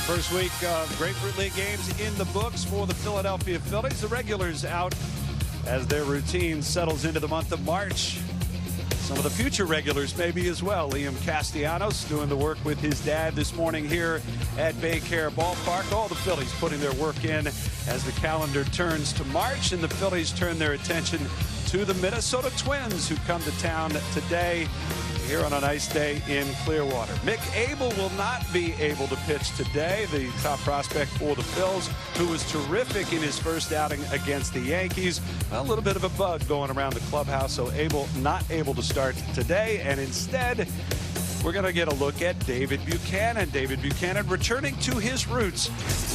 First week of Grapefruit League games in the books for the Philadelphia Phillies. The regulars out as their routine settles into the month of March. Some of the future regulars maybe as well. Liam Castellanos doing the work with his dad this morning here at Baycare Ballpark. All the Phillies putting their work in as the calendar turns to March, and the Phillies turn their attention to the Minnesota Twins, who come to town today here on a nice day in Clearwater. Mick Abel will not be able to pitch today, the top prospect for the Phils, who was terrific in his first outing against the Yankees. A little bit of a bug going around the clubhouse, so Abel not able to start today, and instead we're going to get a look at David Buchanan. David Buchanan returning to his roots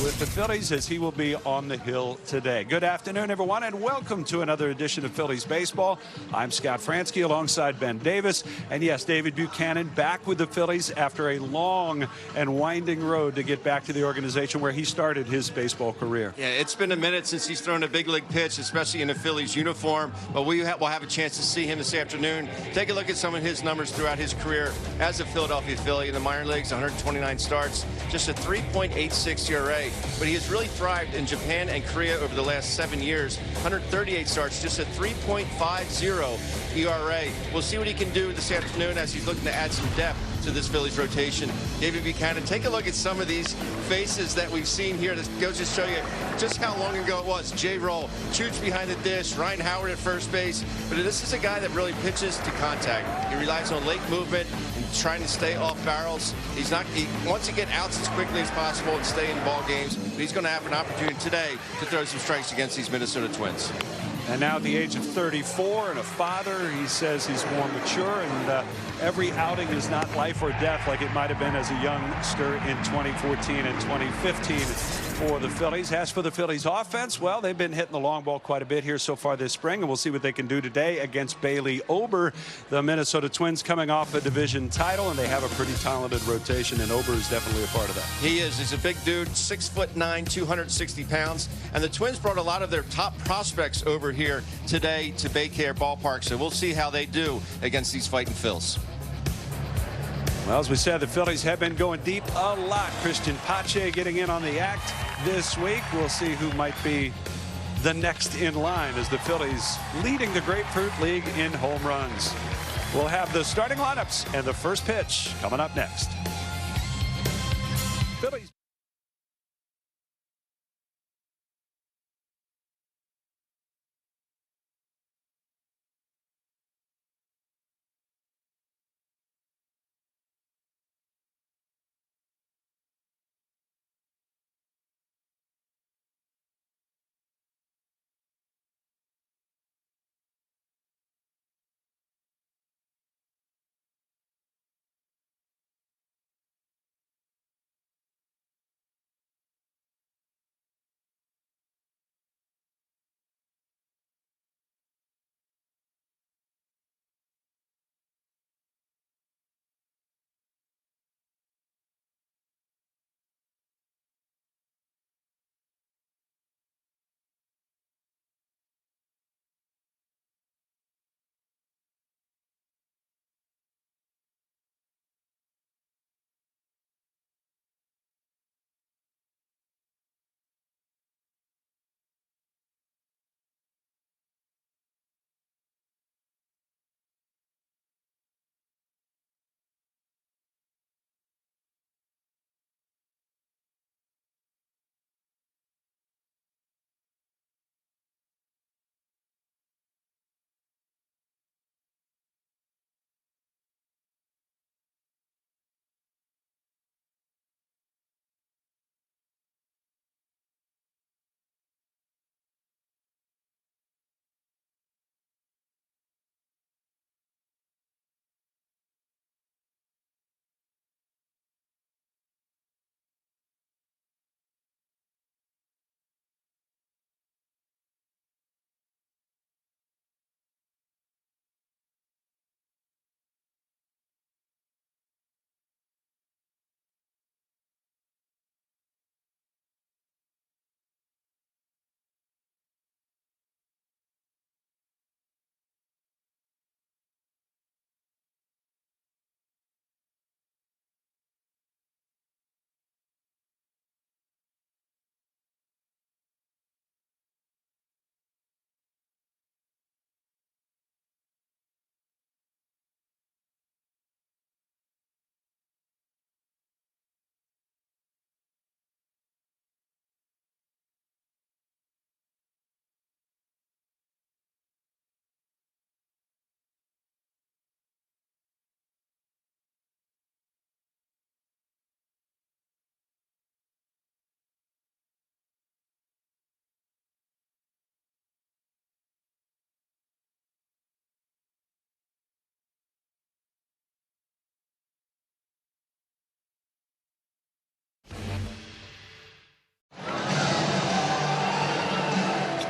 with the Phillies, as he will be on the hill today. Good afternoon, everyone, and welcome to another edition of Phillies Baseball. I'm Scott Fransky alongside Ben Davis. And yes, David Buchanan back with the Phillies after a long and winding road to get back to the organization where he started his baseball career. Yeah, it's been a minute since he's thrown a big league pitch, especially in a Phillies uniform. But we'll have a chance to see him this afternoon. Take a look at some of his numbers throughout his career as a Philadelphia Philly in the minor leagues. 129 starts, just a 3.86 ERA. But he has really thrived in Japan and Korea over the last 7 years. 138 starts, just a 3.50 ERA. We'll see what he can do this afternoon as he's looking to add some depth to this Phillies rotation. David Buchanan, take a look at some of these faces that we've seen here. This goes to show you just how long ago it was. J-Roll, Chooch behind the dish, Ryan Howard at first base. But this is a guy that really pitches to contact. He relies on late movement and trying to stay off barrels. He wants to get outs as quickly as possible and stay in ball games. But he's going to have an opportunity today to throw some strikes against these Minnesota Twins. And now at the age of 34 and a father, he says he's more mature, and every outing is not life or death like it might have been as a youngster in 2014 and 2015 for the Phillies. As for the Phillies offense, well, they've been hitting the long ball quite a bit here so far this spring, and we'll see what they can do today against Bailey Ober. The Minnesota Twins coming off a division title, and they have a pretty talented rotation, and Ober is definitely a part of that. He is. He's a big dude, 6'9", 260 pounds. And the Twins brought a lot of their top prospects over here today to Baycare Ballpark, so we'll see how they do against these fighting Phils. Well, as we said, the Phillies have been going deep a lot. Christian Pache getting in on the act this week. We'll see who might be the next in line as the Phillies leading the Grapefruit League in home runs. We'll have the starting lineups and the first pitch coming up next. Phillies.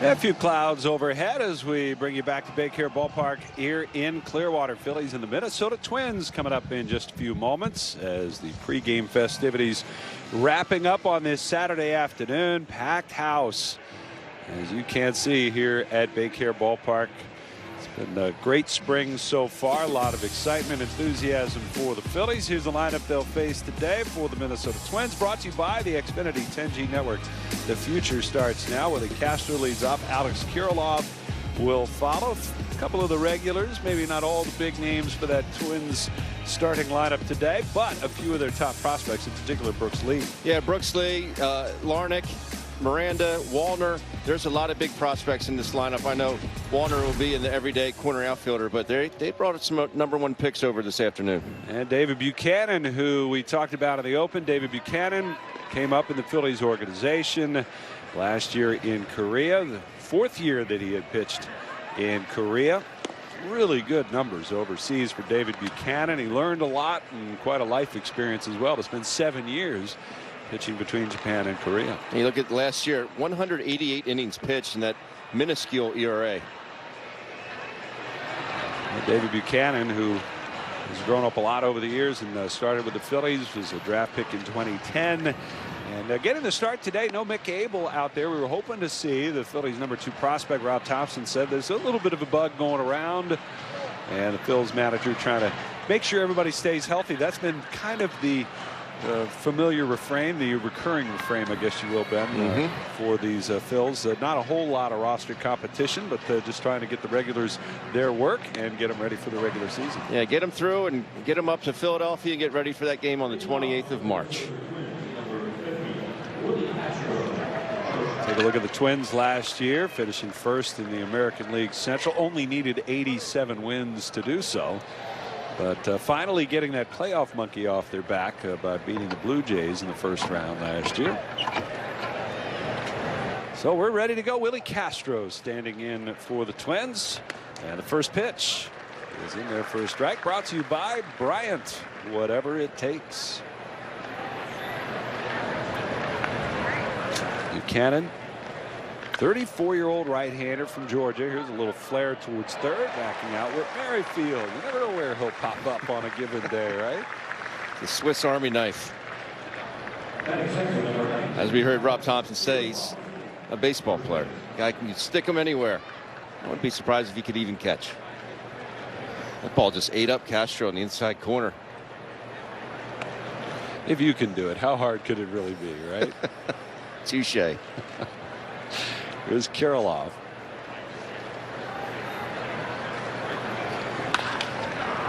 A few clouds overhead as we bring you back to Bay Care Ballpark here in Clearwater. Phillies and the Minnesota Twins coming up in just a few moments as the pregame festivities wrapping up on this Saturday afternoon. Packed house, as you can see here at Bay Care Ballpark. It's been a great spring so far. A lot of excitement, enthusiasm for the Phillies. Here's the lineup they'll face today for the Minnesota Twins. Brought to you by the Xfinity 10G network. The future starts now. Willie Castro leads off. Alex Kirilloff will follow. A couple of the regulars, maybe not all the big names for that Twins starting lineup today, but a few of their top prospects, in particular Brooks Lee. Yeah, Brooks Lee, Larnach, Miranda, Wallner. There's a lot of big prospects in this lineup. I know Wallner will be in the everyday corner outfielder, but they brought some #1 picks over this afternoon. And David Buchanan, who we talked about in the open. David Buchanan came up in the Phillies organization last year in Korea, the 4th year that he had pitched in Korea. Really good numbers overseas for David Buchanan. He learned a lot and quite a life experience as well to spend 7 years pitching between Japan and Korea. And you look at last year, 188 innings pitched in that minuscule ERA. David Buchanan, who has grown up a lot over the years and started with the Phillies, was a draft pick in 2010. And getting the start today, no Mick Abel out there. We were hoping to see the Phillies' #2 prospect. Rob Thompson said there's a little bit of a bug going around. And the Phillies manager trying to make sure everybody stays healthy. That's been kind of the familiar refrain, the recurring refrain, I guess you will, Ben, for these Phils. Not a whole lot of roster competition, but just trying to get the regulars their work and get them ready for the regular season. Yeah, get them through and get them up to Philadelphia and get ready for that game on the 28th of March. Take a look at the Twins last year, finishing first in the American League Central. Only needed 87 wins to do so. But finally getting that playoff monkey off their back by beating the Blue Jays in the first round last year. So we're ready to go. Willie Castro standing in for the Twins. And the first pitch is in there for a strike. Brought to you by Bryant. Whatever it takes. Buchanan, 34-year-old right-hander from Georgia. Here's a little flare towards third, backing out with Merrifield. You never know where he'll pop up on a given day, right? The Swiss Army knife. As we heard Rob Thompson say, he's a baseball player. Guy can stick him anywhere. I wouldn't be surprised if he could even catch. That ball just ate up Castro in the inside corner. If you can do it, how hard could it really be, right? Touche. Here's Kirilloff.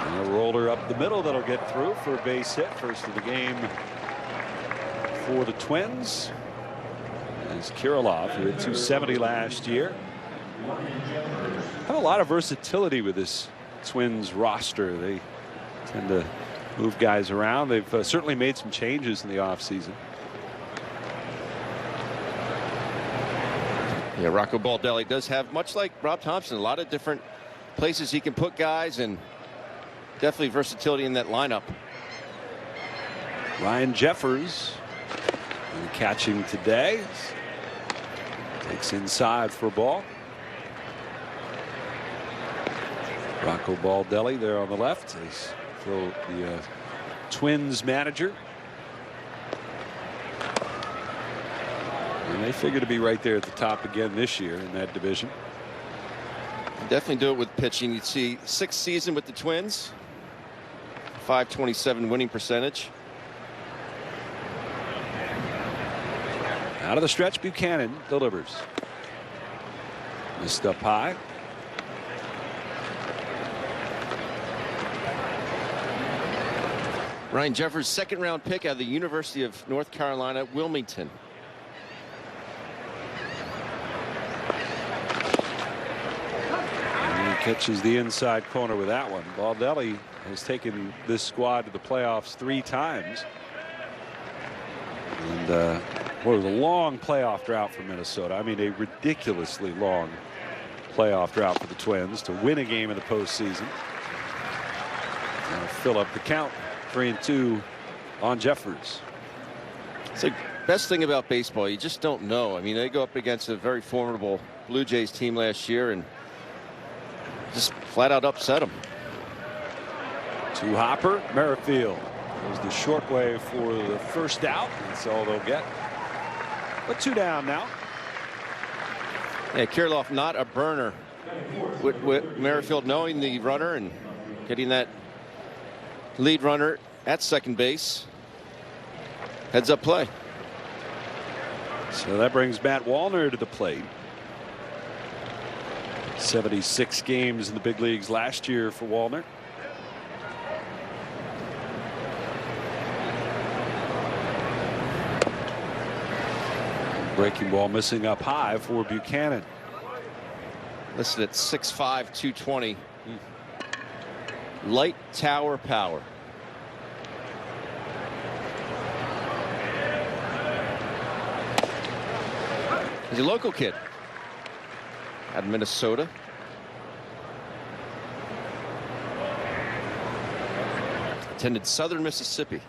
And a roller up the middle that'll get through for a base hit. First of the game for the Twins. Is Kirilloff, who had 270 last year. Have a lot of versatility with this Twins roster. They tend to move guys around. They've certainly made some changes in the offseason. Yeah, Rocco Baldelli does have, much like Rob Thompson, a lot of different places he can put guys, and definitely versatility in that lineup. Ryan Jeffers catching today. Takes inside for a ball. Rocco Baldelli there on the left is the Twins manager. And they figure to be right there at the top again this year in that division. Definitely do it with pitching. You'd see 6th season with the Twins. .527 winning percentage. Out of the stretch, Buchanan delivers. Missed up high. Ryan Jeffers, 2nd round pick out of the University of North Carolina, Wilmington. Catches the inside corner with that one. Baldelli has taken this squad to the playoffs 3 times. And what was a long playoff drought for Minnesota. I mean, a ridiculously long playoff drought for the Twins to win a game in the postseason. Fill up the count. 3-2 on Jeffers. It's the best thing about baseball. You just don't know. I mean, they go up against a very formidable Blue Jays team last year and just flat out upset them. To Hopper, Merrifield. Goes the short way for the first out. That's all they'll get. But 2 down now. Yeah, Kirilloff not a burner. With Merrifield knowing the runner and getting that lead runner at second base. Heads up play. So that brings Matt Wallner to the plate. 76 games in the big leagues last year for Wallner. Breaking ball missing up high for Buchanan. Listed at 6'5", 220. Light tower power. He's a local kid out of Minnesota. Attended Southern Mississippi,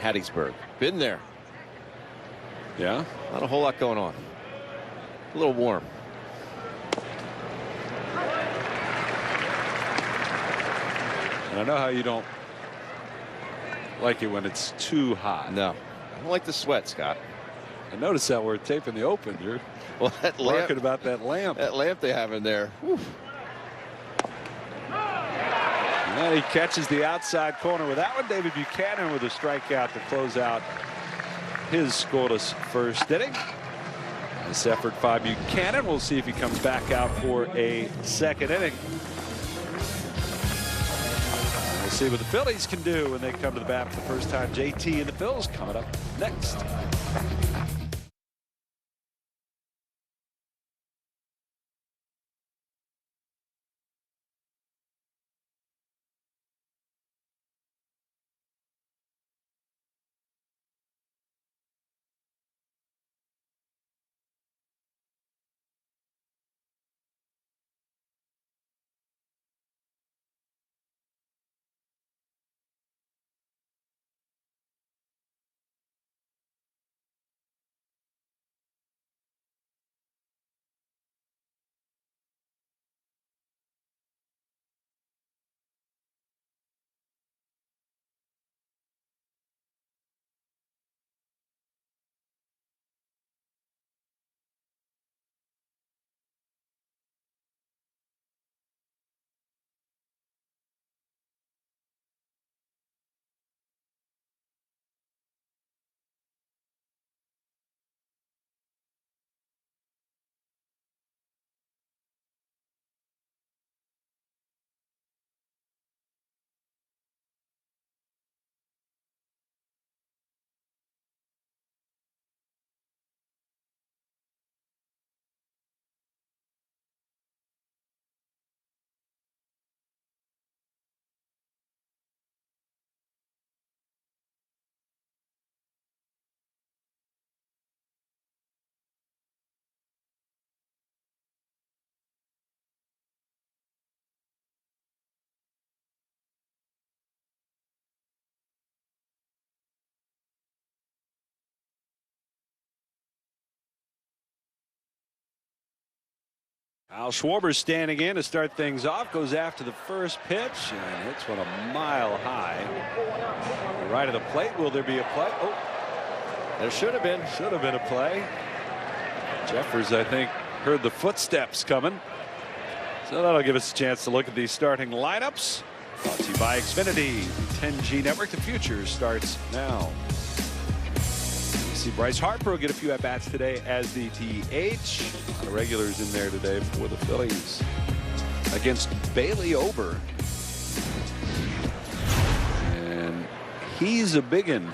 Hattiesburg. Been there. Yeah. Not a whole lot going on. A little warm. And I know how you don't like it when it's too hot. No, I don't like the sweat, Scott. I noticed that we're taping the open. You're that lamp, talking about that lamp. That lamp they have in there. Whew. And he catches the outside corner with that one. David Buchanan with a strikeout to close out his scoreless first inning. This effort by Buchanan. We'll see if he comes back out for a second inning. We'll see what the Phillies can do when they come to the bat for the first time. JT and the Phils coming up next. Al Schwarber standing in to start things off, goes after the first pitch and hits one a mile high. Right of the plate. Will there be a play? Oh, there should have been. Should have been a play. Jeffers, I think, heard the footsteps coming. So that'll give us a chance to look at these starting lineups. Brought to you by Xfinity, 10G network. The future starts now. See Bryce Harper will get a few at-bats today as the DH. A lot of regulars in there today for the Phillies against Bailey Ober. And he's a biggin.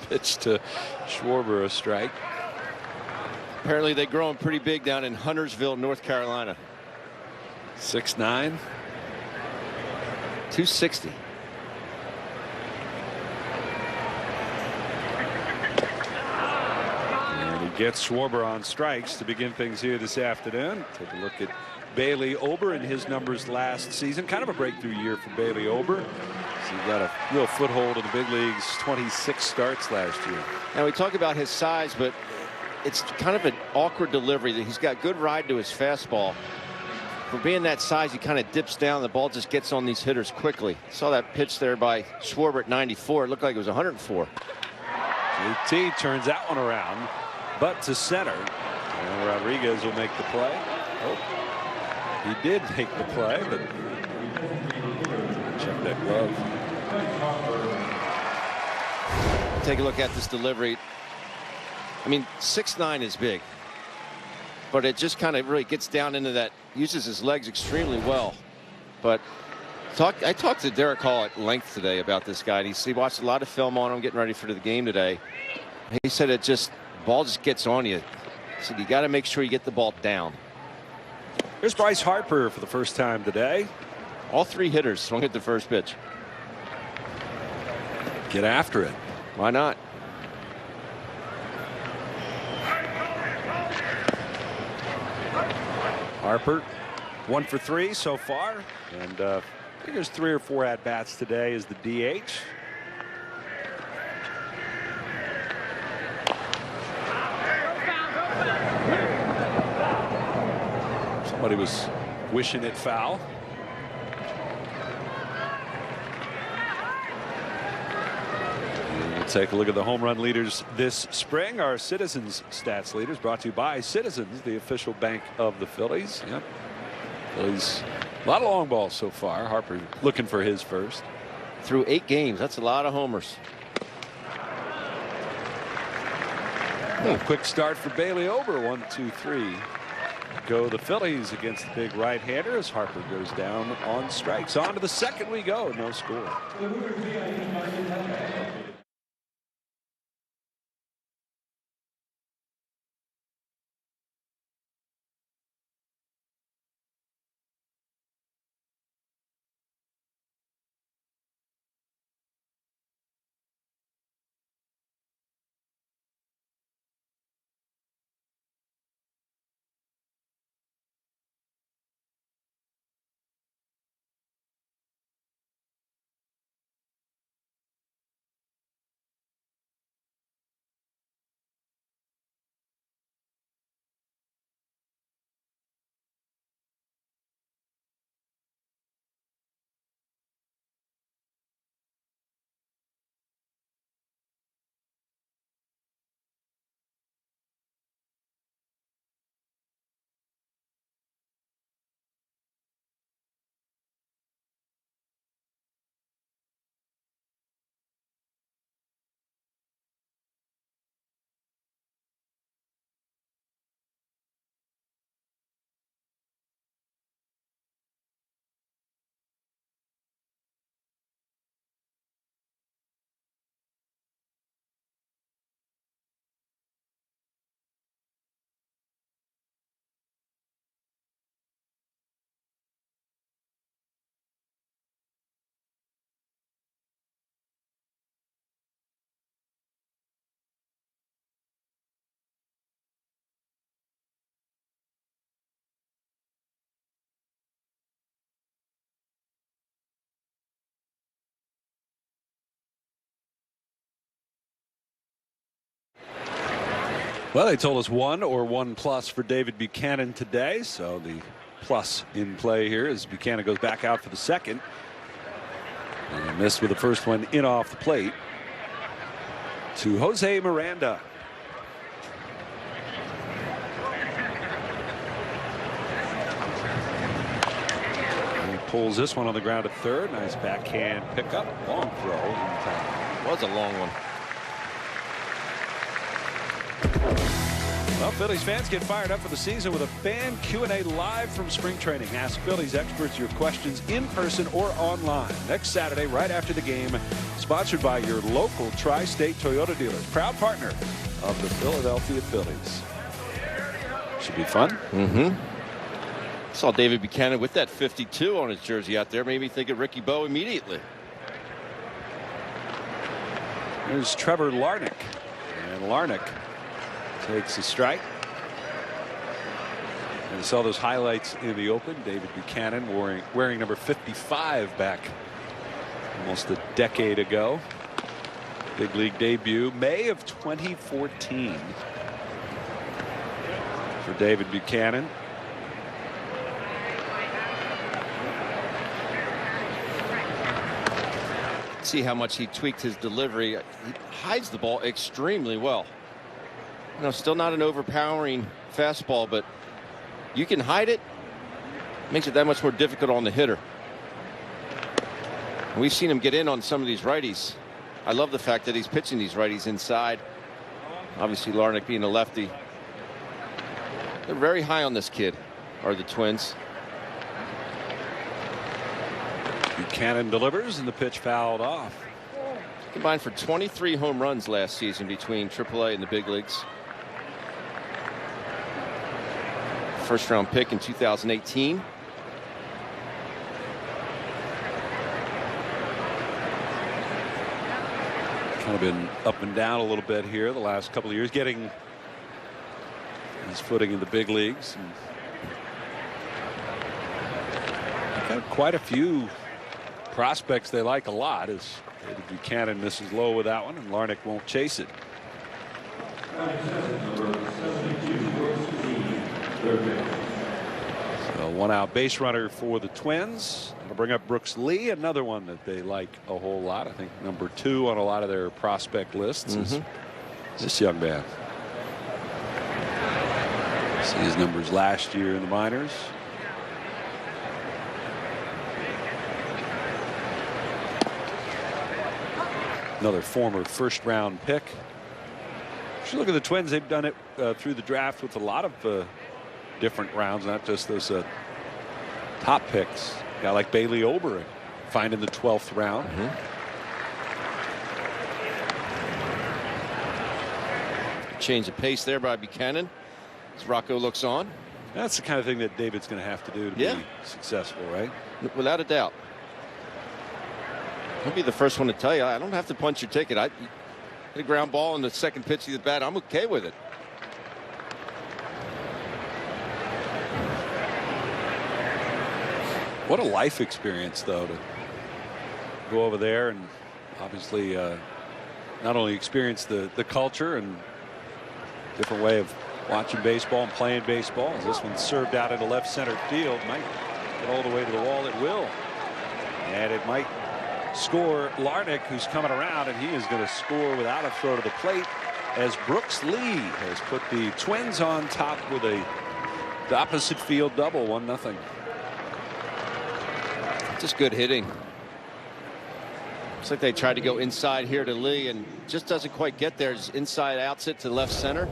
Pitch to Schwarber, a strike. Apparently they grow him pretty big down in Huntersville, North Carolina. 6'9", 260. Gets Schwarber on strikes to begin things here this afternoon. Take a look at Bailey Ober and his numbers last season. Kind of a breakthrough year for Bailey Ober. So he got a real foothold in the big leagues. 26 starts last year. Now we talk about his size, but it's kind of an awkward delivery. He's got good ride to his fastball. For being that size, he kind of dips down. The ball just gets on these hitters quickly. Saw that pitch there by Schwarber at 94. It looked like it was 104. JT turns that one around, but to center. And Rodriguez will make the play. Oh, he did make the play, but check that glove. Take a look at this delivery. I mean, 6'9" is big, but it just kind of really gets down into that, uses his legs extremely well. But I talked to Derek Hall at length today about this guy. He watched a lot of film on him getting ready for the game today. He said ball just gets on you. He said you got to make sure you get the ball down. Here's Bryce Harper for the first time today. All three hitters swung at the first pitch. Get after it. Why not? Harper 1 for 3 so far, and figures 3 or 4 at bats today as the DH. Somebody was wishing it foul. We'll take a look at the home run leaders this spring. Our Citizens stats leaders, brought to you by Citizens, the official bank of the Phillies. Yep. Phillies, a lot of long balls so far. Harper looking for his first. Through 8 games, that's a lot of homers. A quick start for Bailey Ober. 1, 2, 3. Go the Phillies against the big right-hander as Harper goes down on strikes. On to the second we go. No score. Well, they told us 1 or 1+ for David Buchanan today, so the plus in play here as Buchanan goes back out for the second. And missed with the first one in off the plate to Jose Miranda. He pulls this one on the ground at third. Nice backhand pickup. Long throw in time. Was a long one. Well, Phillies fans get fired up for the season with a fan Q&A live from spring training. Ask Phillies experts your questions in person or online next Saturday right after the game. Sponsored by your local Tri-State Toyota dealers. Proud partner of the Philadelphia Phillies. Should be fun. Saw David Buchanan with that 52 on his jersey out there. Made me think of Ricky Bo immediately. There's Trevor Larnach. And Larnach takes a strike. And I saw those highlights in the open. David Buchanan wearing number 55 back almost a decade ago. Big league debut May of 2014. for David Buchanan. See how much he tweaked his delivery. He hides the ball extremely well. You know, still not an overpowering fastball, but you can hide it. Makes it that much more difficult on the hitter. And we've seen him get in on some of these righties. I love the fact that he's pitching these righties inside. Obviously, Larnach being a lefty. They're very high on this kid, are the Twins. Buchanan delivers, and the pitch fouled off. Combined for 23 home runs last season between AAA and the big leagues. First round pick in 2018. Kind of been up and down a little bit here the last couple of years, getting his footing in the big leagues. And got quite a few prospects they like a lot, as David Buchanan misses low with that one, and Larnach won't chase it. So one out base runner for the Twins. That'll bring up Brooks Lee, another one that they like a whole lot. I think number 2 on a lot of their prospect lists is this young man. See his numbers last year in the minors. Another former first-round pick. If you look at the Twins, they've done it through the draft with a lot of different rounds, not just those top picks. A guy like Bailey Ober find in the 12th round. Change of pace there by Buchanan as Rocco looks on. That's the kind of thing that David's going to have to do to be successful, right? Without a doubt. I'll be the first one to tell you, I don't have to punch your ticket. I hit a ground ball in the second pitch of the bat. I'm okay with it. What a life experience, though, to go over there and obviously not only experience the culture and different way of watching baseball and playing baseball. As this one served out into left center field, might get all the way to the wall. It will, and it might score Larnach, who's coming around, and he is going to score without a throw to the plate, as Brooks Lee has put the Twins on top with the opposite field double, 1-0. Just good hitting. Looks like they tried to go inside here to Lee and just doesn't quite get there. His inside outs it to left center.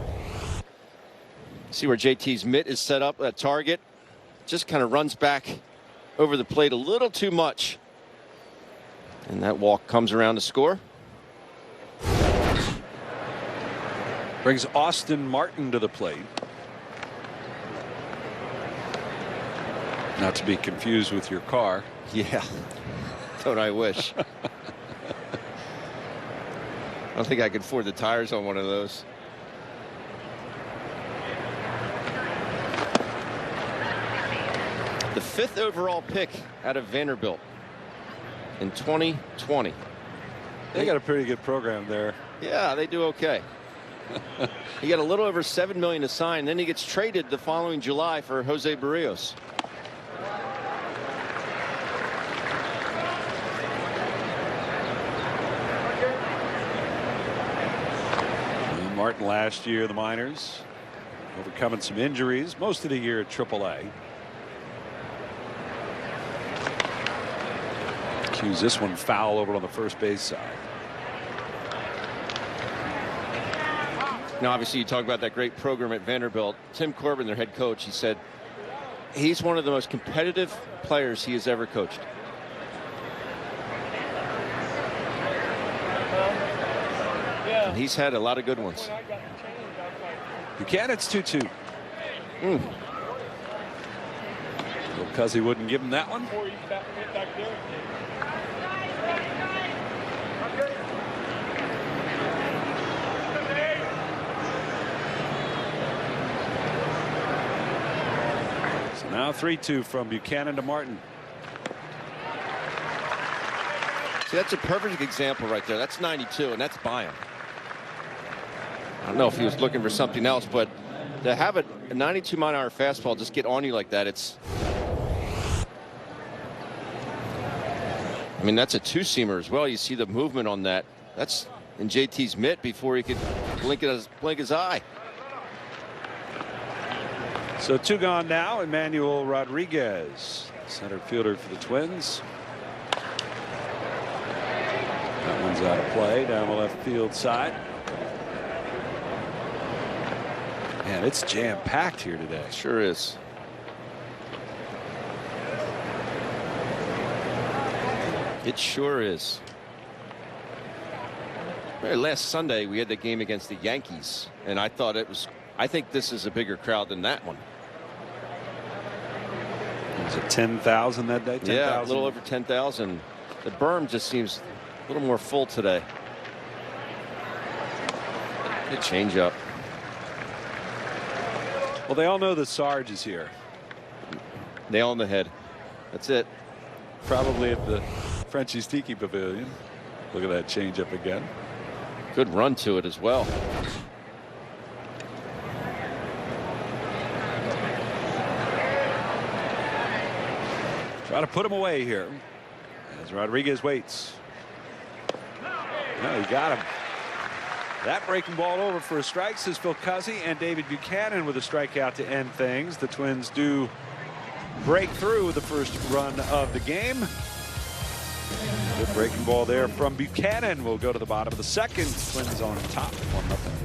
See where JT's mitt is set up at target. Just kind of runs back over the plate a little too much. And that walk comes around to score. Brings Austin Martin to the plate. Not to be confused with your car. Yeah. Don't I wish. I don't think I could afford the tires on one of those. The 5th overall pick out of Vanderbilt in 2020. They got a pretty good program there. Yeah, they do okay. He got a little over $7 million to sign. Then he gets traded the following July for Jose Barrios. Martin last year, the minors, overcoming some injuries, most of the year at AAA. Cues this one foul over on the first base side. Now, obviously, you talk about that great program at Vanderbilt. Tim Corbin, their head coach, he said he's one of the most competitive players he has ever coached. And he's had a lot of good ones. Buchanan's 2-2. Because he wouldn't give him that one. So now 3-2 from Buchanan to Martin. See, that's a perfect example right there. That's 92, and that's by him. I don't know if he was looking for something else, but to have a 92-mile-an-hour fastball just get on you like that, I mean, that's a two-seamer as well. You see the movement on that. That's in JT's mitt before he could blink his eye. So 2 gone now. Emmanuel Rodriguez, center fielder for the Twins. That one's out of play down the left field side. Man, it's jam-packed here today. Sure is. It sure is. Last Sunday we had the game against the Yankees, and I think this is a bigger crowd than that one. Was it 10,000 that day? 10, yeah, a little over 10,000. The berm just seems a little more full today. Good changeup. Well, they all know that Sarge is here. Nail on the head. That's it. Probably at the Frenchie's Tiki Pavilion. Look at that changeup again. Good run to it as well. Try to put him away here as Rodriguez waits. No, he got him. That breaking ball over for a strike, says Phil Cuzzy, and David Buchanan with a strikeout to end things. The Twins do break through the first run of the game. Good breaking ball there from Buchanan. Will go to the bottom of the second. Twins on top, 1-0.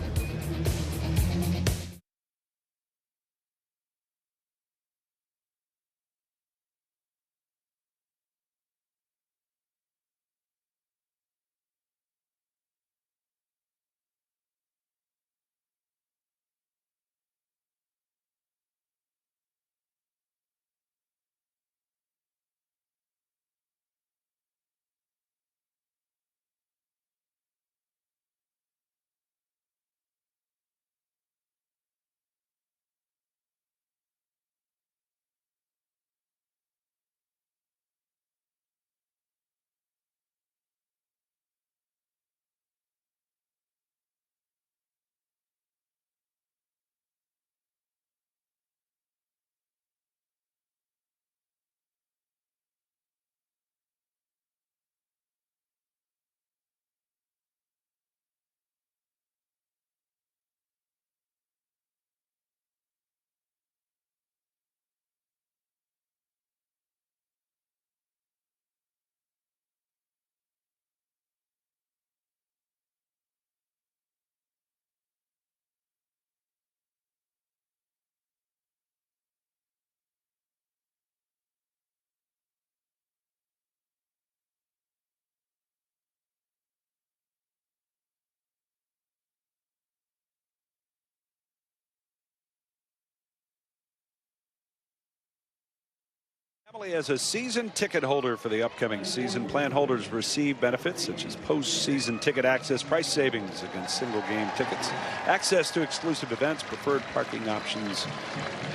Family as a season ticket holder for the upcoming season. Plan holders receive benefits such as postseason ticket access, price savings against single game tickets, access to exclusive events, preferred parking options,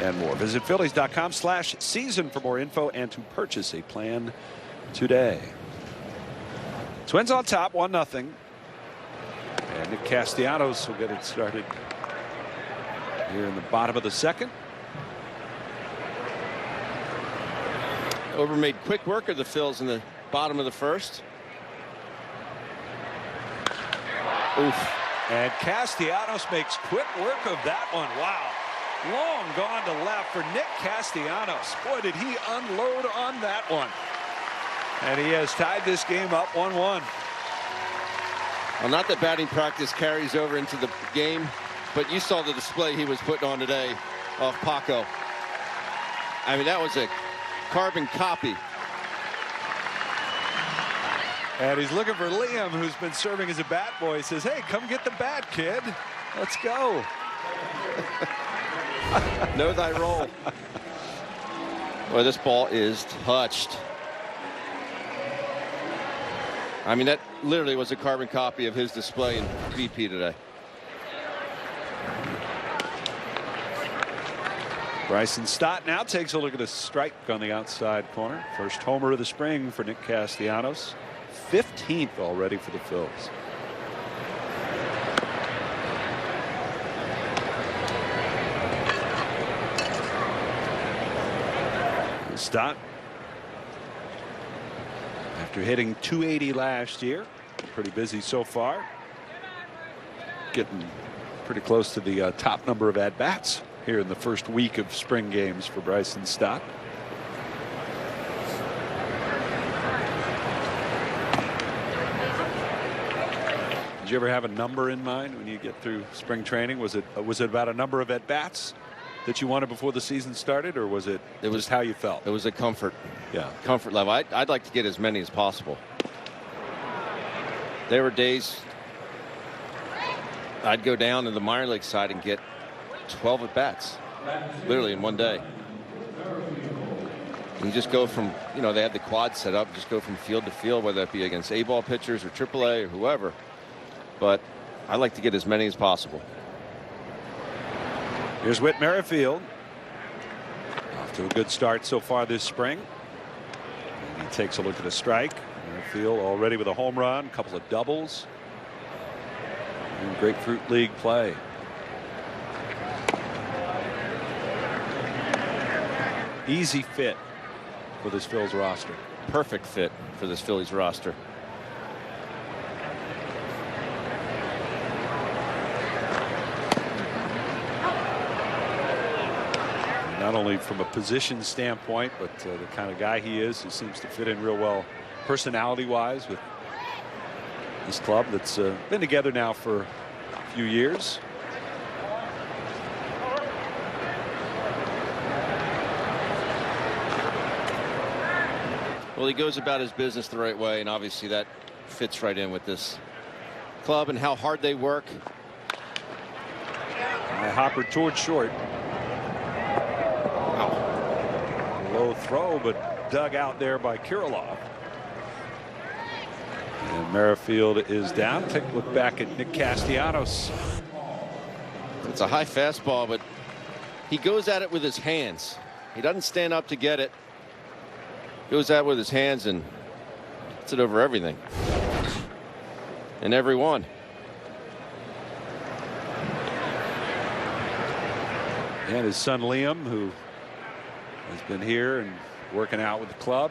and more. Visit Phillies.com/season for more info and to purchase a plan today. Twins on top, 1-0. And Nick Castellanos will get it started here in the bottom of the second. Over made quick work of the Phils in the bottom of the first. Oof. And Castellanos makes quick work of that one. Wow. Long gone to left for Nick Castellanos. Boy, did he unload on that one. And he has tied this game up 1-1. Well, not that batting practice carries over into the game, but you saw the display he was putting on today off Paco. I mean, that was a carbon copy. And he's looking for Liam, who's been serving as a bat boy. He says, hey, come get the bat, kid. Let's go. Know thy role. Boy, this ball is touched. I mean, that literally was a carbon copy of his display in BP today. Bryson Stott now takes a look at a strike on the outside corner. First homer of the spring for Nick Castellanos. 15th already for the Phils. Stott, after hitting .280 last year, pretty busy so far. Getting pretty close to the top number of at-bats here in the first week of spring games for Bryson Stott. Did you ever have a number in mind when you get through spring training? Was it about a number of at-bats that you wanted before the season started, or was it just how you felt? It was a comfort level. I'd like to get as many as possible. There were days I'd go down to the minor league side and get 12 at bats, literally in one day. And you just go from, they had the quad set up, just go from field to field, whether that be against A-ball pitchers or AAA or whoever. But I'd like to get as many as possible. Here's Whit Merrifield. Off to a good start so far this spring. And he takes a look at a strike. Merrifield already with a home run, a couple of doubles. In Grapefruit League play. Easy fit for this Phillies roster. Perfect fit for this Phillies roster. Not only from a position standpoint, but the kind of guy he is, who seems to fit in real well personality-wise with this club that's been together now for a few years. Well, he goes about his business the right way, and obviously that fits right in with this club and how hard they work. Hopper towards short. Low throw, but dug out there by Kirilloff. And Merrifield is down. Take a look back at Nick Castellanos. It's a high fastball, but he goes at it with his hands. He doesn't stand up to get it. Goes at it with his hands and hits it over everything. And every one. And his son Liam, who has been here and working out with the club,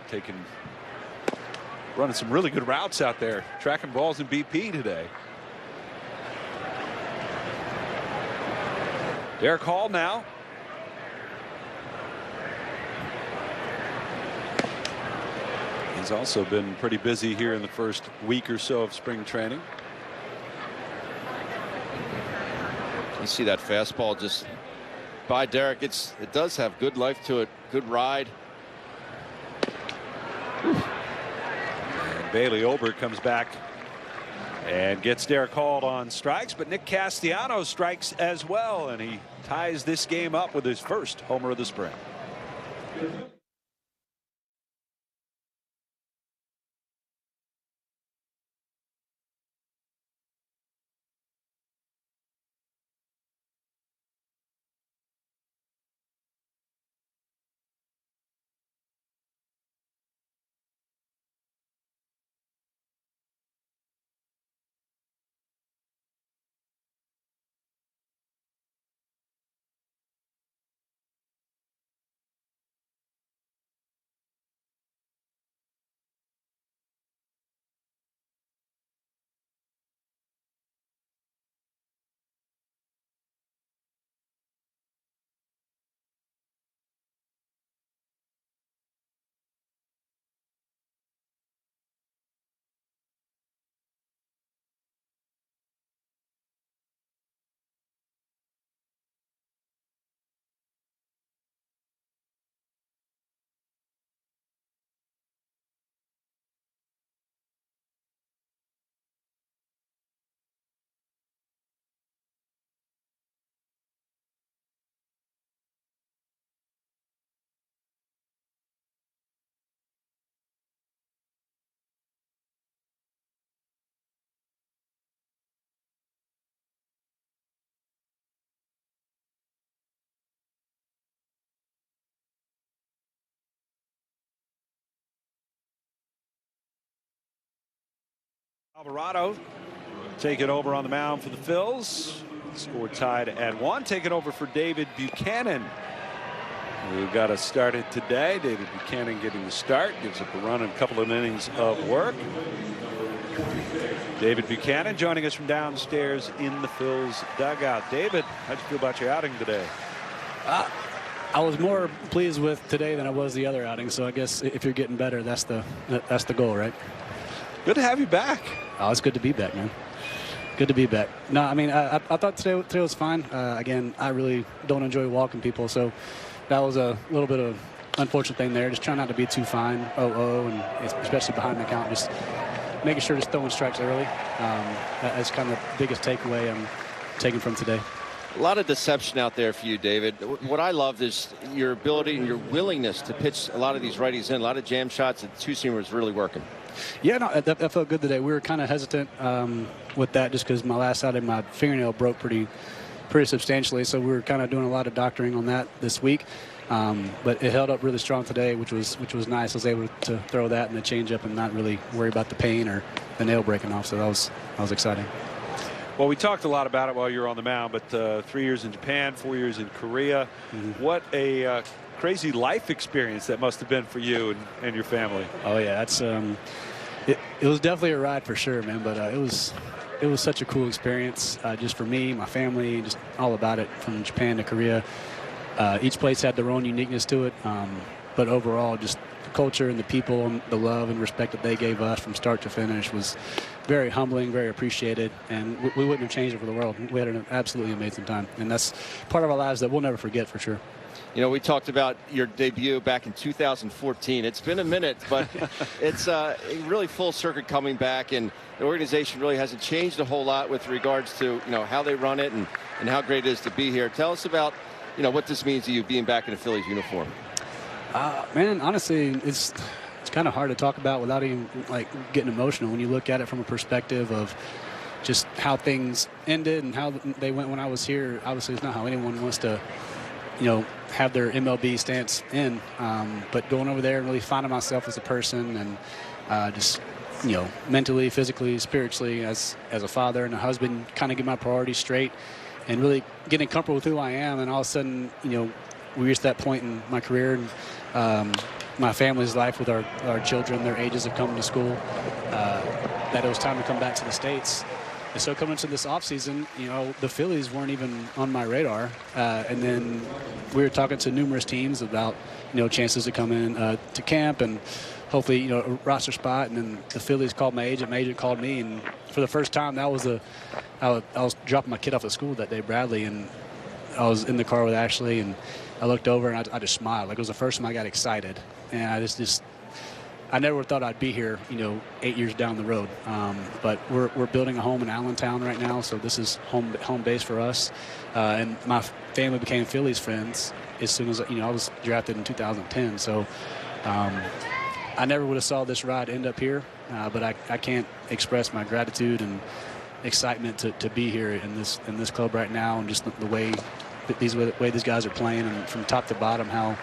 running some really good routes out there, tracking balls in BP today. Derek Hall now. He's also been pretty busy here in the first week or so of spring training. You see that fastball just by Derek. It does have good life to it. Good ride. And Bailey Ober comes back and gets Derek Hall on strikes, but Nick Castellanos strikes as well, and he ties this game up with his first homer of the spring. Alvarado taking over on the mound for the Phils. Score tied at 1. Taking over for David Buchanan We've got us started today. David Buchanan getting the start. Gives up a run and a couple of innings of work. David Buchanan joining us from downstairs in the Phil's dugout. David, how'd you feel about your outing today? I was more pleased with today than I was the other outing. So I guess if you're getting better, that's the goal, right? Good to have you back. Oh, it's good to be back, man. Good to be back. No, I mean, I thought today was fine. Again, I really don't enjoy walking people, so that was a little bit of unfortunate thing there. Just trying not to be too fine, and especially behind the count, just making sure just throwing strikes early. That's kind of the biggest takeaway I'm taking from today. A lot of deception out there for you, David. What I love is your ability and your willingness to pitch a lot of these righties in. A lot of jam shots, and two-seamer is really working. Yeah, no, that felt good today. We were kind of hesitant with that just because my last outing, my fingernail broke pretty substantially. So we were kind of doing a lot of doctoring on that this week. But it held up really strong today, which was nice. I was able to throw that in the changeup and not really worry about the pain or the nail breaking off. So that was exciting. Well, we talked a lot about it while you were on the mound, but 3 years in Japan, 4 years in Korea. Mm-hmm. What a crazy life experience that must have been for you and your family. Oh yeah, that's it was definitely a ride for sure, man. But it was such a cool experience just for me, my family, just all about it from Japan to Korea. Each place had their own uniqueness to it, but overall, just the culture and the people and the love and respect that they gave us from start to finish was very humbling, very appreciated, and we wouldn't have changed it for the world. We had an absolutely amazing time, and that's part of our lives that we'll never forget for sure. You know, we talked about your debut back in 2014. It's been a minute, but it's really full circuit coming back, and the organization really hasn't changed a whole lot with regards to, how they run it and how great it is to be here. Tell us about, what this means to you being back in a Phillies uniform. Man, honestly, it's kind of hard to talk about without even getting emotional when you look at it from a perspective of just how things ended and how they went when I was here. Obviously, it's not how anyone wants to have their MLB stance in, but going over there and really finding myself as a person and just mentally, physically, spiritually as a father and a husband, kind of get my priorities straight and really getting comfortable with who I am. And all of a sudden, we reached that point in my career and my family's life with our children, their ages of coming to school, that it was time to come back to the States. And so coming into this offseason, the Phillies weren't even on my radar. And then we were talking to numerous teams about, chances to come in to camp and hopefully, a roster spot. And then the Phillies called my agent. My agent called me. And for the first time, I was dropping my kid off at school that day, Bradley. And I was in the car with Ashley. And I looked over and I just smiled. It was the first time I got excited. And I never thought I'd be here, 8 years down the road. But we're building a home in Allentown right now, so this is home base for us. And my family became Phillies friends as soon as I was drafted in 2010. So I never would have saw this ride end up here, but I can't express my gratitude and excitement to be here in this club right now, and just the way these guys are playing, and from top to bottom how.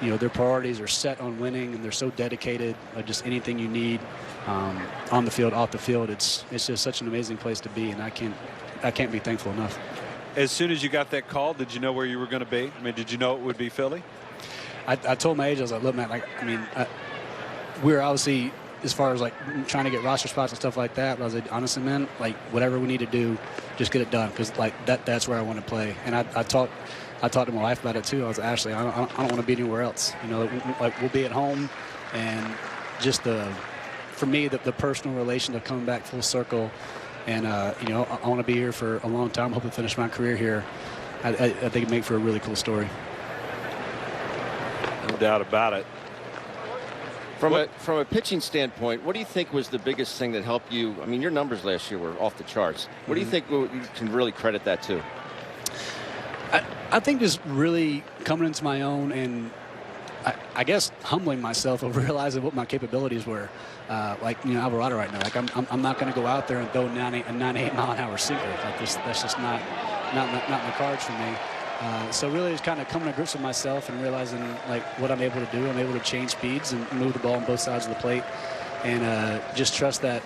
Their priorities are set on winning, and they're so dedicated. Just anything you need on the field, off the field, it's just such an amazing place to be, and I can't be thankful enough. As soon as you got that call, did you know where you were going to be? I mean, did you know it would be Philly? I told my agent, I was like, look, man, we're obviously, as far as trying to get roster spots and stuff like that, but I was like, honestly, man, whatever we need to do, just get it done, because that's where I want to play. And I talked to my wife about it too. I was Ashley, I don't want to be anywhere else. We'll be at home, and just for me, the personal relation of coming back full circle, and I want to be here for a long time. Hope to finish my career here. I think it'd make for a really cool story. No doubt about it. From a pitching standpoint, what do you think was the biggest thing that helped you? I mean, your numbers last year were off the charts. What do you think you can really credit that to? I think just really coming into my own, and I guess humbling myself of realizing what my capabilities were. Alvarado right now. I'm not going to go out there and throw a 98 mile-an-hour sinker. That's just not in the cards for me. So really, it's kind of coming to grips with myself and realizing what I'm able to do. I'm able to change speeds and move the ball on both sides of the plate, and just trust that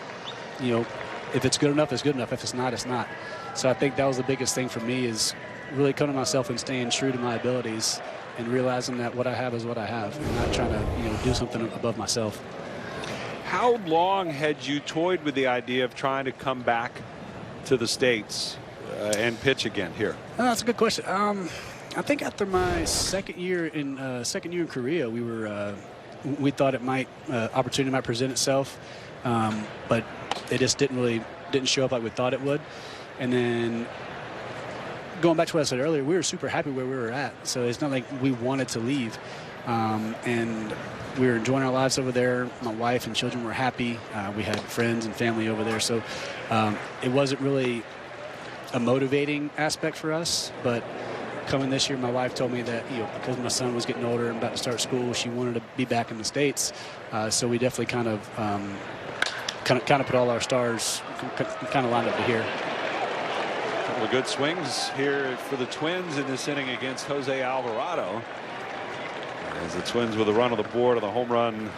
if it's good enough, it's good enough. If it's not, it's not. So I think that was the biggest thing for me, is really coming to myself and staying true to my abilities and realizing that what I have is what I have, and not trying to do something above myself. How long had you toyed with the idea of trying to come back to the States and pitch again here? That's a good question. I think after my second year in Korea, we thought opportunity might present itself, but it just didn't show up like we thought it would. And then going back to what I said earlier, we were super happy where we were at, so it's not like we wanted to leave. And we were enjoying our lives over there. My wife and children were happy. We had friends and family over there, so it wasn't really a motivating aspect for us. But coming this year, my wife told me that because my son was getting older and about to start school, she wanted to be back in the States. So we definitely kind of put all our stars kind of lined up to here. A couple of good swings here for the Twins in this inning against Jose Alvarado. As the Twins with a run on the board on the home run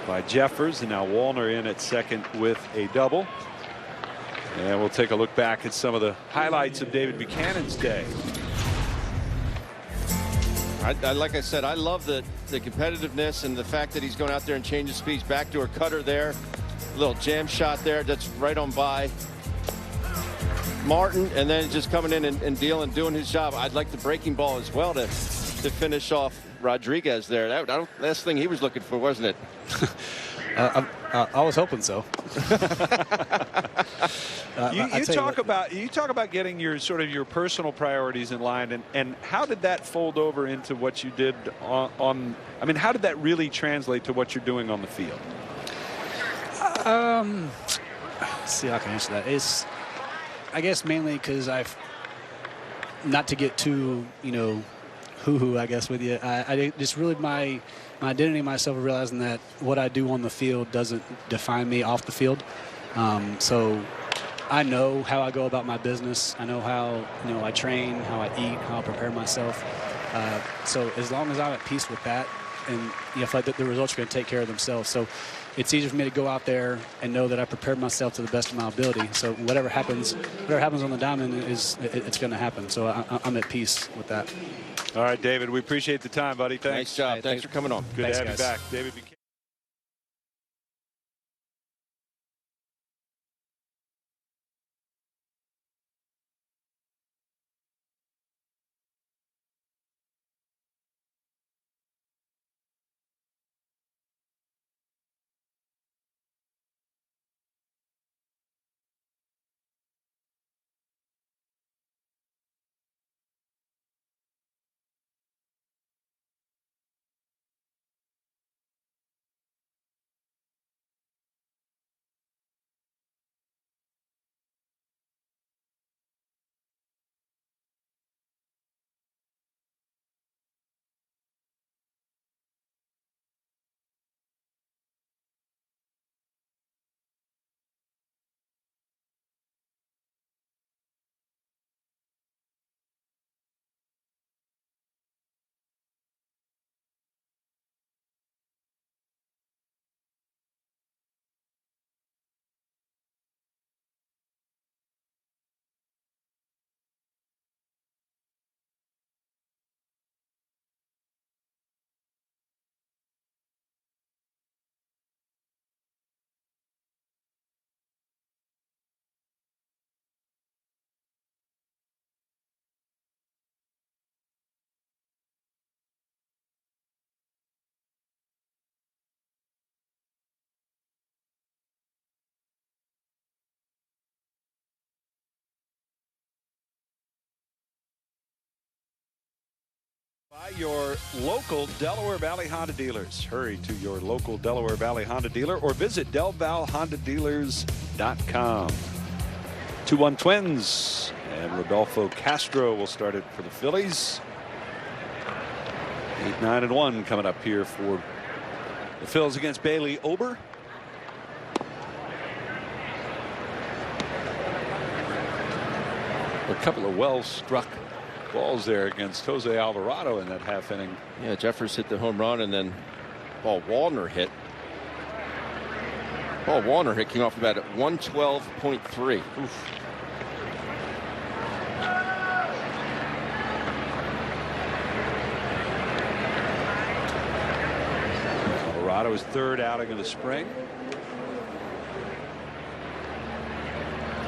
by Jeffers, and now Wallner in at second with a double. And we'll take a look back at some of the highlights of David Buchanan's day. Like I said, I love the competitiveness and the fact that he's going out there and changing speeds. Backdoor cutter there, little jam shot there that's right on by Martin, and then just coming in and dealing, doing his job. I'd like the breaking ball as well to finish off Rodriguez there. That's the thing he was looking for, wasn't it? I was hoping so. You talk about getting your personal priorities in line, and how did that fold over into what you did on I mean, how did that really translate to what you're doing on the field? Let's see how I can answer that. I guess mainly because I've, not to get too hoo-hoo, I guess, with you. I just really my identity, myself, realizing that what I do on the field doesn't define me off the field. So I know how I go about my business. I know how I train, how I eat, how I prepare myself. So as long as I'm at peace with that, and I feel like the results are going to take care of themselves. So it's easier for me to go out there and know that I prepared myself to the best of my ability. So whatever happens on the diamond it's going to happen. So I'm at peace with that. All right, David, we appreciate the time, buddy. Thanks. Nice job. Thanks for coming on. Good Thanks, to have guys. you back. David Buchanan. By your local Delaware Valley Honda dealers. Hurry to your local Delaware Valley Honda dealer or visit DelValHondaDealers.com. 2-1 Twins, and Rodolfo Castro will start it for the Phillies. 8-9-1 coming up here for the Phils against Bailey Ober. A couple of well-struck balls there against Jose Alvarado in that half inning. Yeah, Jeffers hit the home run, and then Paul Wallner hit. Paul Wallner hit came off about at 112.3. Alvarado, his third outing of the spring.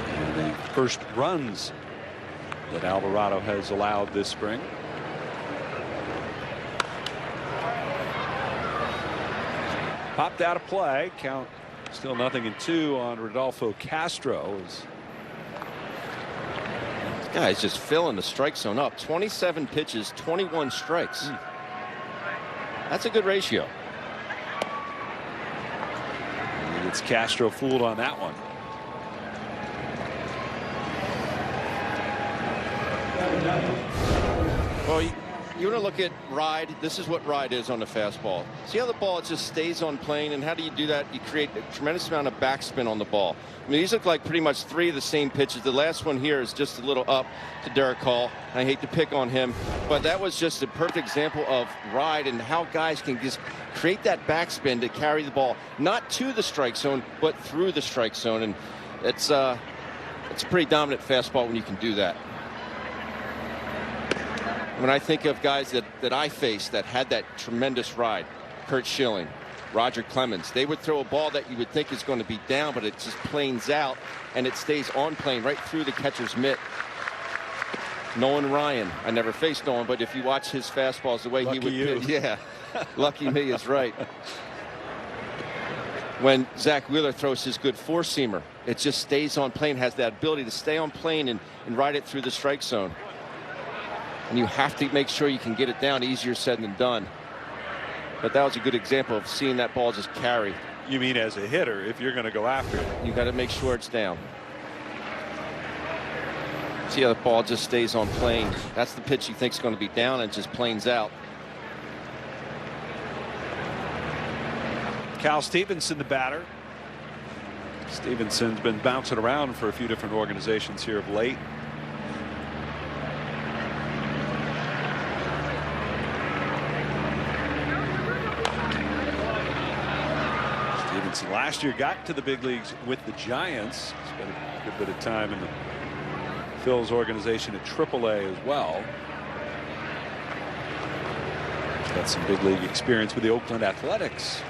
And the first runs that Alvarado has allowed this spring. Popped out of play. Count still 0-2 on Rodolfo Castro. This guy's just filling the strike zone up. 27 pitches, 21 strikes. That's a good ratio. And it's Castro fooled on that one. Well, you want to look at ride. This is what ride is on the fastball. See how the ball just stays on plane, and how do you do that? You create a tremendous amount of backspin on the ball. I mean, these look like pretty much 3 of the same pitches. The last one here is just a little up to Derek Hall. I hate to pick on him, but that was just a perfect example of ride and how guys can just create that backspin to carry the ball, not to the strike zone, but through the strike zone. And it's a pretty dominant fastball when you can do that. When I think of guys that I faced that had that tremendous ride, Kurt Schilling, Roger Clemens, they would throw a ball that you would think is going to be down, but it just planes out and it stays on plane right through the catcher's mitt. Nolan Ryan, I never faced Nolan, but if you watch his fastballs, the way Lucky he would you. yeah, lucky me is right. When Zach Wheeler throws his good four-seamer, it just stays on plane, has that ability to stay on plane and ride it through the strike zone. And you have to make sure you can get it down. Easier said than done. But that was a good example of seeing that ball just carry. You mean as a hitter, if you're going to go after it? You got to make sure it's down. See how the ball just stays on plane. That's the pitch you think is going to be down and just planes out. Cal Stevenson, the batter. Stevenson's been bouncing around for a few different organizations here of late. Stevenson last year got to the big leagues with the Giants. Spent a good bit of time in the Phil's organization at AAA as well. Got some big league experience with the Oakland Athletics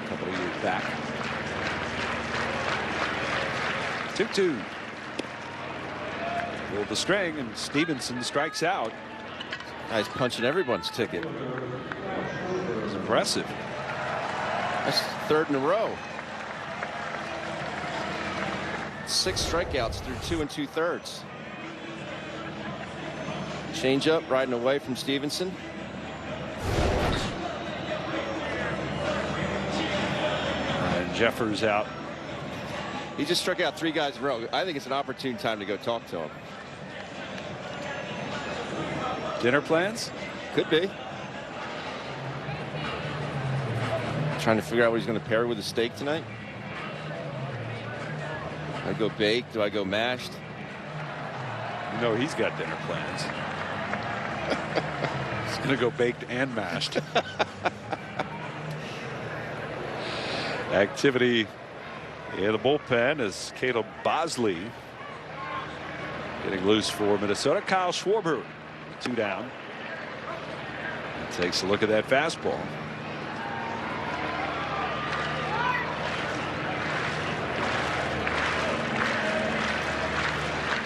a couple of years back. 2-2. Pulled the string and Stevenson strikes out. Guy's punching everyone's ticket. It was impressive. That's third in a row. 6 strikeouts through 2 2/3. Change up riding away from Stevenson. And Jeffers out. He just struck out 3 guys in a row. I think it's an opportune time to go talk to him. Dinner plans? Could be. Trying to figure out what he's going to pair with a steak tonight. Do I go baked? Do I go mashed? You know he's got dinner plans. He's going to go baked and mashed. Activity in the bullpen as Caleb Bosley getting loose for Minnesota. Kyle Schwarber 2 down. He takes a look at that fastball.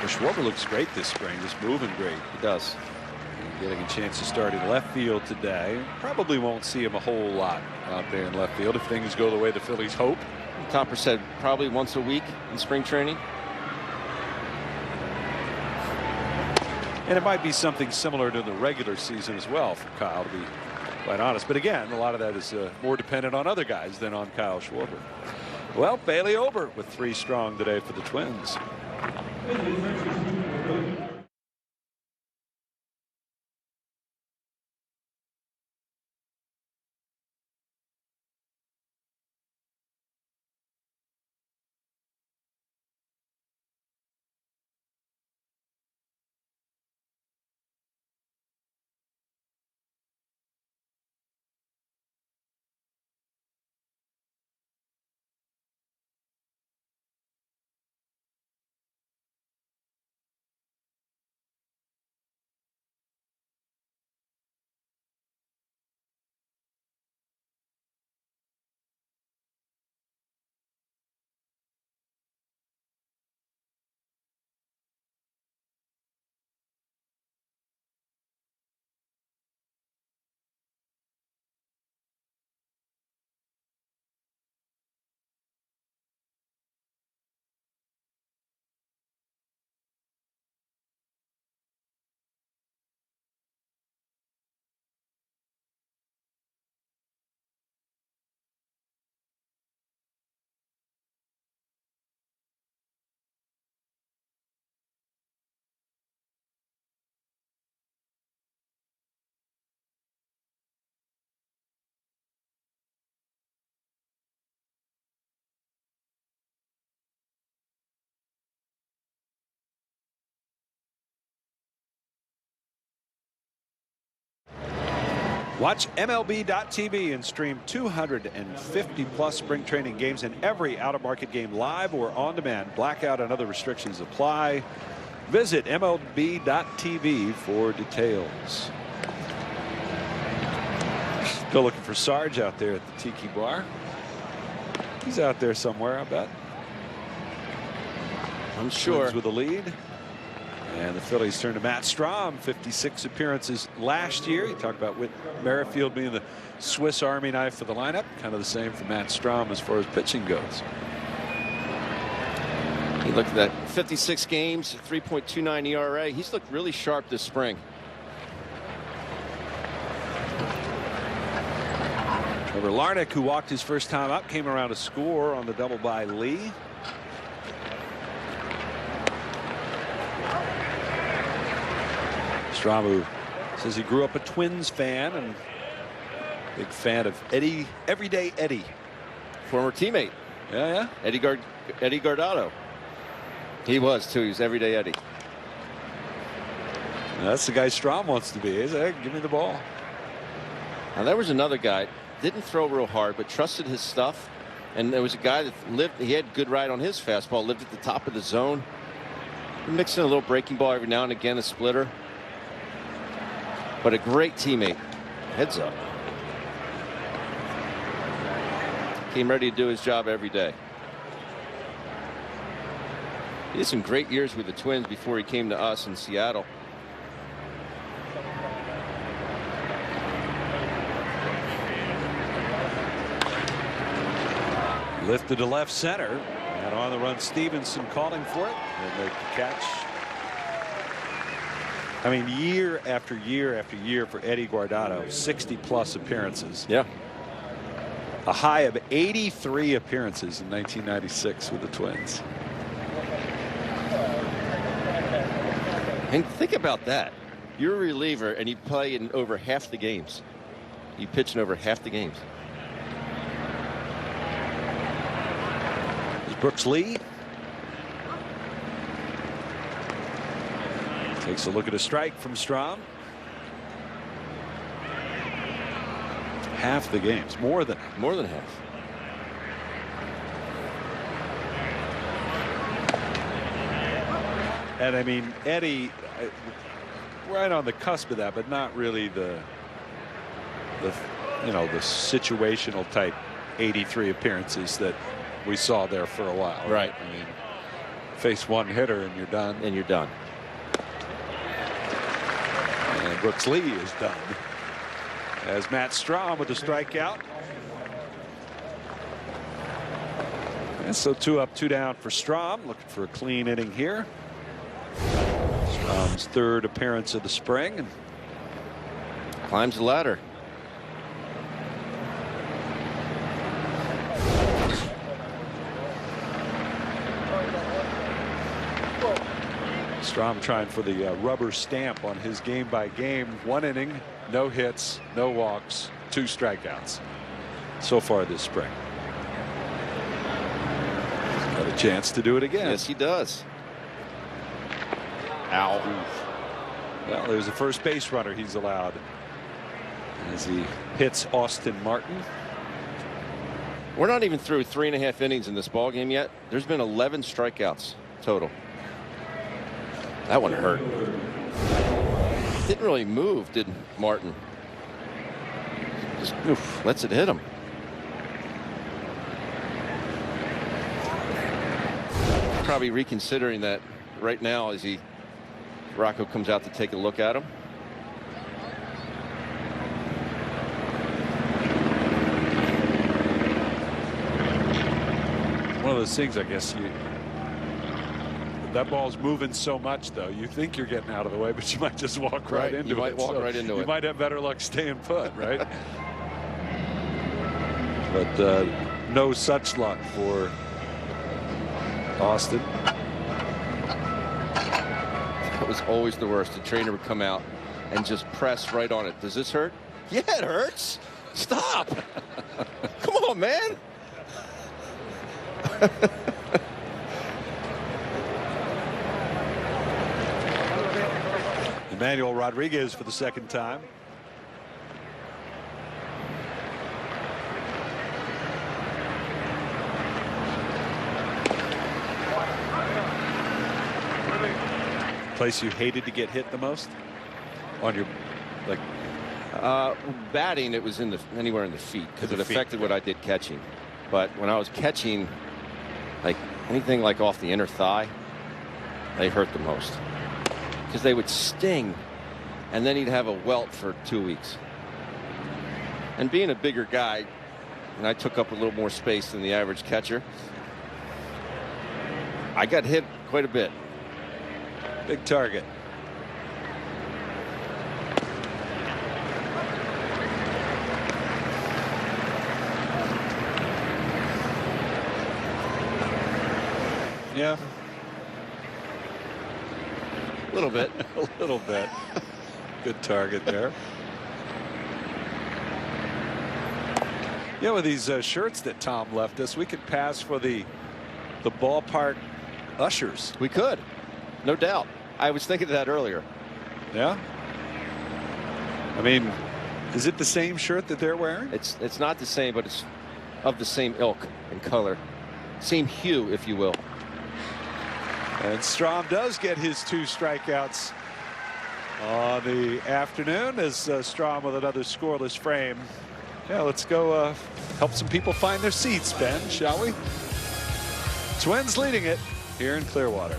Schwarber looks great this spring, just moving great. He does. And getting a chance to start in left field today. Probably won't see him a whole lot out there in left field if things go the way the Phillies hope. Topper said probably once a week in spring training. And it might be something similar to the regular season as well for Kyle, to be quite honest. But again, a lot of that is more dependent on other guys than on Kyle Schwarber. Well, Bailey Ober with 3 strong today for the Twins. Watch MLB.tv and stream 250 plus spring training games and every out-of-market game live or on demand. Blackout and other restrictions apply. Visit MLB.tv for details. Still looking for Sarge out there at the Tiki Bar. He's out there somewhere, I bet. I'm sure. Twins with the lead. And the Phillies turn to Matt Strahm, 56 appearances last year. You talk about Whit Merrifield being the Swiss Army knife for the lineup. Kind of the same for Matt Strahm as far as pitching goes. You look at that, 56 games, 3.29 ERA. He's looked really sharp this spring. Trevor Larnach, who walked his first time up, came around to score on the double by Lee. Strahm, who says he grew up a Twins fan and big fan of Eddie, everyday Eddie. Former teammate. Yeah. Eddie Guardado. He was too. He was everyday Eddie. That's the guy Strahm wants to be. He's like, hey, give me the ball. Now there was another guy, didn't throw real hard, but trusted his stuff. And there was a guy that lived, he had good ride on his fastball, lived at the top of the zone. Mixing a little breaking ball every now and again, a splitter. But a great teammate. Heads up. Came ready to do his job every day. He had some great years with the Twins before he came to us in Seattle. Lifted to left center. And on the run, Stevenson calling for it. And make the catch. I mean, year after year after year for Eddie Guardado, 60 plus appearances. Yeah. A high of 83 appearances in 1996 with the Twins. And think about that. You're a reliever and you play in over half the games. You pitch in over half the games. There's Brooks Lee. Takes a look at a strike from Strahm. Half the games, more than half. And I mean, Eddie, right on the cusp of that, but not really the situational type 83 appearances that we saw there for a while. Right. I mean, face one hitter and you're done. And you're done. And Brooks Lee is done. As Matt Strahm with a strikeout. And so 2 up, 2 down for Strahm. Looking for a clean inning here. Strahm's third appearance of the spring. Climbs the ladder. Strahm trying for the rubber stamp on his game-by-game. 1 inning, no hits, no walks, 2 strikeouts so far this spring. Got a chance to do it again. Yes, he does. Ow. Well, there's a first base runner he's allowed as he hits Austin Martin. We're not even through 3.5 innings in this ball game yet. There's been 11 strikeouts total. That one hurt. Didn't really move, did Martin? Just lets it hit him. Probably reconsidering that right now as Rocco comes out to take a look at him. One of those things, I guess, that ball's moving so much, though. You think you're getting out of the way, but you might just walk right into it. You might walk right into it. You might have better luck staying put, right? But no such luck for Austin. That was always the worst. The trainer would come out and just press right on it. Does this hurt? Yeah, it hurts. Stop. Come on, man. Emmanuel Rodriguez for the second time. Place you hated to get hit the most? On your, like, batting, it was anywhere in the feet because it affected what I did catching. But when I was catching, like anything like off the inner thigh, they hurt the most because they would sting, and then he'd have a welt for 2 weeks. And being a bigger guy, and I took up a little more space than the average catcher, I got hit quite a bit. Big target. Yeah. A little bit. A little bit. Good target there. Yeah, with these shirts that Tom left us, we could pass for the ballpark ushers. We could, no doubt. I was thinking of that earlier. Yeah. I mean, is it the same shirt that they're wearing? It's not the same, but it's of the same ilk and color, same hue, if you will. And Strom does get his 2 strikeouts on the afternoon as Strom with another scoreless frame. Yeah, let's go help some people find their seats, Ben, shall we? Twins leading it here in Clearwater.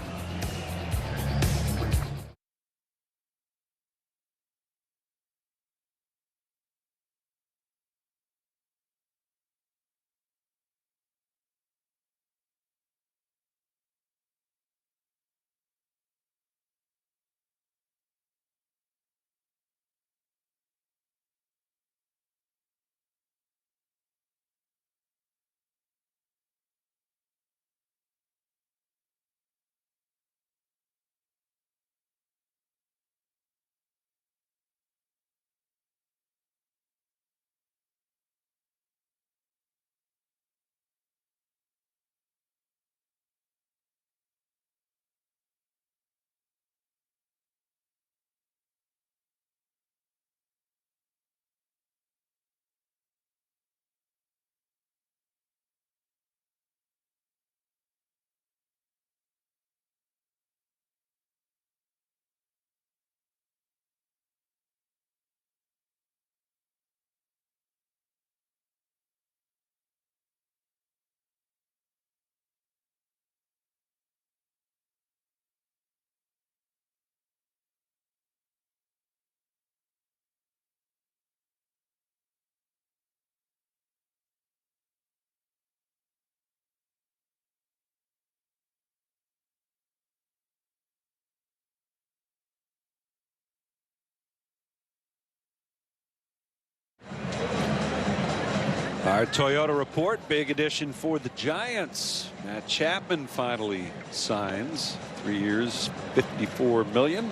Our Toyota report, big addition for the Giants. Matt Chapman finally signs 3 years, $54 million.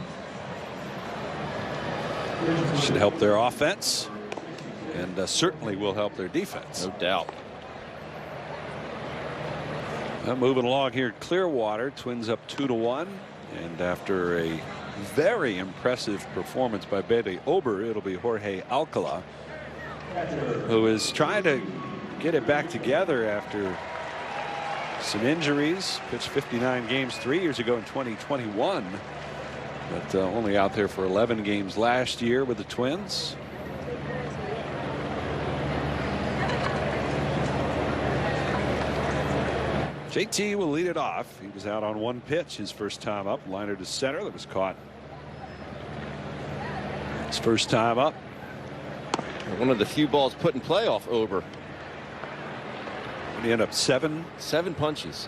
Should help their offense and certainly will help their defense. No doubt. Moving along here at Clearwater, Twins up 2-1, and after a very impressive performance by Bebe Ober, it'll be Jorge Alcala, who is trying to get it back together after some injuries. Pitched 59 games 3 years ago in 2021, but only out there for 11 games last year with the Twins. JT will lead it off. He was out on 1 pitch his first time up. Liner to center that was caught his first time up. One of the few balls put in play off Ober. And he ended up 7 punches.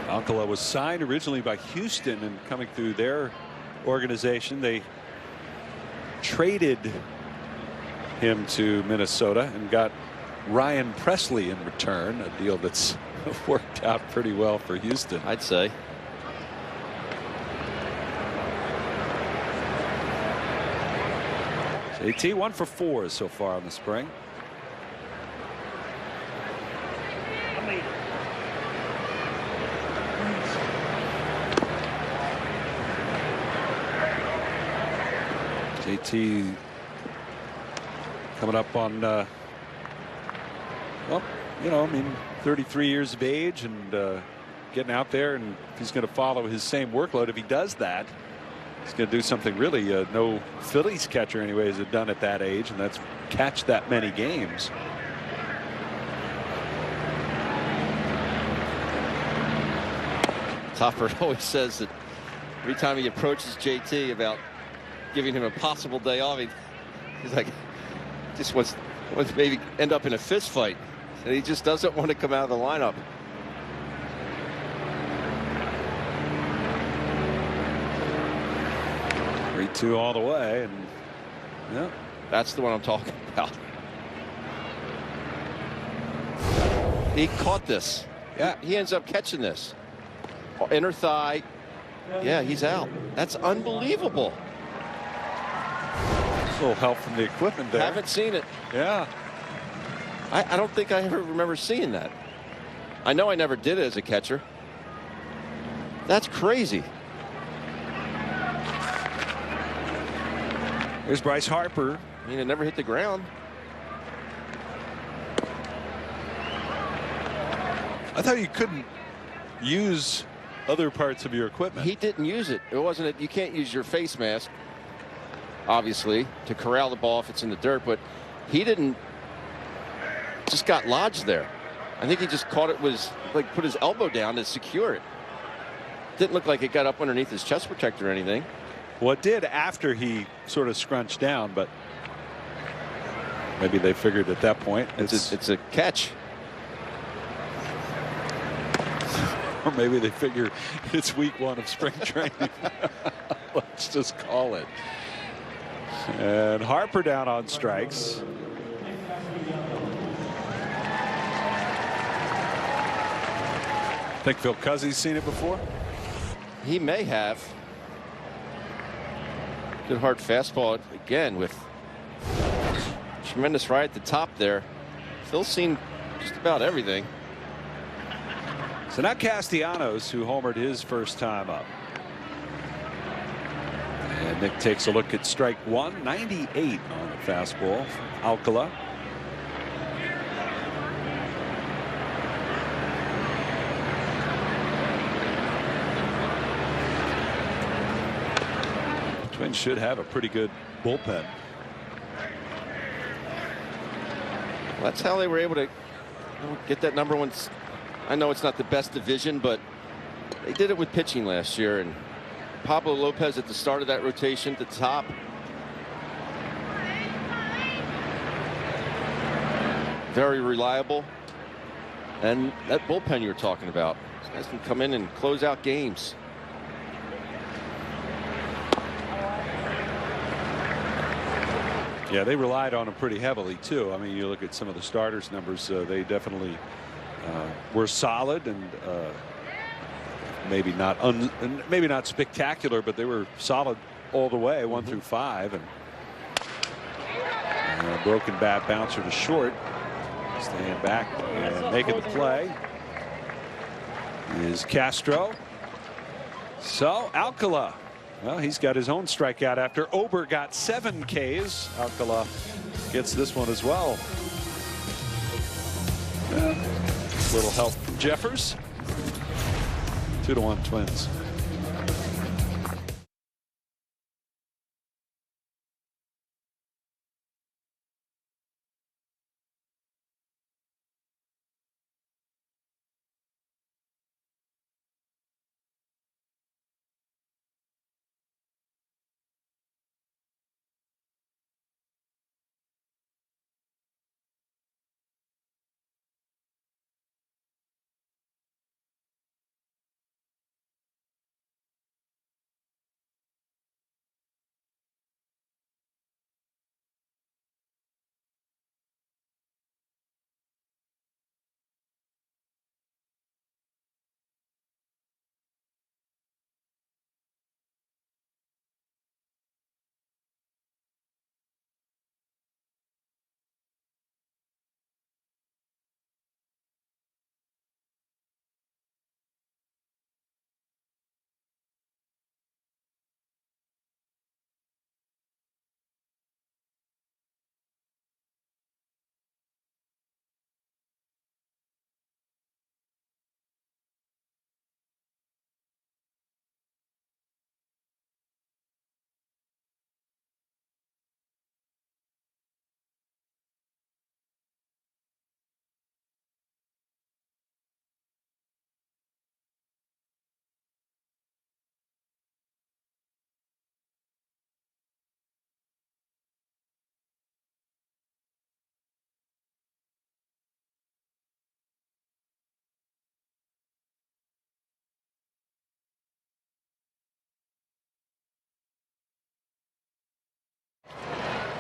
Alcala was signed originally by Houston, and coming through their organization, they traded him to Minnesota and got Ryan Presley in return, a deal that's worked out pretty well for Houston, I'd say. JT 1 for 4 so far in the spring. JT coming up on, well, you know, I mean, 33 years of age and getting out there, and if he's going to follow his same workload, if he does that, he's going to do something really no Phillies catcher anyways had done at that age, and that's catch that many games. Topper always says that every time he approaches JT about giving him a possible day off, he's like, just wants to maybe end up in a fist fight, and he just doesn't want to come out of the lineup. Two all the way, and yeah, that's the one I'm talking about. He caught this. Yeah, he ends up catching this. Inner thigh. Yeah, he's out. That's unbelievable. A little help from the equipment there. Haven't seen it. Yeah. I don't think I ever remember seeing that. I know I never did it as a catcher. That's crazy. Here's Bryce Harper. I mean, it never hit the ground. I thought you couldn't use other parts of your equipment. He didn't use it. It wasn't. You can't use your face mask, obviously, to corral the ball if it's in the dirt. But he didn't. Just got lodged there. I think he just caught it. Was like put his elbow down to secure it. Didn't look like it got up underneath his chest protector or anything. Well, it did after he sort of scrunched down, but maybe they figured at that point it's a catch. Or maybe they figure it's week 1 of spring training. Let's just call it. And Harper down on strikes. Think Phil Cuzzy's seen it before? He may have. Good hard fastball again with tremendous right at the top there. Phil's seen just about everything. So now Castellanos, who homered his first time up. And Nick takes a look at strike 1, 98 on the fastball from Alcala. Twins should have a pretty good bullpen. That's how they were able to get that number 1. I know it's not the best division, but they did it with pitching last year. And Pablo Lopez at the start of that rotation at the top. Very reliable. And that bullpen you were talking about. These guys can come in and close out games. Yeah, they relied on him pretty heavily too. I mean, you look at some of the starters' numbers; they definitely were solid and maybe not spectacular, but they were solid all the way, 1 through 5. And a broken bat bouncer to short, staying back and making the play is Castro. So Alcala. Well, he's got his own strikeout after Ober got 7 Ks. Alcala gets this one as well. Little help from Jeffers. 2-1 Twins.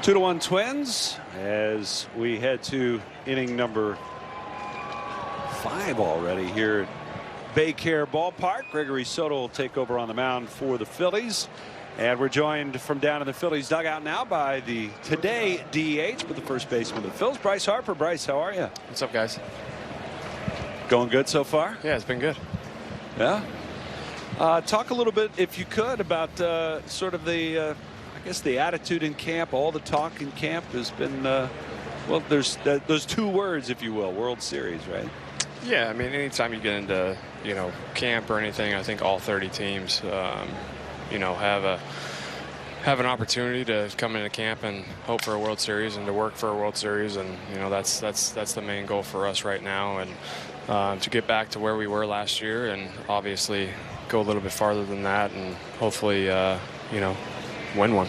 2-1 Twins as we head to inning number 5 already here at Baycare Ballpark. Gregory Soto will take over on the mound for the Phillies. And we're joined from down in the Phillies dugout now by the today DH, but the first baseman of the Phils, Bryce Harper. Bryce, how are you? What's up, guys? Going good so far? Yeah, it's been good. Yeah. Talk a little bit, if you could, about sort of the, I guess, the attitude in camp. All the talk in camp has been, well, there's those 2 words, if you will, World Series, right? Yeah, I mean, anytime you get into, camp or anything, I think all 30 teams, have an opportunity to come into camp and hope for a World Series and to work for a World Series, and that's the main goal for us right now, and to get back to where we were last year, and obviously go a little bit farther than that, and hopefully win one.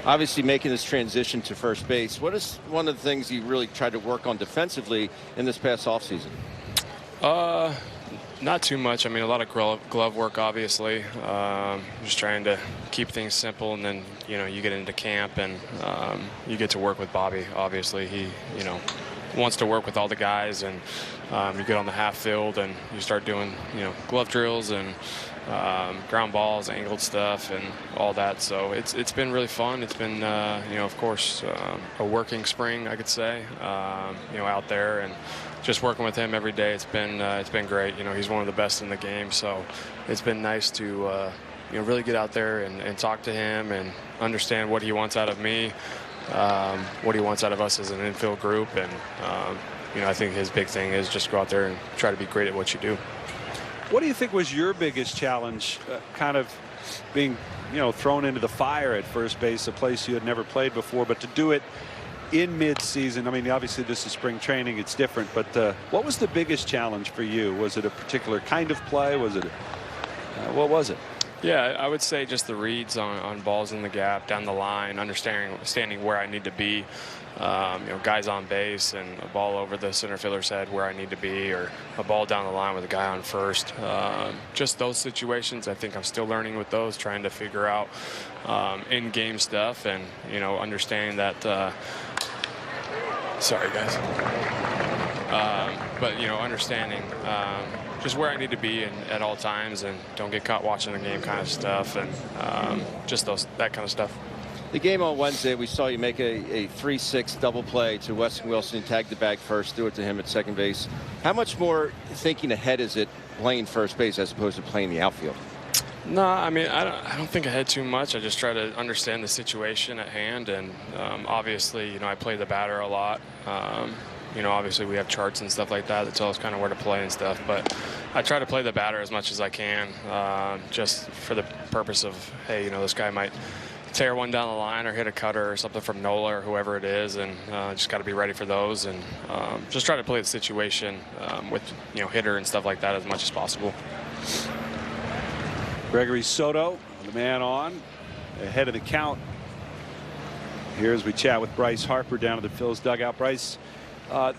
Obviously, making this transition to first base, what is one of the things you really tried to work on defensively in this past offseason? Not too much. I mean, a lot of glove work, obviously. Just trying to keep things simple, and then you get into camp and you get to work with Bobby. Obviously, he wants to work with all the guys, and you get on the half field and you start doing glove drills and ground balls, angled stuff, and all that. So it's been really fun. It's been of course a working spring, I could say, out there, and just working with him every day. It's been great. He's one of the best in the game, so it's been nice to really get out there and talk to him and understand what he wants out of me, what he wants out of us as an infield group, and I think his big thing is just go out there and try to be great at what you do. What do you think was your biggest challenge, kind of being thrown into the fire at first base, a place you had never played before, but to do it in mid-season? I mean, obviously this is spring training, it's different, but what was the biggest challenge for you? Was it a particular kind of play? Was it what was it? Yeah, I would say just the reads on balls in the gap, down the line, understanding where I need to be, guys on base and a ball over the center fielder's head where I need to be, or a ball down the line with a guy on first. Just those situations, I think I'm still learning with those, trying to figure out in-game stuff, and understanding that. Sorry, guys. But understanding just where I need to be at all times, and don't get caught watching the game kind of stuff, and just that kind of stuff. The game on Wednesday, we saw you make a 3-6 double play to Weston Wilson, tagged the bag first, threw it to him at second base. How much more thinking ahead is it playing first base as opposed to playing the outfield? No, I mean, I don't think ahead too much. I just try to understand the situation at hand, and obviously, I play the batter a lot. Obviously we have charts and stuff like that tell us kind of where to play and stuff, but I try to play the batter as much as I can, just for the purpose of, hey, this guy might tear one down the line or hit a cutter or something from Nola or whoever it is, and just got to be ready for those, and just try to play the situation with hitter and stuff like that as much as possible. Gregory Soto, the man on ahead of the count here as we chat with Bryce Harper down at the Phillies dugout. Bryce,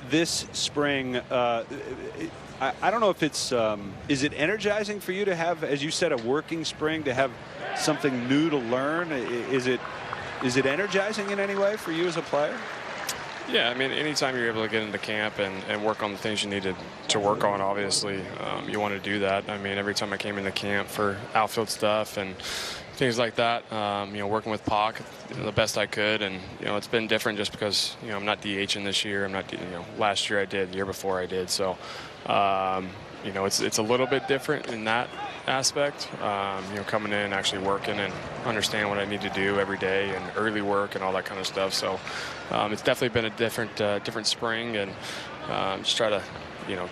this spring, I don't know if it's is it energizing for you to have, as you said, a working spring, to have something new to learn? Is it energizing in any way for you as a player? Yeah, I mean, anytime you're able to get into camp and work on the things you need to work on, obviously, you want to do that. I mean, every time I came into camp for outfield stuff and things like that, working with Pac the best I could, and it's been different just because I'm not DHing this year. I'm not, last year I did, the year before I did, so it's a little bit different in that aspect. Coming in, actually working, and understand what I need to do every day, and early work and all that kind of stuff. So it's definitely been a different spring, and just try to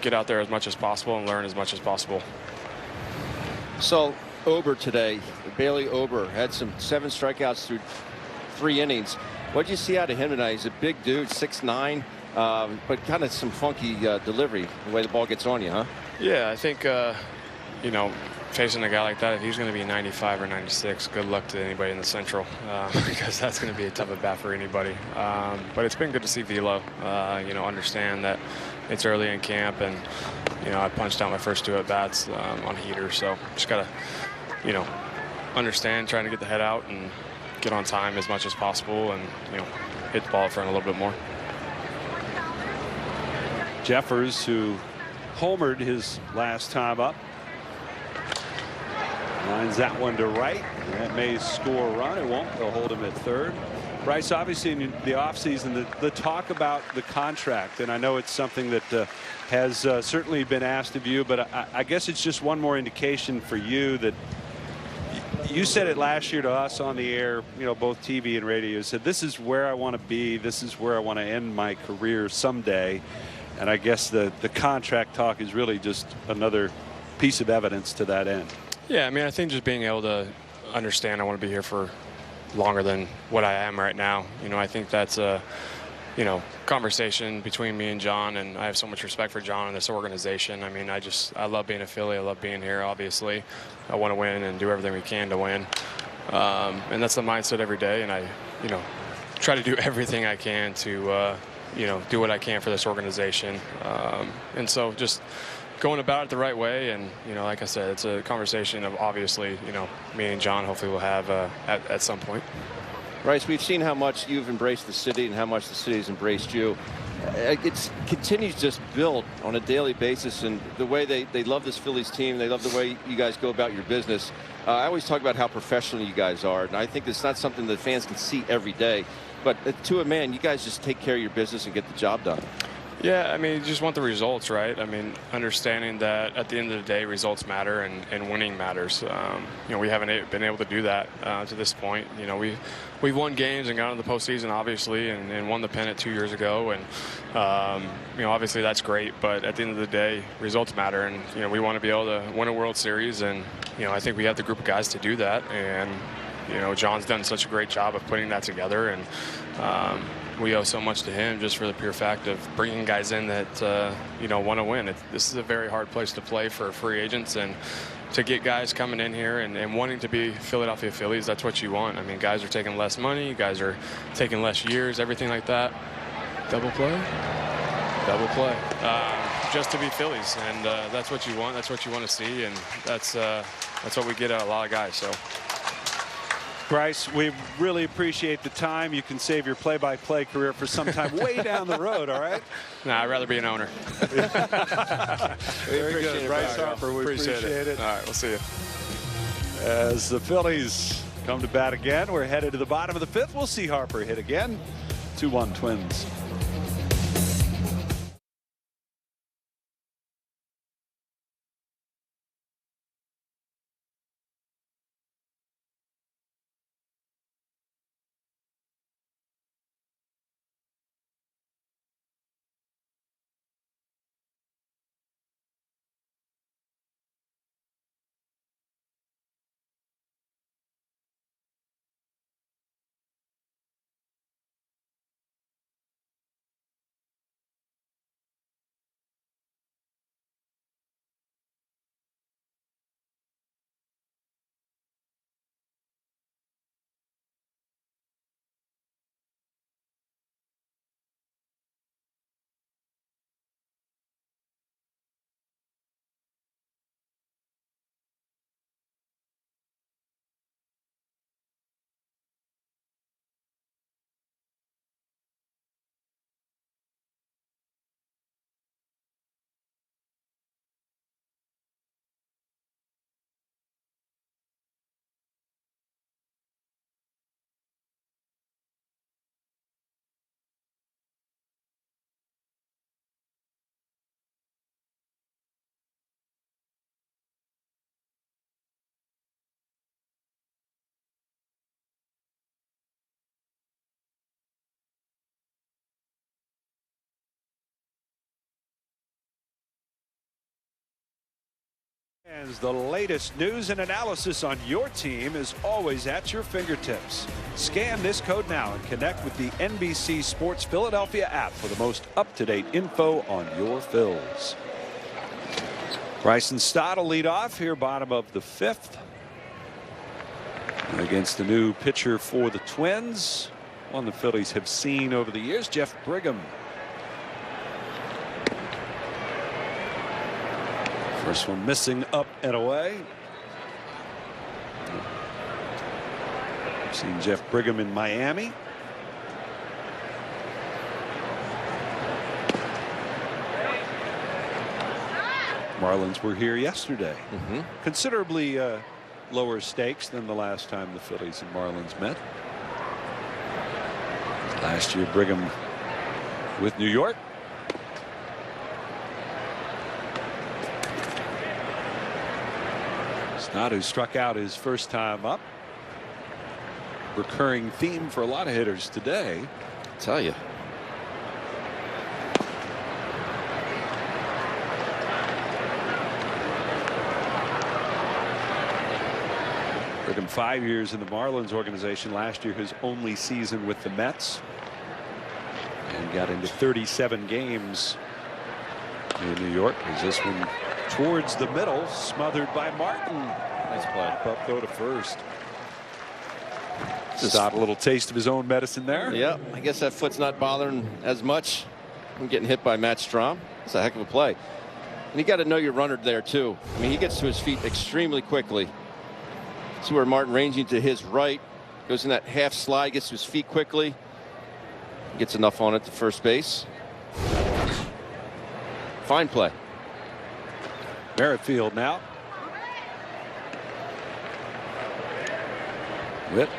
get out there as much as possible and learn as much as possible. So Ober today, Bailey Ober, had 7 strikeouts through 3 innings. What did you see out of him tonight? He's a big dude, 6'9", but kind of some funky delivery, the way the ball gets on you, huh? Yeah, I think, facing a guy like that, if he's going to be 95 or 96, good luck to anybody in the Central, because that's going to be a tough at bat for anybody. But it's been good to see Velo, understand that it's early in camp, and, I punched out my first 2 at-bats on heater, so just got to, understand, trying to get the head out and, get on time as much as possible and, you know, hit the ball in front a little bit more. Jeffers, who homered his last time up, lines that one to right. That may score a run. It won't. They'll hold him at third. Bryce, obviously in the offseason, the talk about the contract, and I know it's something that has certainly been asked of you, but I guess it's just one more indication for you that you said it last year to us on the air, you know, both TV and radio. You said, this is where I want to be. This is where I want to end my career someday. And I guess the contract talk is really just another piece of evidence to that end. Yeah, I mean, I think just being able to understand I want to be here for longer than what I am right now. You know, I think that's a, you know, conversation between me and John, and I have so much respect for John and this organization. I mean, I love being a Philly. I love being here, obviously. I want to win and do everything we can to win. And that's the mindset every day, and I, you know, try to do everything I can to, you know, do what I can for this organization. And so just going about it the right way, and, you know, like I said, it's a conversation of, obviously, you know, me and John hopefully will have at some point. Bryce, we've seen how much you've embraced the city and how much the city has embraced you. It continues to just build on a daily basis, and the way they love this Phillies team, they love the way you guys go about your business. I always talk about how professional you guys are, and I think it's not something that fans can see every day. But to a man, you guys just take care of your business and get the job done. Yeah, I mean, you just want the results, right? I mean, understanding that at the end of the day, results matter and winning matters. You know, we haven't been able to do that to this point. You know, we've won games and got into the postseason, obviously, and won the pennant 2 years ago. And, you know, obviously that's great. But at the end of the day, results matter. And, you know, we want to be able to win a World Series. And, you know, I think we have the group of guys to do that. And, you know, John's done such a great job of putting that together. And, we owe so much to him just for the pure fact of bringing guys in that, you know, want to win. This is a very hard place to play for free agents, and to get guys coming in here and wanting to be Philadelphia Phillies, that's what you want. I mean, guys are taking less money, guys are taking less years, everything like that. Double play? Double play. Just to be Phillies, and that's what you want. That's what you want to see, and that's what we get out of a lot of guys. So. Bryce, we really appreciate the time. You can save your play-by-play career for some time way down the road, all right? Nah, I'd rather be an owner. Very good. Bryce Harper, we appreciate it. All right, we'll see you. As the Phillies come to bat again, we're headed to the bottom of the fifth. We'll see Harper hit again. 2-1 Twins. As the latest news and analysis on your team is always at your fingertips. Scan this code now and connect with the NBC Sports Philadelphia app for the most up-to-date info on your Phils. Bryson Stott will lead off here, bottom of the fifth, against the new pitcher for the Twins, one the Phillies have seen over the years, Jeff Brigham. First one missing, up and away. I've seen Jeff Brigham in Miami. Marlins were here yesterday. Considerably lower stakes than the last time the Phillies and Marlins met. Last year, Brigham with New York. Stott, who struck out his first time up. Recurring theme for a lot of hitters today. I tell you. Brigham 5 years in the Marlins organization. Last year his only season with the Mets. And got into 37 games in New York. As this one towards the middle, smothered by Martin. Nice play. Up though to first. Stott a little taste of his own medicine there. Yeah, I guess that foot's not bothering as much. I'm getting hit by Matt Strom. It's a heck of a play. And you got to know your runner there too. I mean, he gets to his feet extremely quickly. See where Martin ranging to his right, goes in that half slide, gets to his feet quickly, gets enough on it to first base. Fine play. Merrifield now. Witt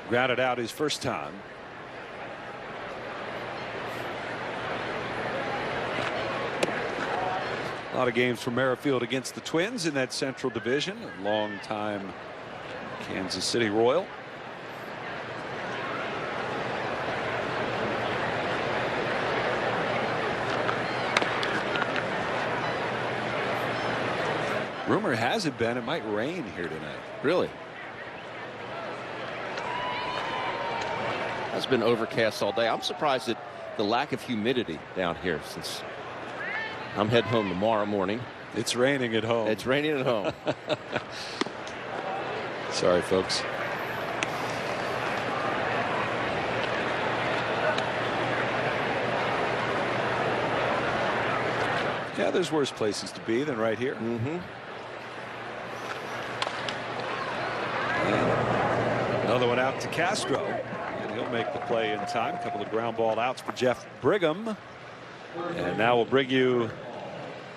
grounded out his first time. A lot of games for Merrifield against the Twins in that Central Division. A long time Kansas City Royal. Rumor has it been it might rain here tonight. Really? It's been overcast all day. I'm surprised at the lack of humidity down here since I'm heading home tomorrow morning. It's raining at home. It's raining at home. Sorry, folks. Yeah, there's worse places to be than right here. Another one out to Castro. And he'll make the play in time. A couple of ground ball outs for Jeff Brigham. And now we'll bring you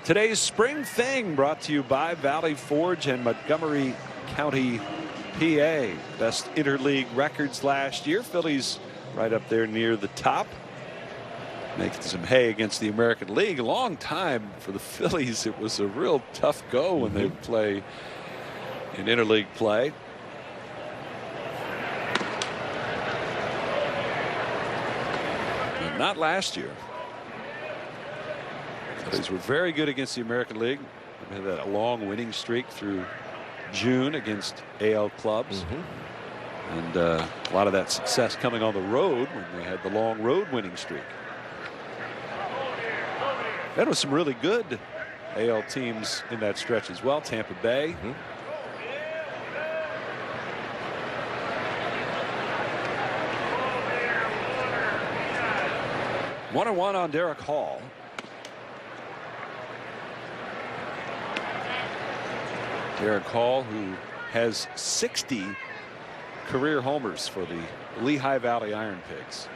today's Spring Thing, brought to you by Valley Forge and Montgomery County, PA. Best interleague records last year. Phillies right up there near the top. Making some hay against the American League. A long time for the Phillies. It was a real tough go when they would play in interleague play. But not last year. Phillies were very good against the American League. They had that long winning streak through June against AL clubs. And a lot of that success coming on the road when they had the long road winning streak. That was some really good AL teams in that stretch as well. Tampa Bay. 1-1 on Derek Hall. Derek Hall, who has 60 career homers for the Lehigh Valley Iron Pigs.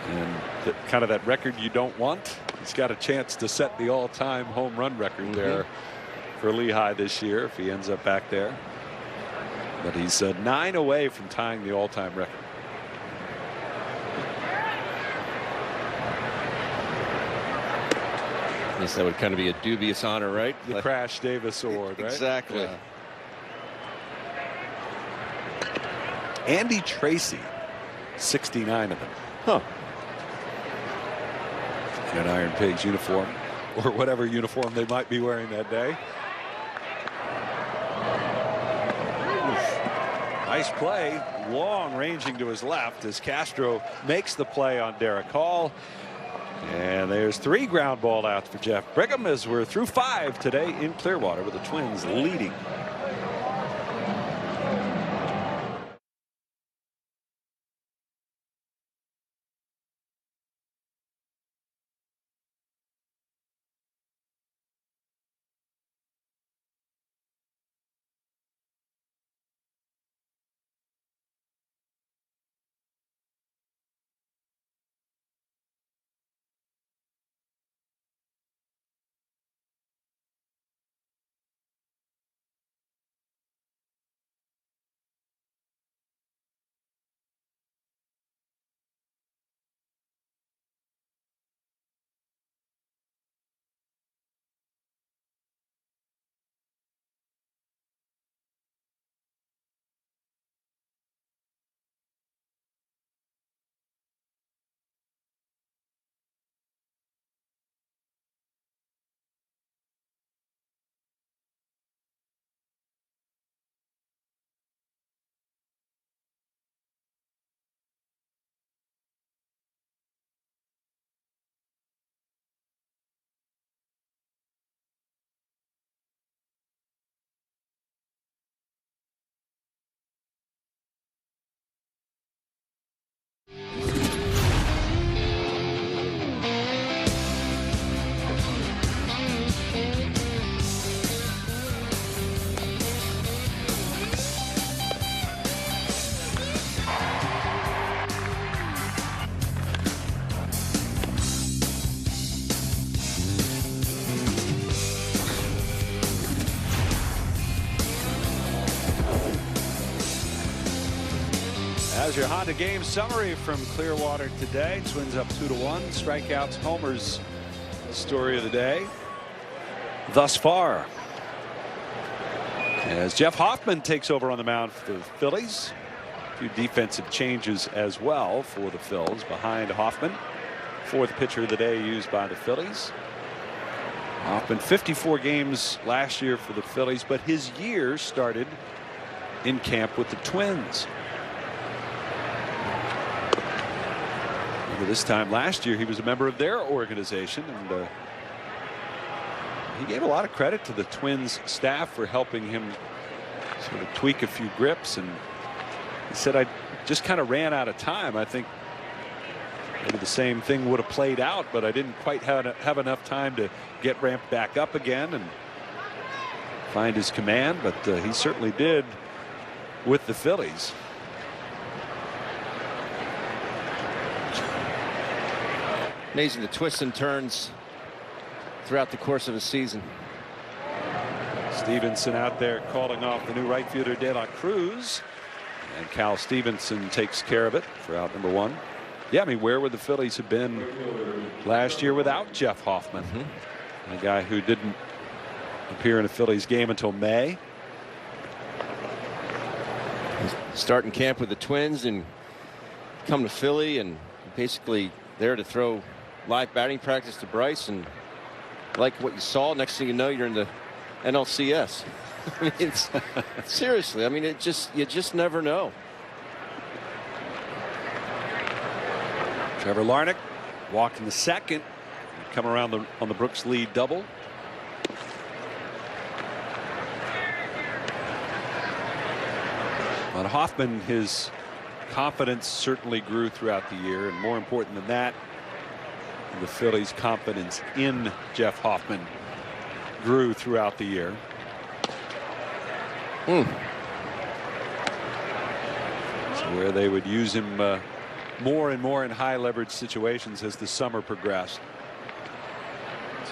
And kind of that record you don't want. He's got a chance to set the all-time home run record there for Lehigh this year if he ends up back there. But he's 9 away from tying the all-time record. I guess that would kind of be a dubious honor, right? The Crash Davis Award, right? Exactly. Yeah. Andy Tracy, 69 of them. Huh. In an Iron Pigs uniform, or whatever uniform they might be wearing that day. Nice play, long ranging to his left as Castro makes the play on Derek Hall. And there's 3 ground ball outs for Jeff Brigham as we're through 5 today in Clearwater with the Twins leading As your Honda game summary from Clearwater today, Twins up 2-1. Strikeouts, homers, story of the day thus far. As Jeff Hoffman takes over on the mound for the Phillies. A few defensive changes as well for the Phils behind Hoffman. Fourth pitcher of the day used by the Phillies. Hoffman 54 games last year for the Phillies, but his year started in camp with the Twins. This time last year he was a member of their organization, and he gave a lot of credit to the Twins staff for helping him sort of tweak a few grips, and he said, I just kind of ran out of time. I think maybe the same thing would have played out, but I didn't quite have enough time to get ramped back up again and find his command, but he certainly did with the Phillies. Amazing the twists and turns throughout the course of a season. Stevenson out there calling off the new right fielder De La Cruz, and Cal Stevenson takes care of it for out number 1. Yeah, I mean, where would the Phillies have been last year without Jeff Hoffman, a guy who didn't appear in a Phillies game until May? Starting camp with the Twins and come to Philly and basically there to throw live batting practice to Bryce, and like what you saw, next thing you know you're in the NLCS. I mean, it's seriously, I mean, you just never know. Trevor Larnach walking the second, come around on the Brooks lead double. On Hoffman, his confidence certainly grew throughout the year, and more important than that, the Phillies' confidence in Jeff Hoffman grew throughout the year. So where they would use him more and more in high leverage situations as the summer progressed.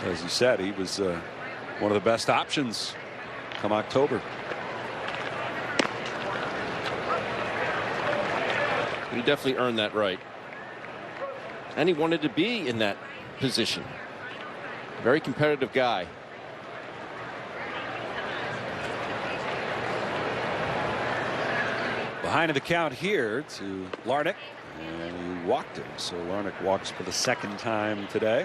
So as you said, he was one of the best options come October. He definitely earned that right. And he wanted to be in that position. Very competitive guy. Behind the count here to Larnach, and he walked him. So Larnach walks for the second time today.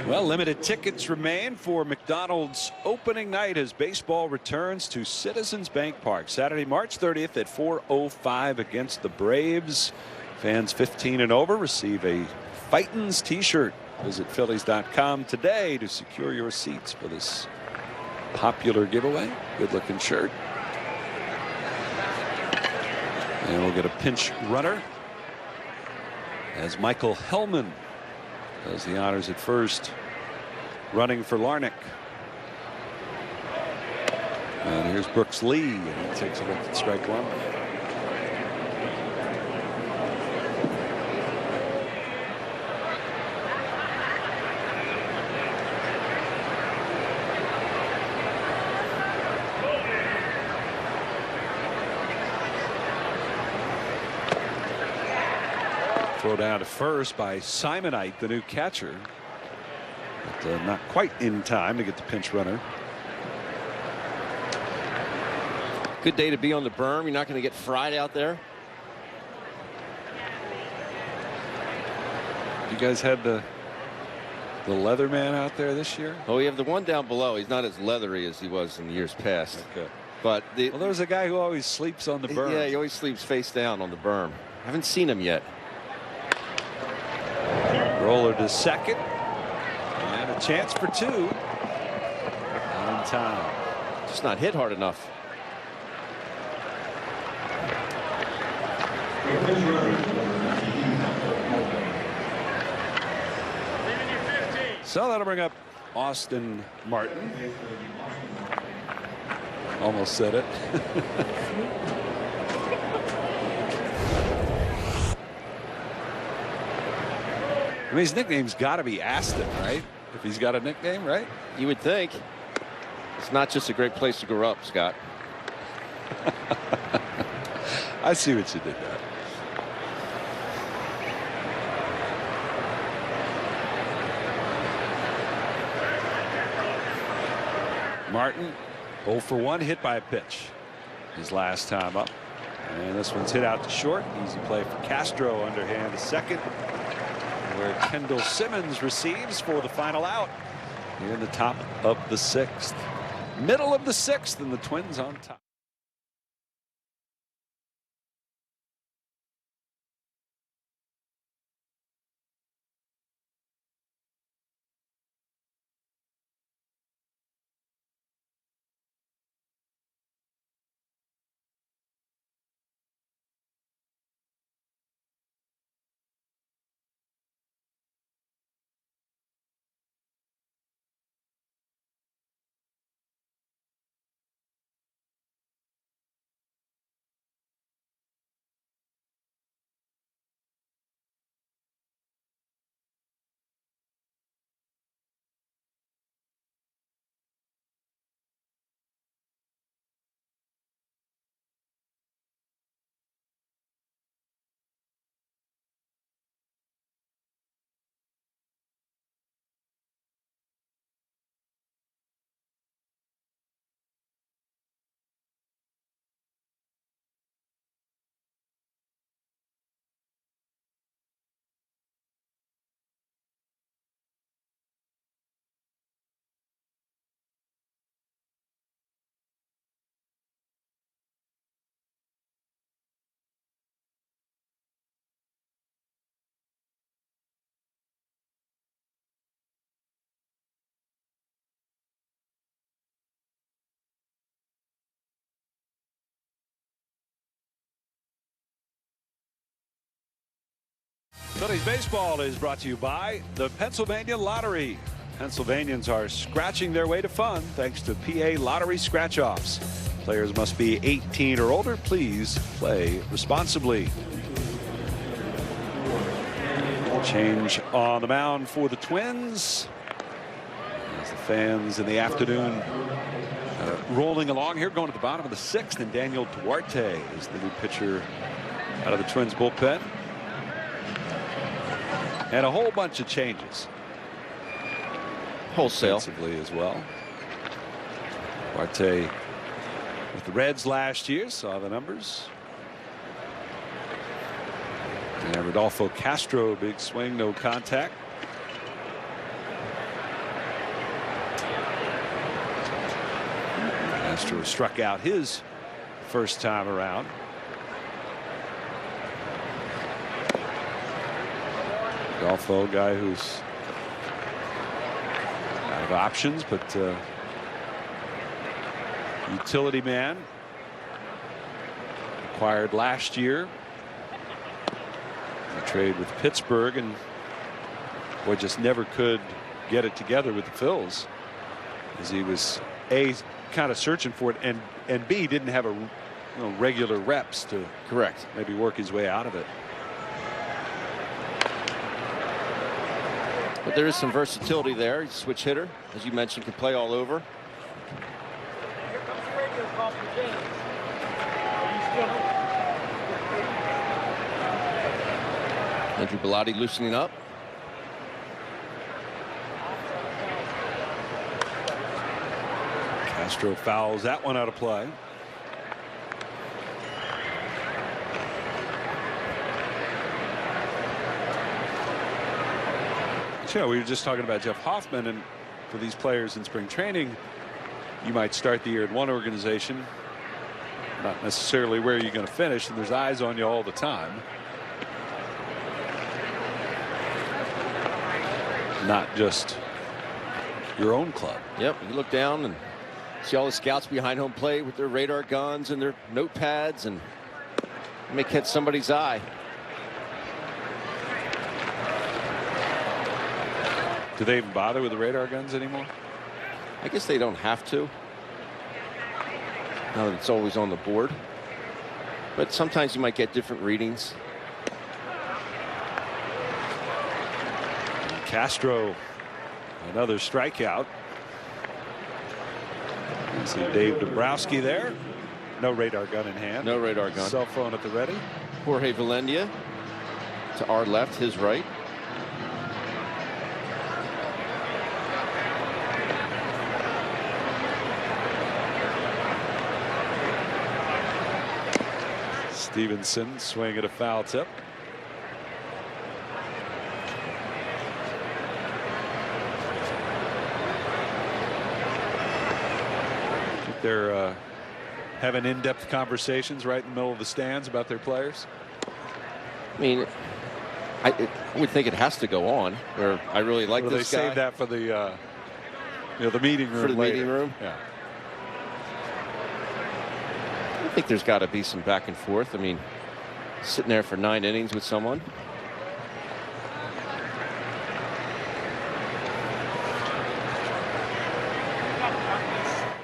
Well, limited tickets remain for McDonald's opening night as baseball returns to Citizens Bank Park Saturday, March 30th at 4:05 against the Braves. Fans 15 and over receive a Fightins t-shirt. Visit Phillies.com today to secure your seats for this popular giveaway. Good looking shirt. And we'll get a pinch runner as Michael Hellman does the honors at first, running for Larnach. And here's Brooks Lee, and he takes a look at strike 1. Throw down to first by Simonite, the new catcher, but not quite in time to get the pinch runner. Good day to be on the berm. You're not going to get fried out there. You guys had the leather man out there this year? Oh, we have the one down below. He's not as leathery as he was in years past. Okay. But well, there's a guy who always sleeps on the berm. Yeah, he always sleeps face down on the berm. I haven't seen him yet. Roller to second, and a chance for 2. Not in time. Just not hit hard enough. So that'll bring up Austin Martin. Almost said it. I mean, his nickname's got to be Aston, right? If he's got a nickname, right? You would think. It's not just a great place to grow up, Scott. I see what you did there. Martin 0 for 1, hit by a pitch his last time up, and this one's hit out to short. Easy play for Castro, underhand to second, where Kendall Simmons receives for the final out here in the top of the 6th. Middle of the 6th, and the Twins on top. Phillies baseball is brought to you by the Pennsylvania Lottery. Pennsylvanians are scratching their way to fun thanks to PA Lottery Scratch-Offs. Players must be 18 or older. Please play responsibly. Change on the mound for the Twins as the fans in the afternoon rolling along here, going to the bottom of the 6th, and Daniel Duarte is the new pitcher out of the Twins bullpen. And a whole bunch of changes. Wholesale. Offensively as well. Duarte with the Reds last year, saw the numbers. And Rodolfo Castro, big swing, no contact. Castro struck out his first time around. Rodolfo, guy who's out of options, but utility man. Acquired last year. A trade with Pittsburgh, and boy, just never could get it together with the Phils, as he was A, kind of searching for it, and B, didn't have a regular reps to maybe work his way out of it. But there is some versatility there. He's a switch hitter, as you mentioned, can play all over. Andrew Bellotti loosening up. Castro fouls that one out of play. You know, we were just talking about Jeff Hoffman, and for these players in spring training, you might start the year in one organization, not necessarily where you're going to finish, and there's eyes on you all the time. Not just your own club. Yep, you look down and see all the scouts behind home plate with their radar guns and their notepads, and you may catch somebody's eye. Do they even bother with the radar guns anymore? I guess they don't have to, now that it's always on the board, but sometimes you might get different readings. And Castro, another strikeout. You see Dave Dombrowski there. No radar gun in hand. No radar gun. Cell phone at the ready. Jorge Valendia to our left, his right. Stevenson swing at a foul tip. They're having in-depth conversations right in the middle of the stands about their players. I mean, I would think it has to go on. Or I really like this they guy. save that for the the meeting room. For the later. meeting room. Yeah. I think there's got to be some back and forth. I mean, sitting there for 9 innings with someone.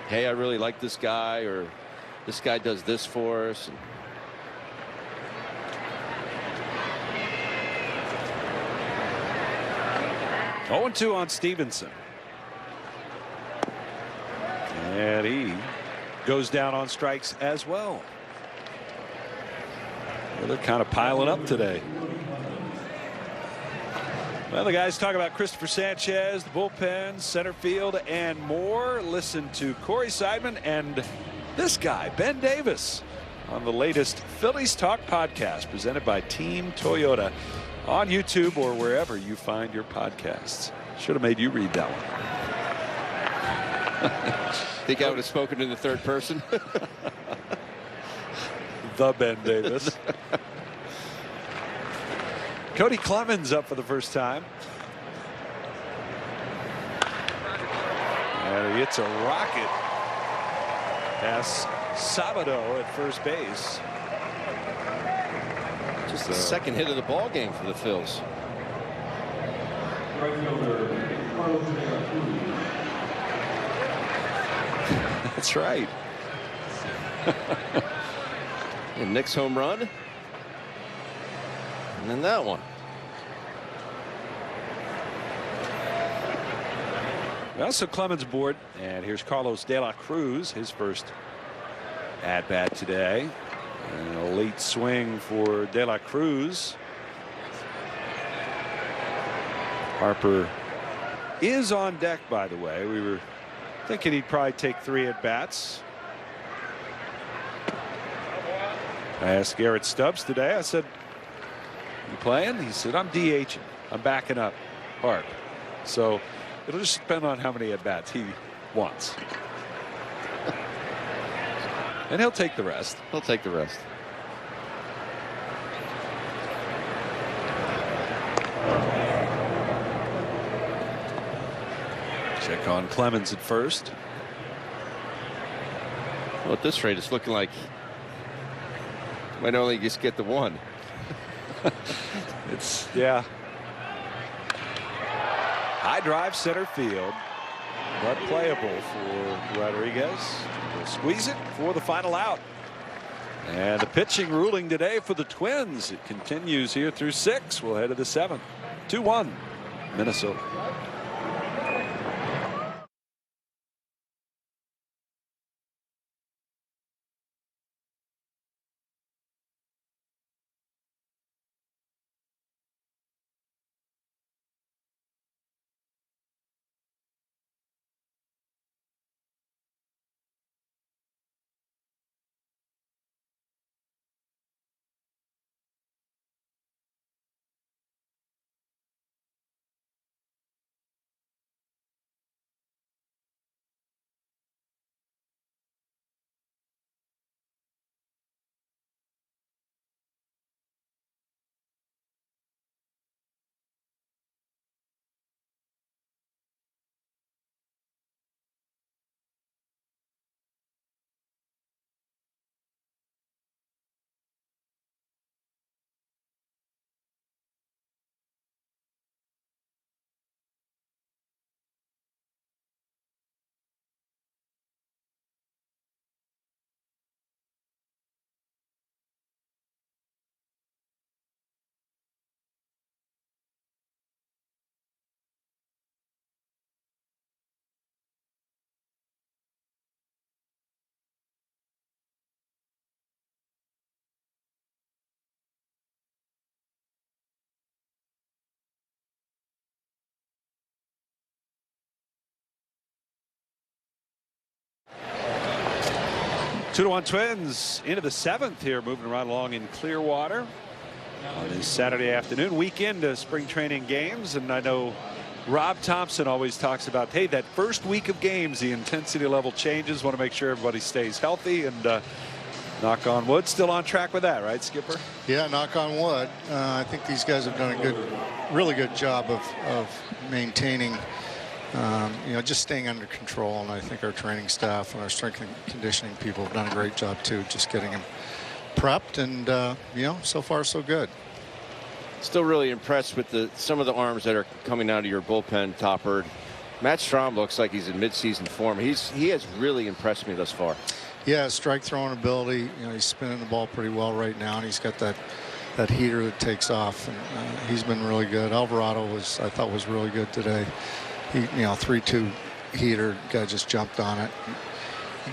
Hey, I really like this guy, or this guy does this for us. 0-2 on Stevenson. And he goes down on strikes as well. They're kind of piling up today. Well, the guys talk about Christopher Sanchez, the bullpen, center field, and more. Listen to Corey Seidman and this guy, Ben Davis, on the latest Phillies Talk podcast presented by Team Toyota on YouTube or wherever you find your podcasts. Should have made you read that one. Think I would have spoken in the third person? The Ben Davis. Cody Clemens up for the first time. And he hits a rocket past Sabado at first base. Just the second hit of the ball game for the Phils. That's right. And Nick's home run. And then that one. Well, so Clemens aboard, and here's Carlos De La Cruz, his first at bat today. And a late swing for De La Cruz. Harper is on deck, by the way. We were thinking he'd probably take 3 at bats. I asked Garrett Stubbs today. I said, "You playing?" He said, "I'm DHing. I'm backing up Harp." So it'll just depend on how many at bats he wants. And he'll take the rest. He'll take the rest. Check on Clemens at first. Well, at this rate, it's looking like might only just get the one. It's, yeah. High drive center field, but playable for Rodriguez. He'll squeeze it for the final out. And the pitching ruling today for the Twins. It continues here through 6. We'll head to the 7th. 2-1 Minnesota. 2-1 Twins into the 7th here, moving right along in Clearwater on this Saturday afternoon, weekend of spring training games. And I know Rob Thompson always talks about, hey, that first week of games, the intensity level changes. Want to make sure everybody stays healthy, and knock on wood, still on track with that, right, Skipper? Yeah, knock on wood. I think these guys have done a really good job of maintaining, just staying under control. And I think our training staff and our strength and conditioning people have done a great job too, just getting them prepped. And so far so good. Still really impressed with some of the arms that are coming out of your bullpen, Topper. Matt Strahm looks like he's in midseason form. He has really impressed me thus far. Yeah, strike throwing ability. He's spinning the ball pretty well right now, and he's got that heater that takes off, and he's been really good. Alvarado I thought was really good today. He 3-2 heater, guy just jumped on it.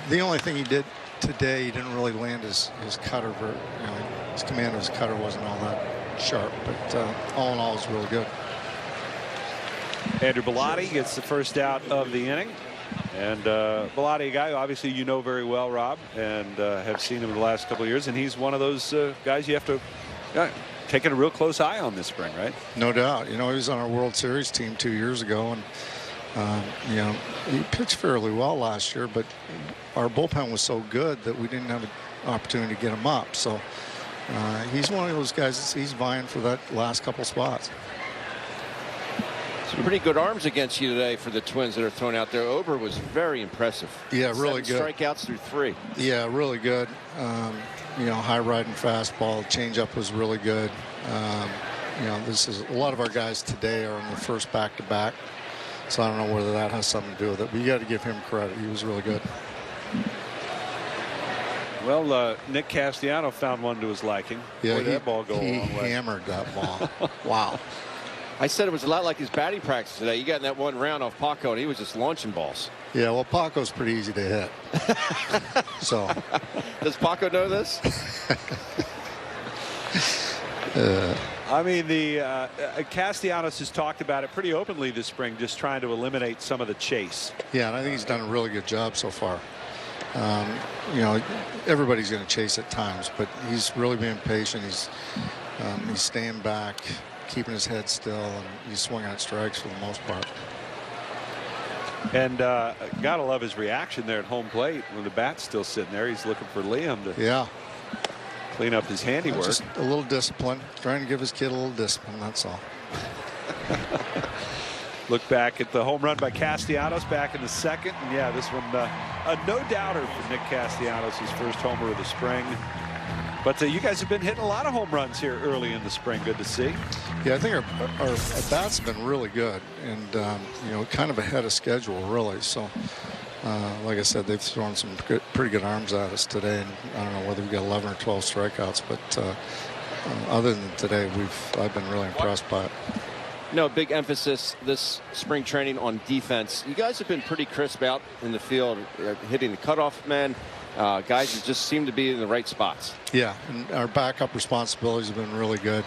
The only thing he did today, he didn't really land his cutter. His command of his cutter wasn't all that sharp, but all in all, it was really good. Andrew Bellotti gets the first out of the inning. And Bellotti, a guy obviously you know very well, Rob, and have seen him in the last couple of years, and he's one of those guys you have to taking a real close eye on this spring, right? No doubt. He was on our World Series team 2 years ago, and he pitched fairly well last year, but our bullpen was so good that we didn't have an opportunity to get him up. So he's one of those guys. He's vying for that last couple spots. Some pretty good arms against you today for the Twins that are thrown out there. Ober was very impressive. Yeah, really good. Strikeouts through 3. Yeah, really good. High riding fastball. Changeup was really good. This is a lot of our guys today are on the first back-to-back. So I don't know whether that has something to do with it, but you got to give him credit. He was really good. Well, Nick Castellano found one to his liking. Yeah, that ball go a long way. He hammered that ball. Wow. I said it was a lot like his batting practice today. You got in that one round off Paco, and he was just launching balls. Yeah, well, Paco's pretty easy to hit. So. Does Paco know this? I mean, the Castellanos has talked about it pretty openly this spring, just trying to eliminate some of the chase. Yeah, and I think he's done a really good job so far. Everybody's going to chase at times, but he's really being patient. He's staying back, keeping his head still, and he's swinging at strikes for the most part. And gotta love his reaction there at home plate when the bat's still sitting there. He's looking for Liam to clean up his handiwork. Just a little discipline, trying to give his kid a little discipline, that's all. Look back at the home run by Castellanos back in the 2nd. And yeah, this one a no-doubter for Nick Castellanos, his first homer of the spring. But you guys have been hitting a lot of home runs here early in the spring. Good to see. Yeah, I think our bats have been really good, and kind of ahead of schedule, really. So, like I said, they've thrown some pretty good arms at us today, and I don't know whether we got 11 or 12 strikeouts, but other than today, I've been really impressed by it. Big emphasis this spring training on defense. You guys have been pretty crisp out in the field, hitting the cutoff men. Guys who just seem to be in the right spots. Yeah, and our backup responsibilities have been really good.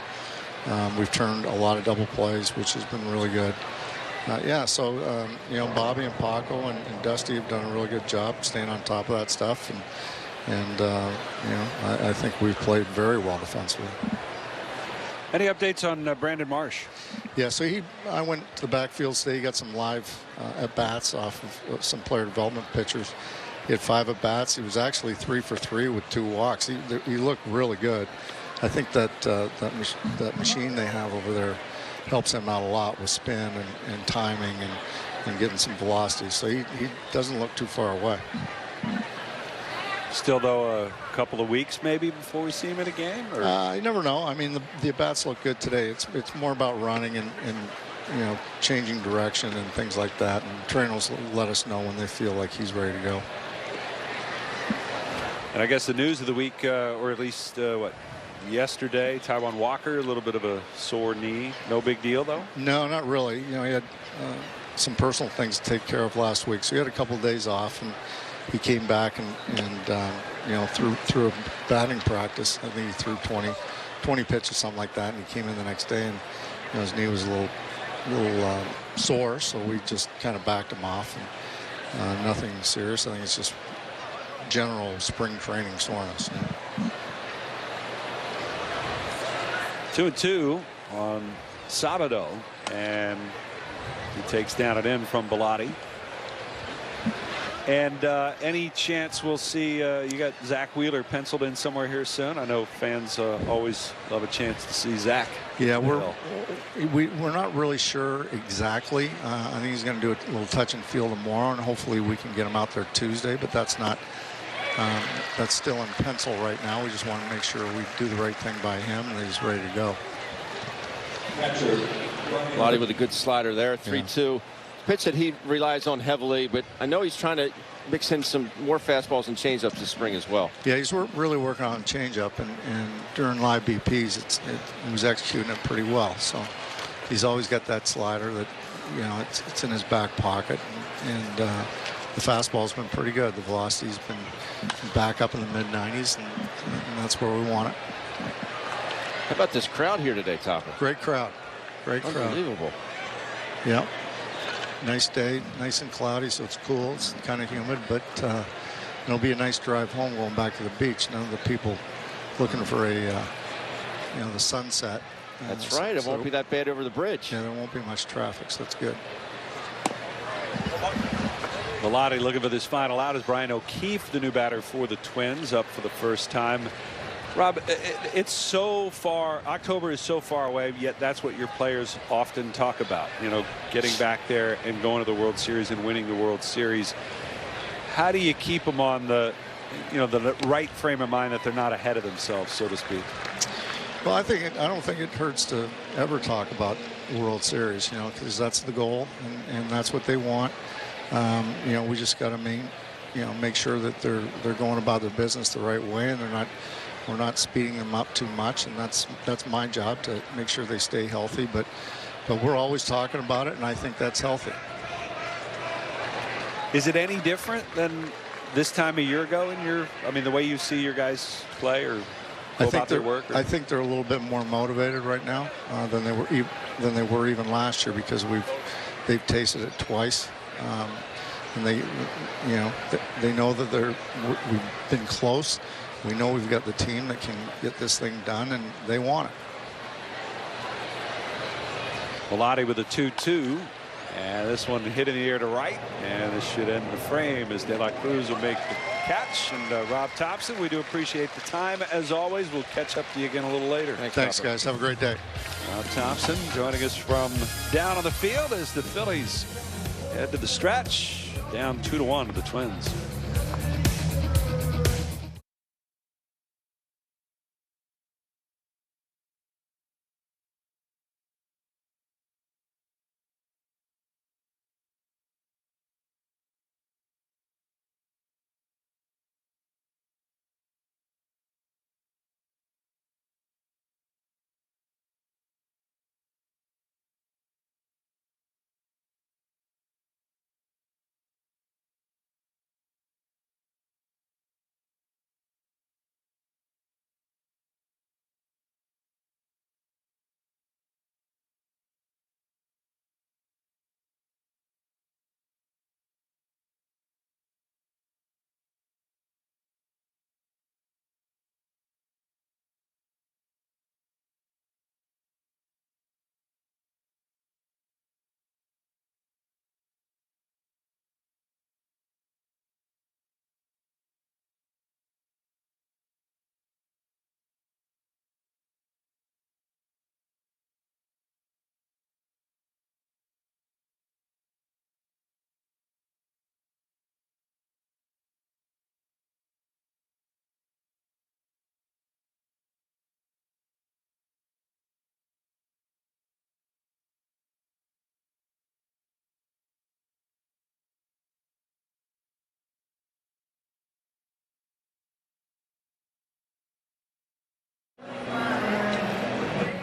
We've turned a lot of double plays, which has been really good. So Bobby and Paco and Dusty have done a really good job staying on top of that stuff, and I think we've played very well defensively. Any updates on Brandon Marsh? Yeah, so I went to the backfield today. He got some live at-bats off of some player development pitchers. He had 5 at-bats. He was actually 3 for 3 with 2 walks. He looked really good. I think that machine they have over there helps him out a lot with spin and timing and getting some velocity. So he doesn't look too far away. Still, though, a couple of weeks maybe before we see him in a game? Or? You never know. I mean, the at-bats look good today. It's more about running and changing direction and things like that. And trainers let us know when they feel like he's ready to go. And I guess the news of the week, or at least yesterday, Taijuan Walker, a little bit of a sore knee. No big deal, though? No, not really. He had some personal things to take care of last week, so he had a couple of days off, and he came back and through a batting practice. I think he threw 20 pitches, something like that, and he came in the next day, and his knee was a little sore, so we just kind of backed him off, and nothing serious. I think it's just general spring training soreness. 2-2 on Sabado, and he takes down an in from Bellotti. And any chance we'll see you got Zach Wheeler penciled in somewhere here soon? I know fans always love a chance to see Zach. Yeah, we're not really sure exactly. I think he's going to do a little touch and feel tomorrow, and hopefully we can get him out there Tuesday. But that's not that's still in pencil right now. We just want to make sure we do the right thing by him and that he's ready to go. Lottie with a good slider there. 3-2. Pitch that he relies on heavily, but I know he's trying to mix in some more fastballs and changeups this spring as well. Yeah, he's really working on changeup, and during live BPs, he was executing it pretty well. So he's always got that slider that, you know, it's in his back pocket, and the fastball's been pretty good. The velocity's been back up in the mid-90s, and that's where we want it. How about this crowd here today, Topper? Great crowd. Great crowd. Unbelievable. Yeah. Nice day, nice and cloudy, so it's cool. It's kind of humid, but it'll be a nice drive home going back to the beach. None of the people looking for a, you know, the sunset. That's right. It won't be that bad over the bridge. Yeah, there won't be much traffic, so that's good. Bellotti looking for this final out as Brian O'Keefe, the new batter for the Twins, up for the first time. Rob, it's so far, October is so far away, yet that's what your players often talk about, you know, getting back there and going to the World Series and winning the World Series. How do you keep them on the, you know, the right frame of mind that they're not ahead of themselves, so to speak? Well, I don't think it hurts to ever talk about the World Series, you know, because that's the goal, and that's what they want. You know, we just got to make sure that they're going about their business the right way, and we're not speeding them up too much, and that's my job to make sure they stay healthy. But we're always talking about it, and I think that's healthy. Is it any different than this time a year ago I mean, the way you see your guys play or go about their work? I think they're a little bit more motivated right now than they were even last year, because they've tasted it twice. And they know that we've been close. We know we've got the team that can get this thing done, and they want it. Bellotti with a 2-2, and this one hit in the air to right, and this should end the frame as De La Cruz will make the catch. And Rob Thompson, we do appreciate the time as always. We'll catch up to you again a little later. Thanks, guys. Have a great day. Rob Thompson joining us from down on the field as the Phillies head to the stretch, down 2-1 to the Twins.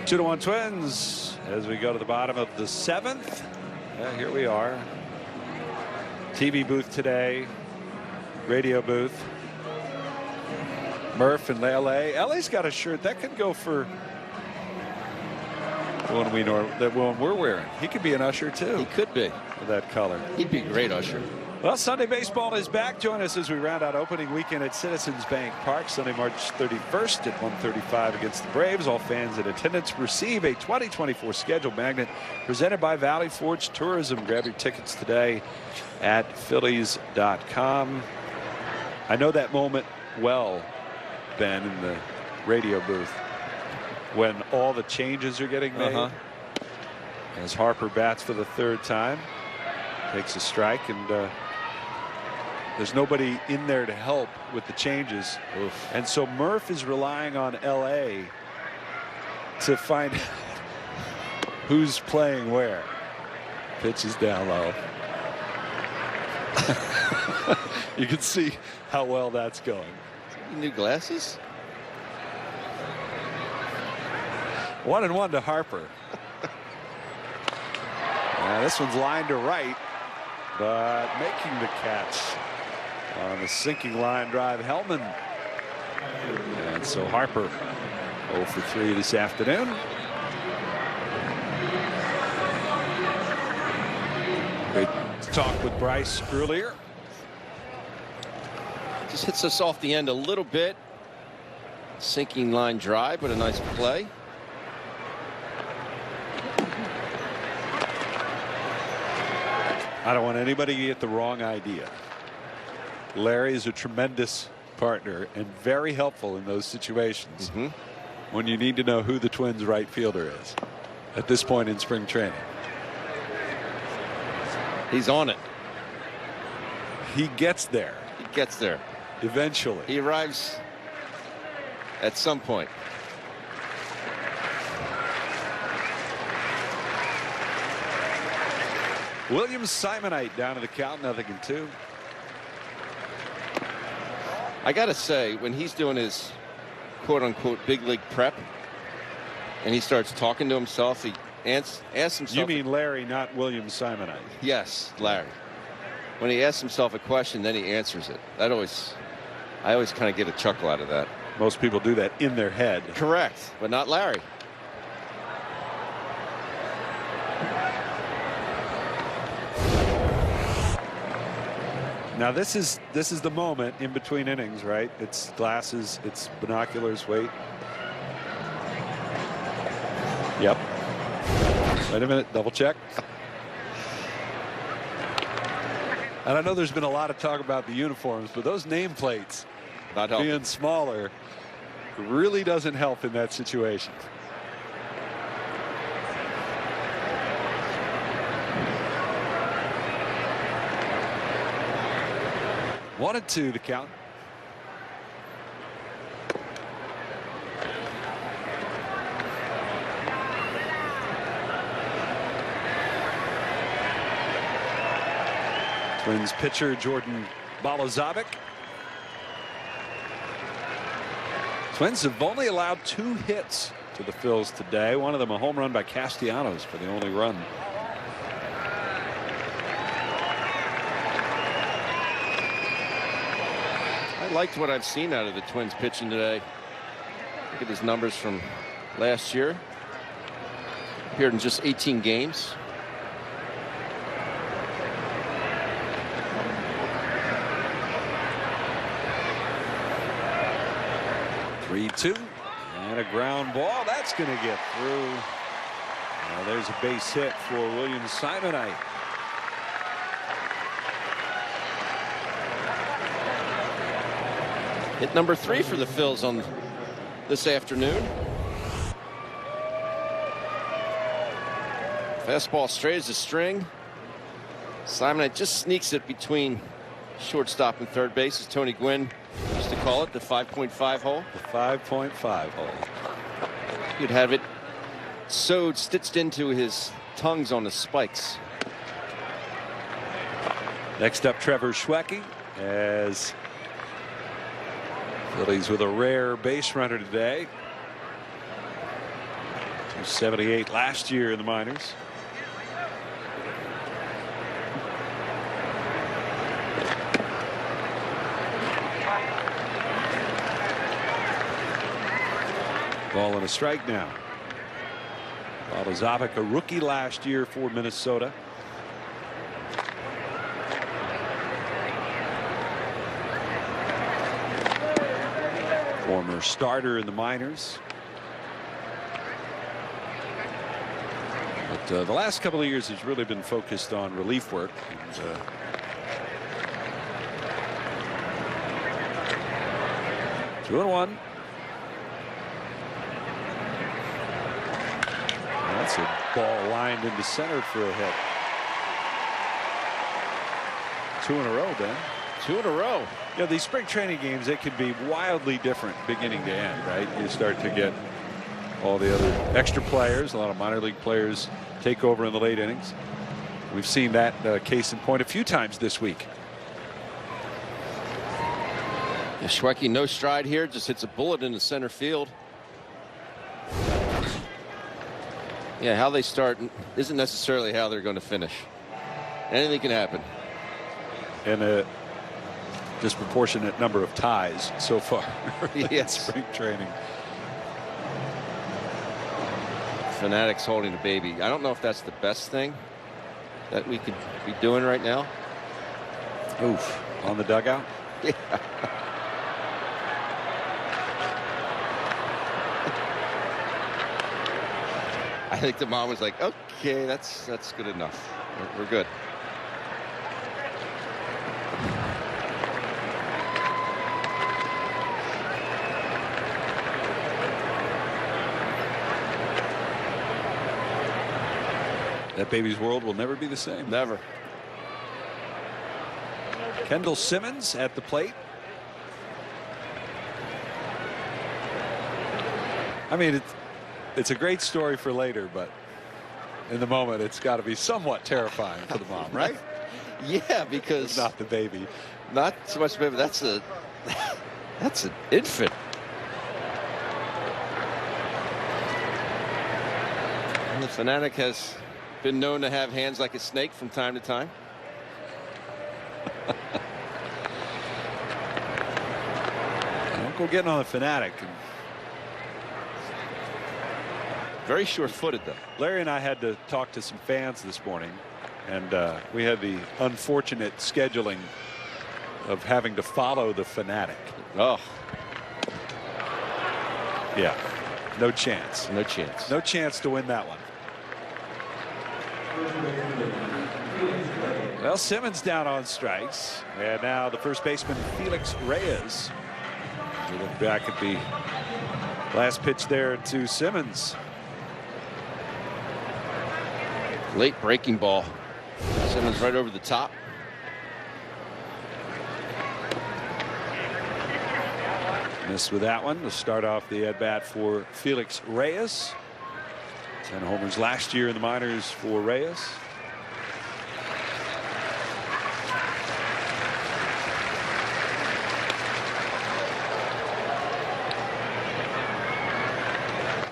Two to one Twins as we go to the bottom of the 7th. Here we are. TV booth today. Radio booth. Murph and LA. LA's got a shirt that could go for the one we're wearing. He could be an usher too. He could be. With that color. He'd be a great usher. Well, Sunday baseball is back. Join us as we round out opening weekend at Citizens Bank Park, Sunday, March 31st at 1:35 against the Braves. All fans in attendance receive a 2024 schedule magnet presented by Valley Forge Tourism. Grab your tickets today at Phillies.com. I know that moment well, Ben, in the radio booth when all the changes are getting made. As Harper bats for the 3rd time, takes a strike, and there's nobody in there to help with the changes. Oof. And so Murph is relying on LA to find who's playing where. Pitch is down low. You can see how well that's going. New glasses? 1-1 to Harper. This one's lined to right, but making the catch on the sinking line drive, Hellman. And so Harper 0 for 3 this afternoon. Great talk with Bryce earlier. Just hits us off the end a little bit. Sinking line drive, but a nice play. I don't want anybody to get the wrong idea. Larry is a tremendous partner and very helpful in those situations when you need to know who the Twins' right fielder is at this point in spring training. He's on it. He gets there. He gets there. Eventually. He arrives at some point. Williams Simonite down to the count, 0-2. I gotta say, when he's doing his quote-unquote big league prep and he starts talking to himself, he asks himself. You mean Larry, not Williams Simonite? Yes, Larry. When he asks himself a question, then he answers it. I always kind of get a chuckle out of that. Most people do that in their head. Correct, but not Larry. Now this is the moment in between innings, right? It's glasses, it's binoculars. Wait. Yep. Wait a minute. Double check. And I know there's been a lot of talk about the uniforms, but those nameplates being smaller really doesn't help in that situation. One and 2 to count. Twins pitcher Jordan Balazovic. Twins have only allowed 2 hits to the Phils today. One of them a home run by Castellanos for the only run. I liked what I've seen out of the Twins pitching today. Look at his numbers from last year. Appeared in just 18 games. (3-2) and a ground ball that's going to get through. There's a base hit for Williams Simonite. Hit number 3 for the Phils on this afternoon. Fastball straight as a string. Simonite just sneaks it between shortstop and third base, as Tony Gwynn used to call it, the 5.5 hole. The 5.5 hole. You'd have it sewed, stitched into his tongues on the spikes. Next up, Trevor Schwecke, as Phillies with a rare base runner today. 278 last year in the minors. Ball and a strike now. Balazovic, a rookie last year for Minnesota. Former starter in the minors. But the last couple of years has really been focused on relief work. And, 2-1. That's a ball lined into center for a hit. 2 in a row, Ben. 2 in a row. Yeah, these spring training games, they can be wildly different beginning to end, right? You start to get all the other extra players, a lot of minor league players take over in the late innings. We've seen that case in point a few times this week. Yeah, Schwecke no stride here, just hits a bullet into center field. Yeah, how they start isn't necessarily how they're going to finish. Anything can happen. And a disproportionate number of ties so far. Yes. Spring training. Fanatics holding a baby. I don't know if that's the best thing that we could be doing right now. Oof. On the dugout? Yeah. I think the mom was like, okay, that's good enough. We're good. That baby's world will never be the same. Never. Kendall Simmons at the plate. I mean, it's a great story for later, but in the moment, it's got to be somewhat terrifying for the mom, right? Yeah, because it's not the baby. Not so much baby. That's an infant. And the Fanatic has been known to have hands like a snake from time to time. Don't go getting on the Fanatic. Very sure-footed, though. Larry and I had to talk to some fans this morning, and we had the unfortunate scheduling of having to follow the Fanatic. Oh. Yeah. No chance. No chance. No chance to win that one. Well, Simmons down on strikes, and now the first baseman Felix Reyes. We look back at the last pitch there to Simmons. Late breaking ball. Simmons right over the top. Missed with that one to start off the at bat for Felix Reyes. 10 homers last year in the minors for Reyes.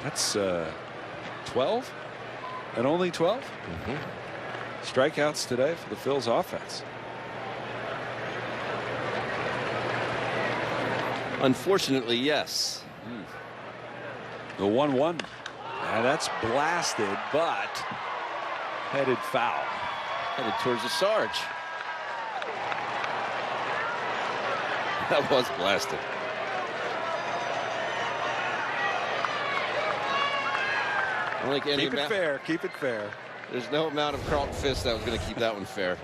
That's 12 and only 12 strikeouts today for the Phil's offense. Unfortunately, yes. The 1-1. And that's blasted, but headed foul. Headed towards the Sarge. That was blasted. I don't think any Keep it fair. Keep it fair. There's no amount of Carlton fist that was going to keep that one fair.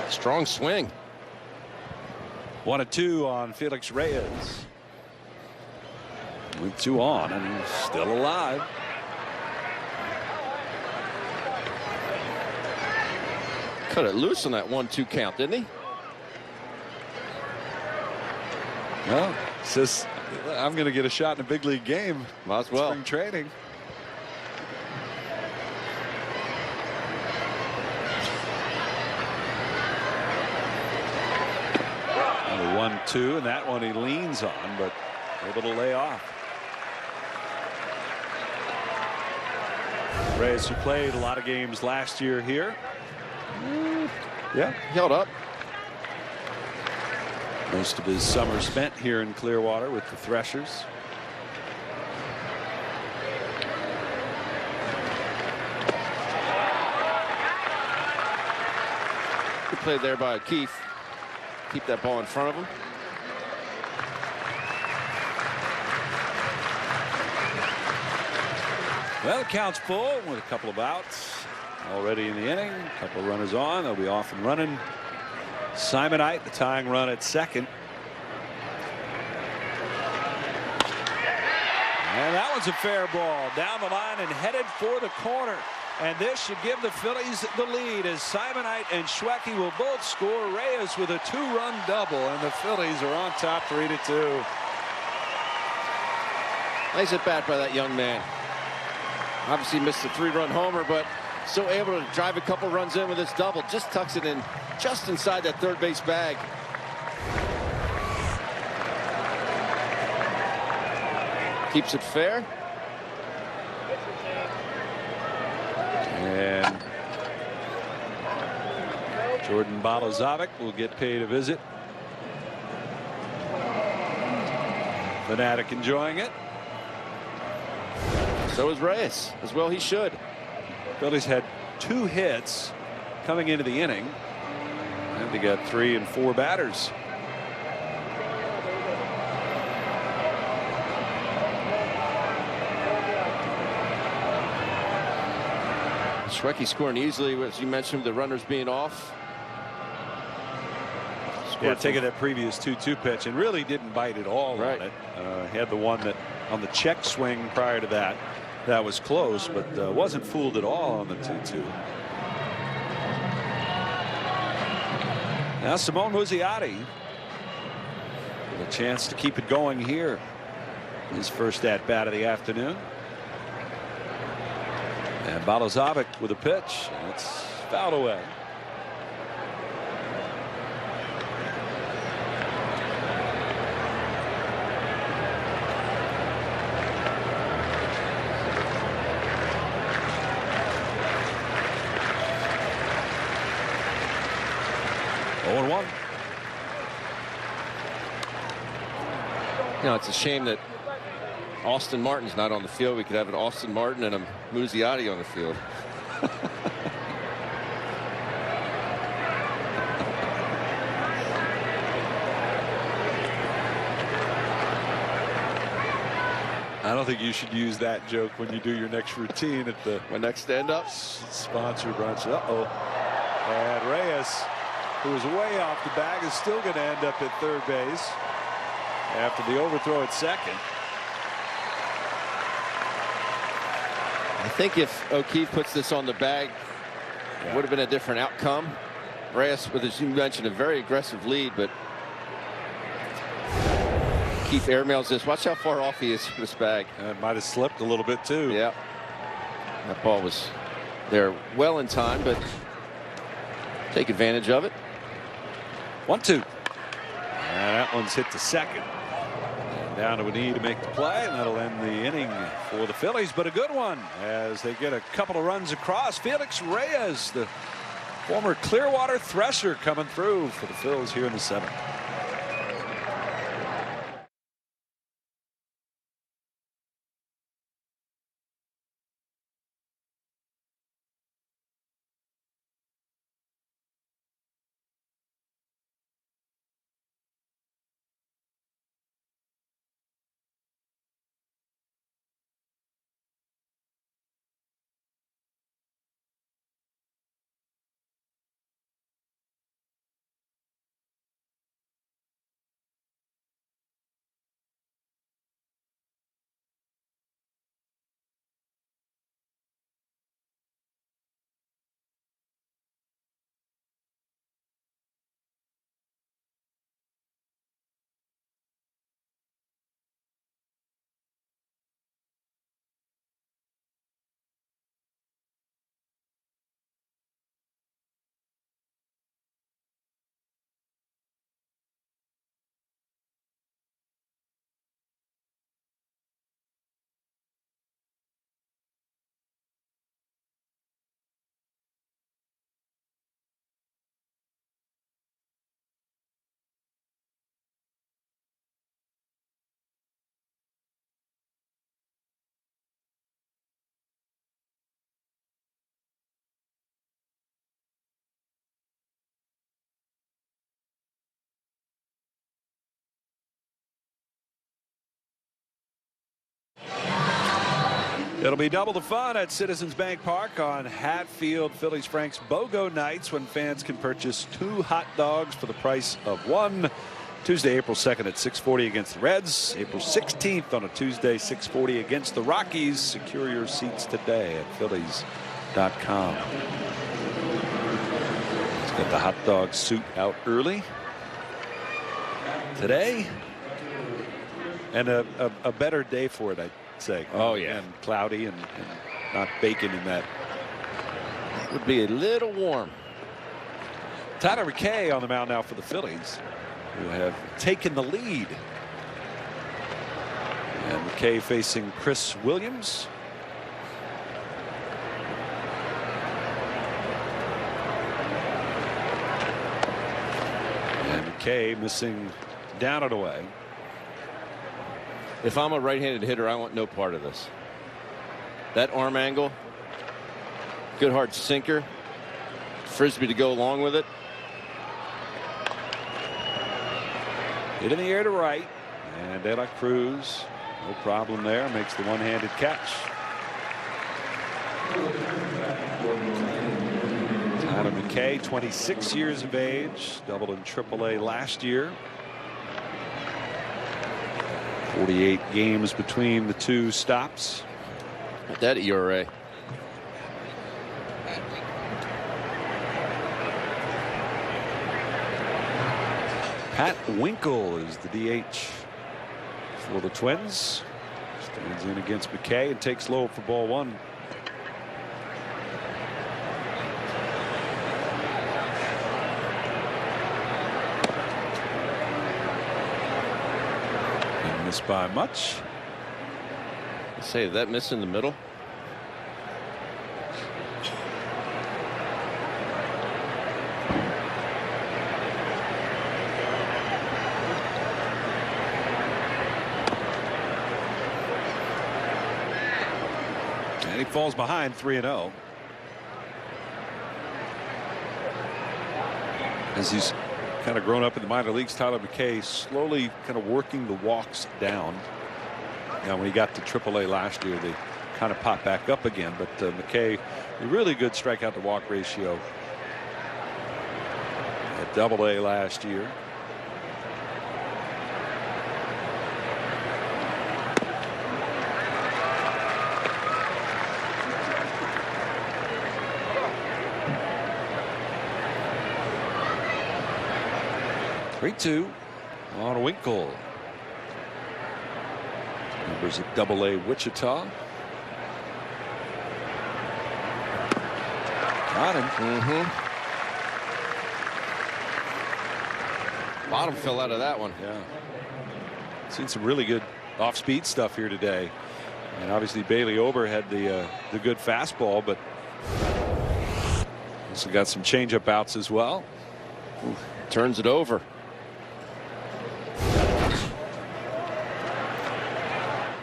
Strong swing. 1-2 on Felix Reyes. With 2 on, and he's still alive. Cut it loose on that 1-2 count, didn't he? Well, says I'm going to get a shot in a big league game. Might as well. Spring training. Another 1-2, and that one he leans on, but able to lay off. Reyes, who played a lot of games last year here. Yeah, held up. Most of his summer spent here in Clearwater with the Threshers. play there by O'Keefe. Keep that ball in front of him. Well, the count's full with a couple of outs already in the inning. A couple of runners on. They'll be off and running. Simonite, the tying run at second. And that one's a fair ball down the line and headed for the corner. And this should give the Phillies the lead as Simonite and Schwecke will both score. Reyes with a 2-run double, and the Phillies are on top 3-2. Nice at bat by that young man. Obviously missed the 3-run homer, but still able to drive a couple runs in with this double. Just tucks it in just inside that third base bag. Keeps it fair. And Jordan Balazovic will get paid a visit. Fanatic enjoying it. So is Reyes. As well he should. Phillies had 2 hits coming into the inning. And they got 3 and 4 batters. Schwecke scoring easily, as you mentioned, the runners being off. Yeah, taking that previous 2-2 pitch and really didn't bite at all on it. Had the one that on the check swing prior to that. That was close, but wasn't fooled at all on the 2-2. Now Simone Muzziotti with a chance to keep it going here. His first at bat of the afternoon. And Balazovic with a pitch. It's fouled away. Oh, 1. You know, it's a shame that Austin Martin's not on the field. We could have an Austin Martin and a Muzziotti on the field. I don't think you should use that joke when you do your next routine at the next stand-up. Sponsored brunch. Uh-oh. And Reyes, who is way off the bag, is still going to end up at third base after the overthrow at second. I think if O'Keefe puts this on the bag, it would have been a different outcome. Reyes, with, as you mentioned, a very aggressive lead, but O'Keefe airmails this. Watch how far off he is from this bag. It might have slipped a little bit too. Yeah. That ball was there well in time, but take advantage of it. 1-2. And that one's hit to second. Down to a knee to make the play, and that'll end the inning for the Phillies, but a good one as they get a couple of runs across. Felix Reyes, the former Clearwater Thresher, coming through for the Phils here in the 7th. It'll be double the fun at Citizens Bank Park on Hatfield Phillies Frank's BOGO nights, when fans can purchase 2 hot dogs for the price of 1. Tuesday, April 2nd at 6:40 against the Reds. April 16th on a Tuesday, 6:40 against the Rockies. Secure your seats today at Phillies.com. Let's get the hot dog suit out early today, and a better day for it, I'd say. Oh yeah, and cloudy and not baking in that. Would be a little warm. Tyler McKay on the mound now for the Phillies, who have taken the lead. And McKay facing Chris Williams. And McKay missing down and away. If I'm a right-handed hitter, I want no part of this. That arm angle, good hard sinker, frisbee to go along with it. Hit in the air to right, and De La Cruz, no problem there, makes the one-handed catch. Tyler McKay, 26 years of age, doubled in AAA last year. 48 games between the 2 stops. That ERA. Pat Winkle is the DH for the Twins. Stands in against McKay and takes low for ball 1. And missed by much. Say that miss in the middle. And he falls behind 3-0. As he's kind of grown up in the minor leagues, Tyler McKay slowly kind of working the walks down. Now, when he got to AAA last year, they kind of popped back up again. But McKay, a really good strikeout to walk ratio at AA last year. Three-2 on Winkle. Numbers at AA Wichita. Got him. Bottom fell out of that one. Yeah. Seen some really good off-speed stuff here today. And obviously Bailey Ober had the good fastball, but also got some changeup outs as well. Ooh, turns it over.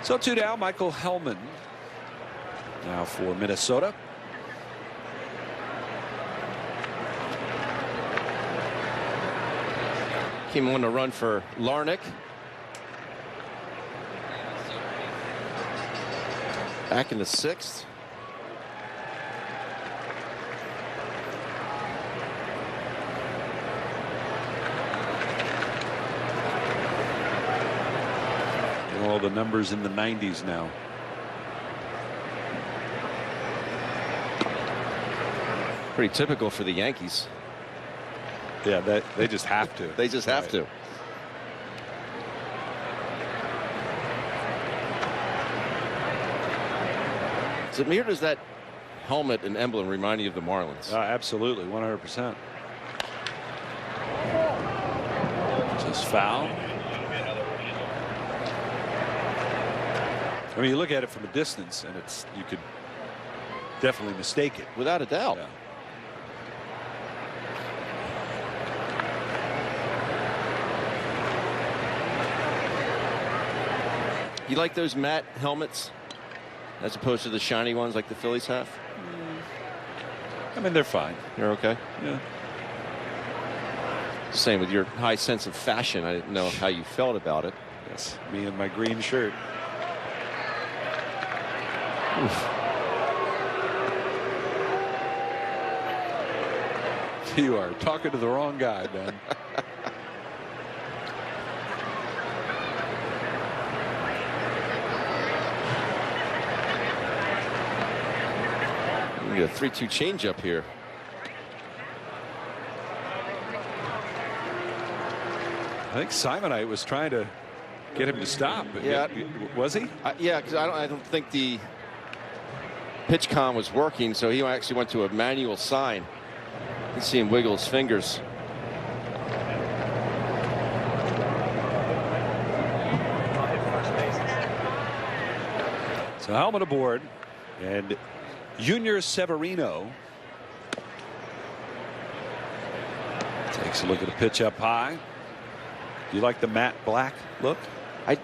So 2 down, Michael Hellman now for Minnesota. Came on to run for Larnick. Back in the 6th. All the numbers in the 90s now. Pretty typical for the Yankees. Yeah, they just have to. They just have to. Zamir, does that helmet and emblem remind you of the Marlins? Absolutely, 100%. Just foul. I mean, you look at it from a distance, and you could definitely mistake it. Without a doubt. Yeah. You like those matte helmets as opposed to the shiny ones like the Phillies have? I mean, they're fine. You're okay? Yeah. Same with your high sense of fashion. I didn't know how you felt about it. Yes, me and my green shirt. You are talking to the wrong guy, Ben. We get a 3-2 changeup here. I think Simonite was trying to get him to stop. Yeah. Was he? Yeah, because I don't think the pitch com was working, so he actually went to a manual sign. You can see him wiggle his fingers. So helmet aboard, and Junior Severino takes a look at the pitch up high. Do you like the matte black look?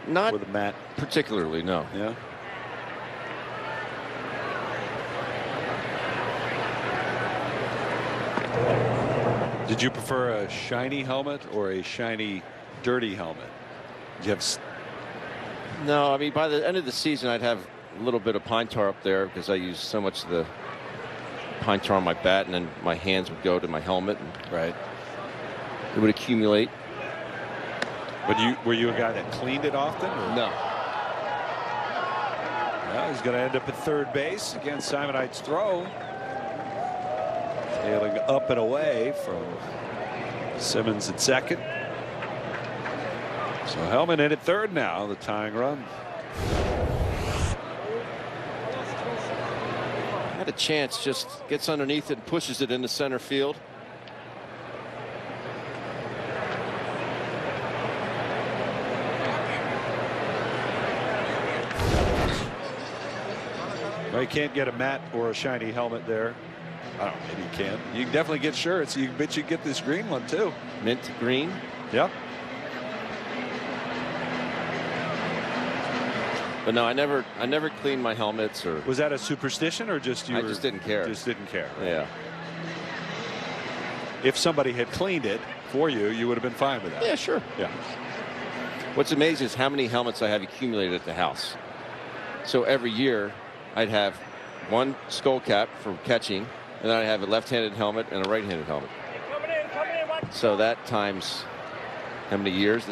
Not or the matte particularly, no. Yeah. Did you prefer a shiny helmet or a shiny, dirty helmet? Did you have? No, I mean, by the end of the season, I'd have a little bit of pine tar up there because I use so much of the pine tar on my bat, and then my hands would go to my helmet. And Right. it would accumulate. But were you a guy that cleaned it often? Or? No. Well, he's going to end up at third base. Again, Simonite's throw. Tailing up and away from Simmons at second. So Hellman in at third now, the tying run. Had a chance, just gets underneath it and pushes it into center field. Well, you can't get a matte or a shiny helmet there. I don't know, maybe you can. You can definitely get shirts. You bet you can get this green one too. Mint green. Yep. But no, I never cleaned my helmets. Or Was that a superstition or just you? I just didn't care. Just didn't care. Yeah. If somebody had cleaned it for you, you would have been fine with that. Yeah, sure. Yeah. What's amazing is how many helmets I have accumulated at the house. So every year I'd have one skull cap for catching, and then I'd have a left-handed helmet and a right-handed helmet. So that times how many years?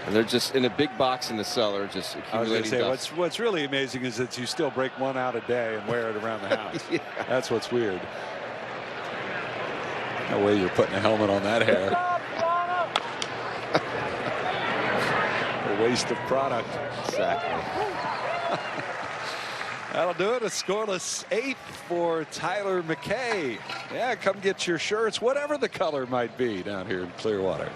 And they're just in a big box in the cellar, just accumulating I was going to say, dust. what's really amazing is that you still break one out a day and wear it around the house. Yeah. That's what's weird. No way you're putting a helmet on that hair. A waste of product. Exactly. That'll do it. A scoreless 8th for Tyler McKay. Yeah, come get your shirts, whatever the color might be down here in Clearwater.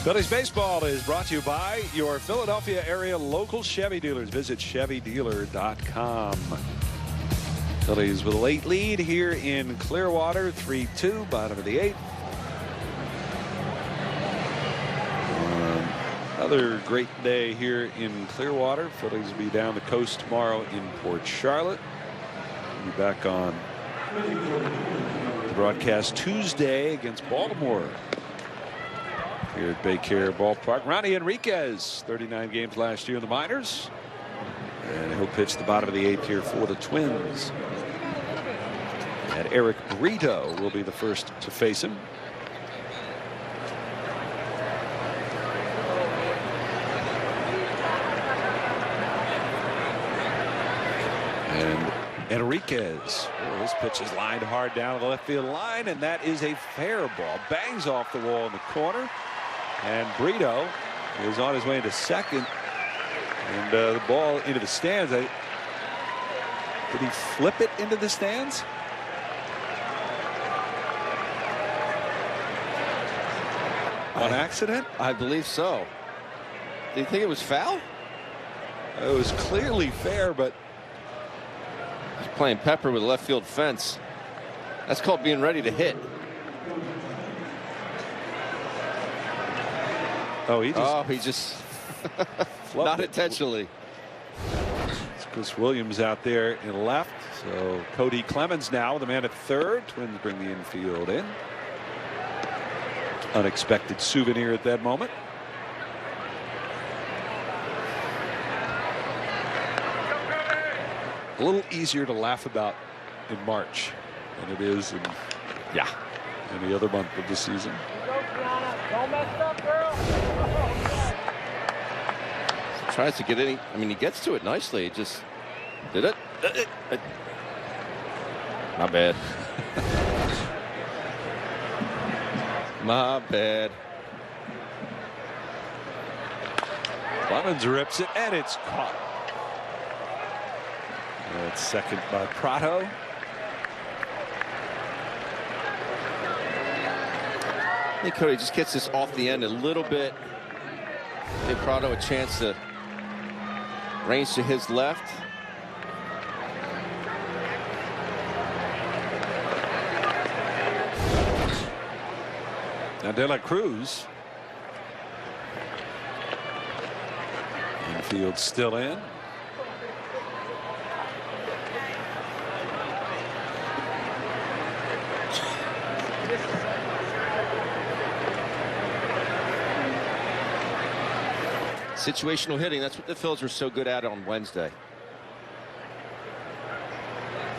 Phillies baseball is brought to you by your Philadelphia area local Chevy dealers. Visit ChevyDealer.com. Phillies with a late lead here in Clearwater, 3-2, bottom of the 8th. Another great day here in Clearwater. Phillies will be down the coast tomorrow in Port Charlotte. We'll be back on the broadcast Tuesday against Baltimore here at Baycare Ballpark. Ronnie Enriquez, 39 games last year in the minors, and he'll pitch the bottom of the 8th here for the Twins. And Eric Brito will be the first to face him. And Enriquez, this pitch is lined hard down to the left field line, and that is a fair ball. Bangs off the wall in the corner, and Brito is on his way into second, and the ball into the stands. Did he flip it into the stands? On accident? I believe so. Do you think it was foul? It was clearly fair, but he's playing pepper with a left field fence. That's called being ready to hit. Oh, he just not intentionally. It's Chris Williams out there in left. So Cody Clemens now the man at third. Twins bring the infield in. Unexpected souvenir at that moment. A little easier to laugh about in March than it is in any other month of the season. Don't mess up, girl. Tries to get any. I mean, he gets to it nicely. It just did it. My bad. My bad. Clemens rips it, and it's caught. That's second by Prado. I think Cody just gets this off the end a little bit. Give Prado a chance to range to his left. Now De La Cruz. Infield still in. Situational hitting, that's what the Phillies were so good at on Wednesday.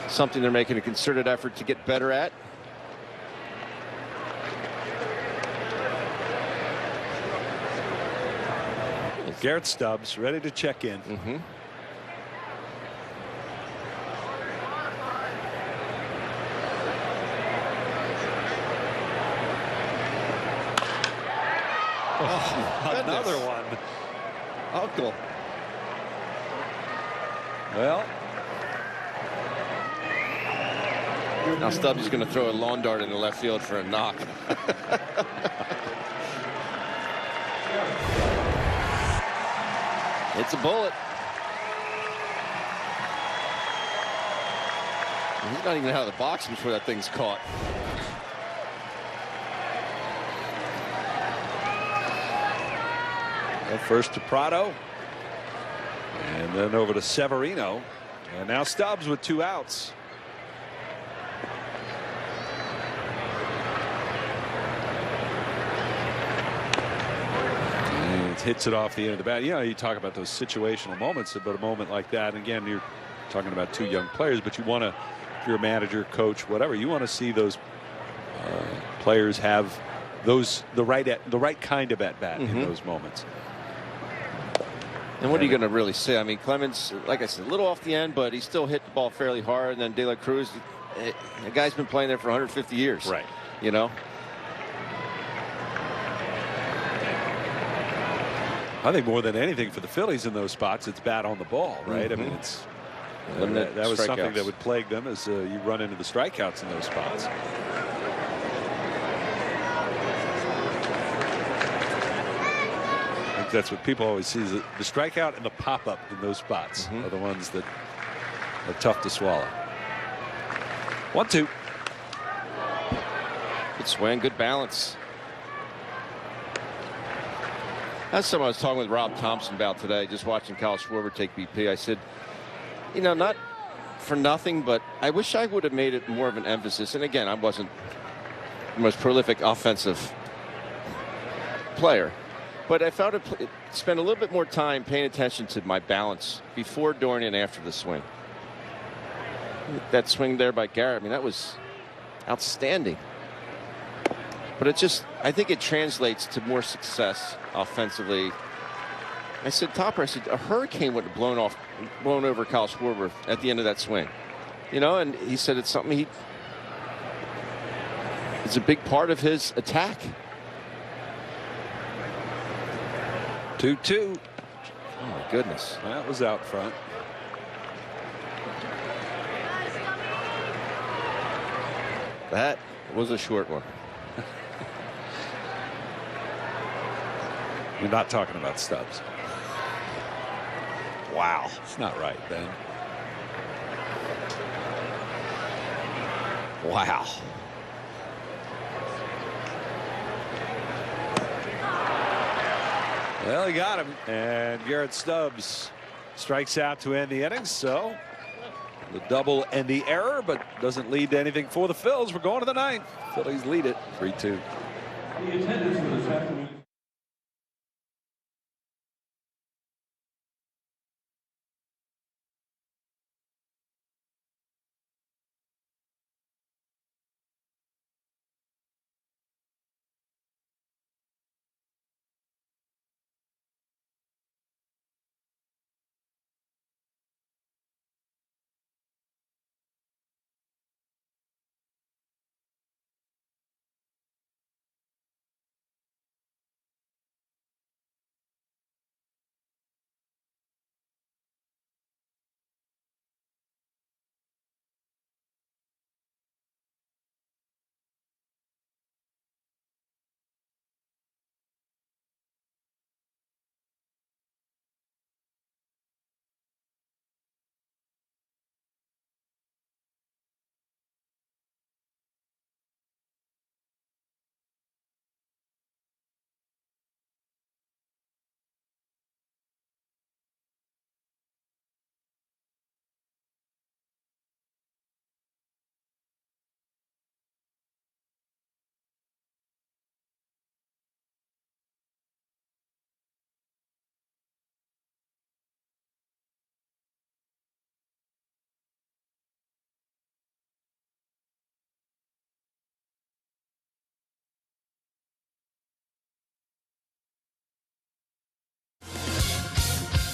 Something they're making a concerted effort to get better at. Garrett Stubbs ready to check in. Another one. Uncle. Well, now Stubbs is going to throw a lawn dart in the left field for a knock. It's a bullet. He's not even out of the box before that thing's caught. first to Prado, and then over to Severino, and now Stubbs with 2 outs. And hits it off the end of the bat. You know, you talk about those situational moments, but a moment like that, and again, you're talking about 2 young players, but you want to, if you're a manager, coach, whatever, you want to see those players have those the right kind of at bat in those moments. And what are you going to really say? I mean, Clemens, like I said, a little off the end, but he still hit the ball fairly hard. And then De La Cruz, the guy's been playing there for 150 years. Right. You know? I think more than anything for the Phillies in those spots, it's bat on the ball, right? I mean, it's that was something that would plague them as you run into the strikeouts in those spots. that's what people always see, is the strikeout and the pop-up in those spots are the ones that are tough to swallow. 1-2. Good swing, good balance. That's something I was talking with Rob Thompson about today, just watching Kyle Schwarber take BP. I said, you know, not for nothing, but I wish I would have made it more of an emphasis. And again, I wasn't the most prolific offensive player, but I felt it spent a little bit more time paying attention to my balance before, during, and after the swing. That swing there by Garrett, I mean, that was outstanding. But it just, I think it translates to more success offensively. I said, Topper, I said, a hurricane would have blown over Kyle Schwarber at the end of that swing. You know, and he said it's something it's a big part of his attack. 2-2. Oh, my goodness. That was out front. That was a short one. You're not talking about Stubbs. Wow. It's not right, Ben. Wow. Well, he got him. And Garrett Stubbs strikes out to end the inning. So the double and the error, but doesn't lead to anything for the Phils. We're going to the ninth. Phillies lead it 3-2. The attendance for this afternoon.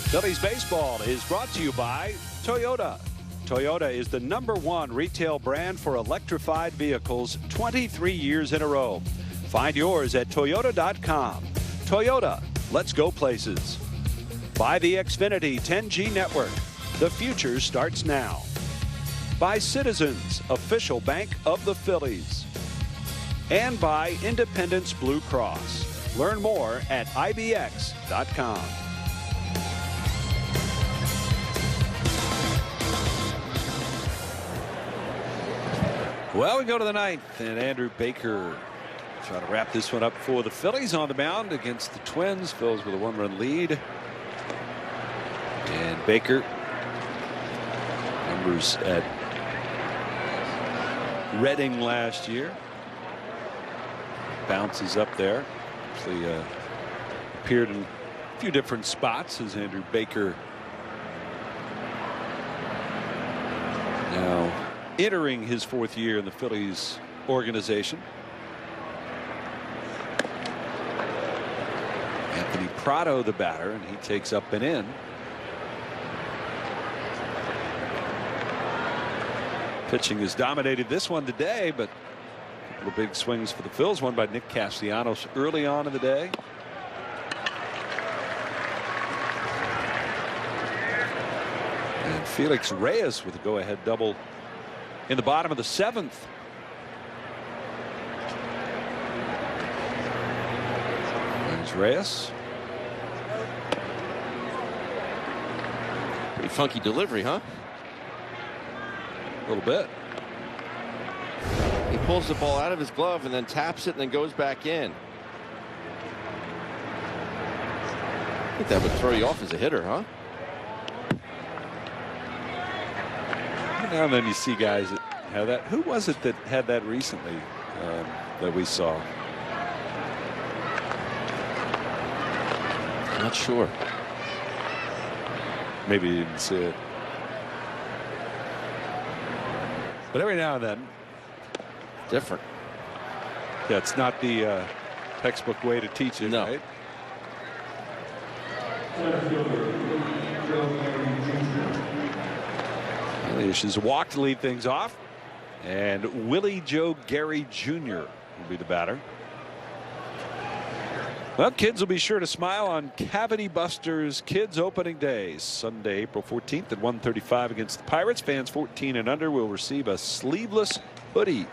Phillies baseball is brought to you by Toyota. Toyota is the #1 retail brand for electrified vehicles 23 years in a row. Find yours at Toyota.com. Toyota, let's go places. By the Xfinity 10G network. The future starts now. By Citizens, official bank of the Phillies. And by Independence Blue Cross. Learn more at IBX.com. Well, we go to the ninth, and Andrew Baker trying to wrap this one up for the Phillies on the mound against the Twins. Phillies with a 1-run lead. And Baker, numbers at Reading last year. Bounces up there. Actually appeared in a few different spots as Andrew Baker now entering his 4th year in the Phillies organization. Anthony Prado, the batter, and he takes up and in. Pitching has dominated this one today, but a couple of big swings for the Phils. One by Nick Castellanos early on in the day. And Felix Reyes with a go-ahead double in the bottom of the 7th. There's Reyes. Pretty funky delivery, huh? A little bit. He pulls the ball out of his glove and then taps it and then goes back in. I think that would throw you off as a hitter, huh? Now and then you see guys that have that. Who was it that had that recently that we saw? Not sure. Maybe you didn't see it. But every now and then. Different. Yeah, it's not the textbook way to teach it, no. Right? This is a walk to lead things off. And Willie Joe Gary Jr. will be the batter. Well, kids will be sure to smile on Cavity Busters Kids Opening Day, Sunday, April 14th at 1:35 against the Pirates. Fans 14 and under will receive a sleeveless hoodie.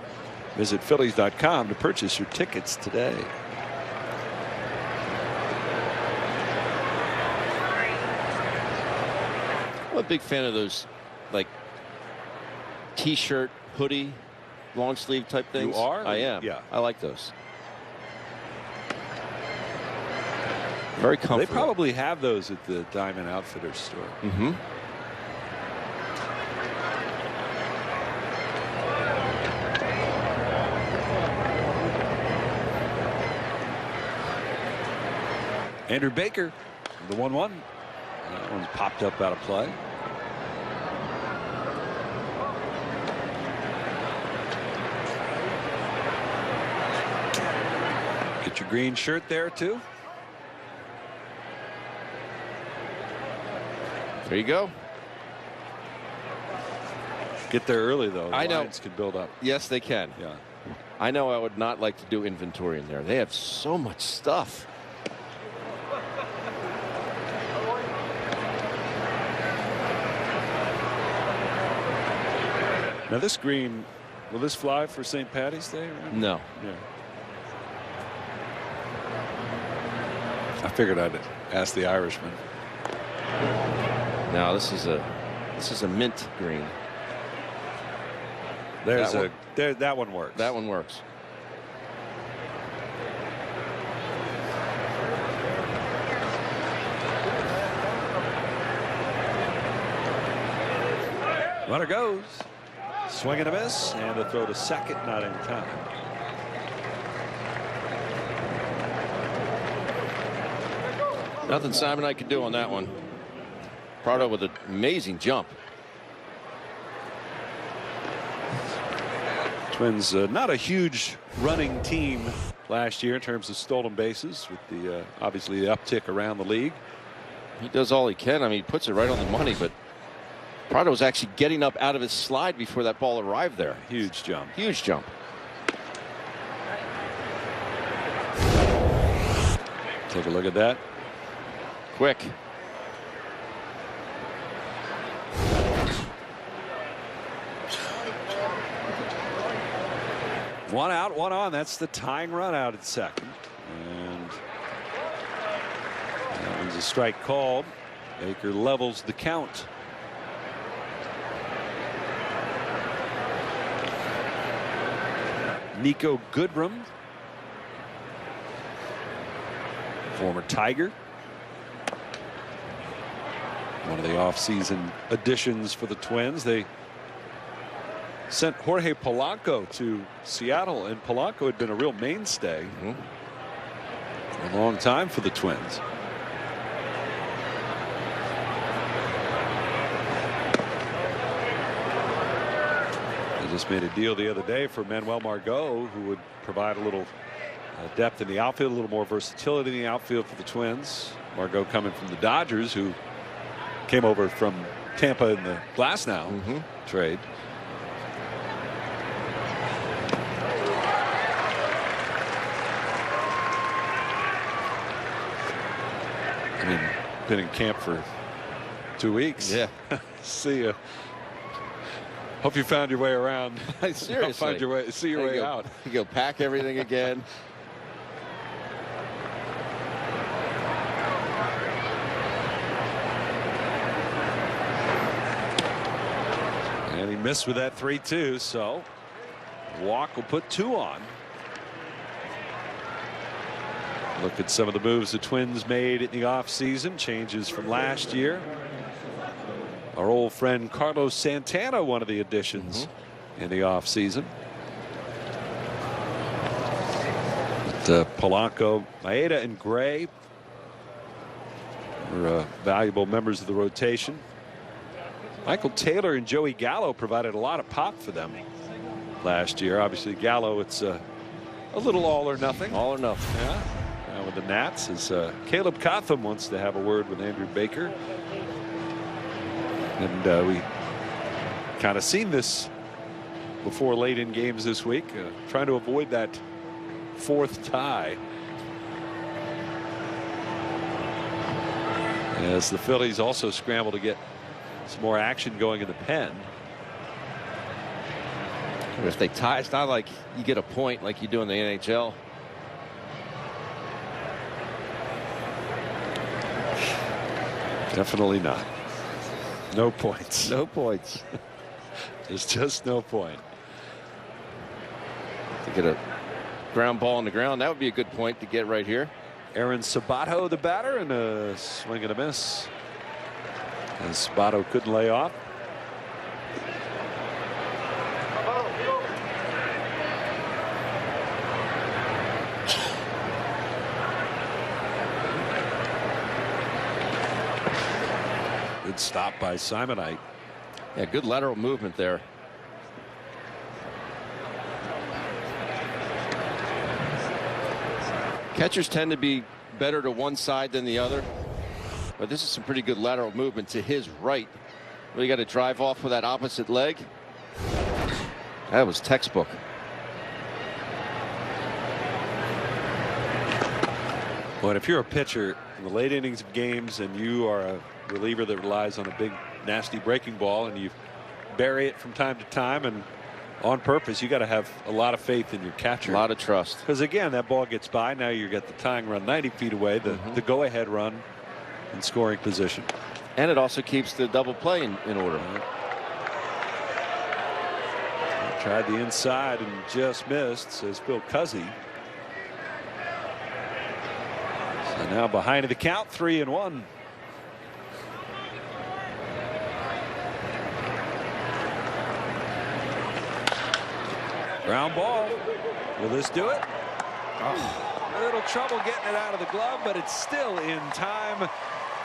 Visit Phillies.com to purchase your tickets today. I'm a big fan of those, like, t-shirt, hoodie, long sleeve type things. You are? I am. Yeah. I like those. Very comfortable. They probably have those at the Diamond Outfitters store. Mm-hmm. Andrew Baker, the 1-1. That one's popped up out of play. Get your green shirt there, too. There you go. Get there early, though. The I know. lines can build up. Yes, they can. Yeah. I know I would not like to do inventory in there. They have so much stuff. Now this green, will this fly for St. Patty's Day? Right? No. Yeah. I figured I'd ask the Irishman. Now this is a mint green. There's that that one works. That one works. Runner goes. Swing and a miss, and a throw to second, not in time. Nothing Simon I could do on that one. Prado with an amazing jump. Twins not a huge running team last year in terms of stolen bases, with the obviously the uptick around the league. He does all he can. I mean, he puts it right on the money, but Prado was actually getting up out of his slide before that ball arrived there. Huge jump. Huge jump. Take a look at that. Quick. One out, one on. That's the tying run out at second. And that one's a strike called. Baker levels the count. Nico Goodrum, former Tiger. One of the offseason additions for the Twins. They sent Jorge Polanco to Seattle, and Polanco had been a real mainstay for a long time for the Twins. They just made a deal the other day for Manuel Margot, who would provide a little depth in the outfield, a little more versatility in the outfield for the Twins. Margot coming from the Dodgers, who came over from Tampa in the Glasnow trade. I mean, been in camp for 2 weeks. Yeah. See ya. Hope you found your way around. Seriously. Find your way. See your way out. You go pack everything again. missed with that 3-2, so walk will put 2 on. Look at some of the moves the Twins made in the offseason. Changes from last year. Our old friend Carlos Santana, one of the additions in the offseason. Polanco, Maeda, and Gray were valuable members of the rotation. Michael Taylor and Joey Gallo provided a lot of pop for them last year. Obviously, Gallo, it's a little all or nothing. All or nothing. Yeah. Now with the Nats, as Caleb Cotham wants to have a word with Andrew Baker. And we kind of seen this before late in games this week, trying to avoid that 4th tie. As the Phillies also scramble to get some more action going in the pen. If they tie, it's not like you get a point like you do in the NHL. Definitely not. No points. No points. There's just no point. To get a ground ball on the ground, that would be a good point to get right here. Aaron Sabato, the batter, and a swing and a miss. And Sabato couldn't lay off. Good stop by Simonite. Yeah, good lateral movement there. Catchers tend to be better to one side than the other, but this is some pretty good lateral movement to his right. Really got to drive off with that opposite leg. That was textbook. But if you're a pitcher in the late innings of games and you are a reliever that relies on a big nasty breaking ball and you bury it from time to time and on purpose, you got to have a lot of faith in your catcher. A lot of trust. Because again, that ball gets by. Now you get the tying run 90 feet away, the go ahead run in scoring position. And it also keeps the double play in order. Tried the inside and just missed, says Phil Cuzzy. So now behind the count, 3-1. Ground ball. Will this do it? A little trouble getting it out of the glove, but it's still in time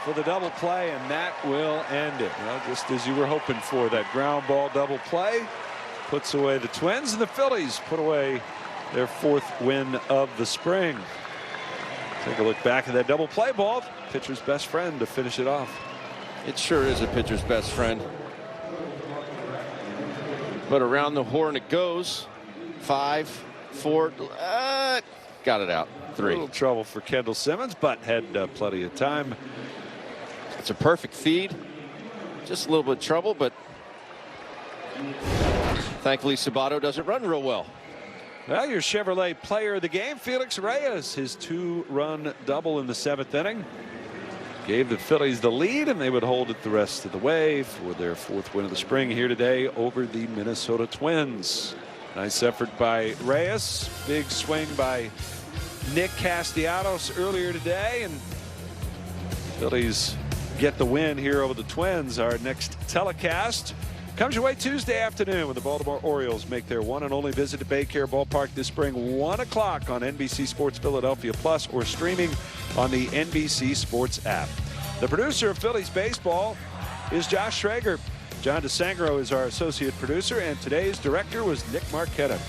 for the double play, and that will end it. Well, just as you were hoping for, that ground ball double play puts away the Twins, and the Phillies put away their 4th win of the spring. Take a look back at that double play ball. Pitcher's best friend to finish it off. It sure is a pitcher's best friend. But around the horn it goes. 5, 4, got it out. 3. A little trouble for Kendall Simmons, but had plenty of time. It's a perfect feed. Just a little bit of trouble, but thankfully Sabato doesn't run real well. Well, your Chevrolet player of the game, Felix Reyes, his 2-run double in the 7th inning. Gave the Phillies the lead, and they would hold it the rest of the way for their 4th win of the spring here today over the Minnesota Twins. Nice effort by Reyes. Big swing by Nick Castellanos earlier today, and Phillies get the win here over the Twins. Our next telecast comes your way Tuesday afternoon when the Baltimore Orioles make their one and only visit to Baycare Ballpark this spring, 1 o'clock on NBC Sports Philadelphia Plus or streaming on the NBC Sports app. The producer of Phillies baseball is Josh Schrager. John DeSangro is our associate producer, and today's director was Nick Marquetta.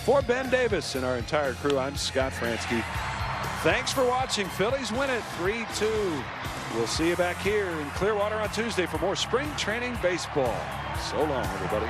For Ben Davis and our entire crew, I'm Scott Fransky. Thanks for watching. Phillies win it 3-2. We'll see you back here in Clearwater on Tuesday for more spring training baseball. So long, everybody.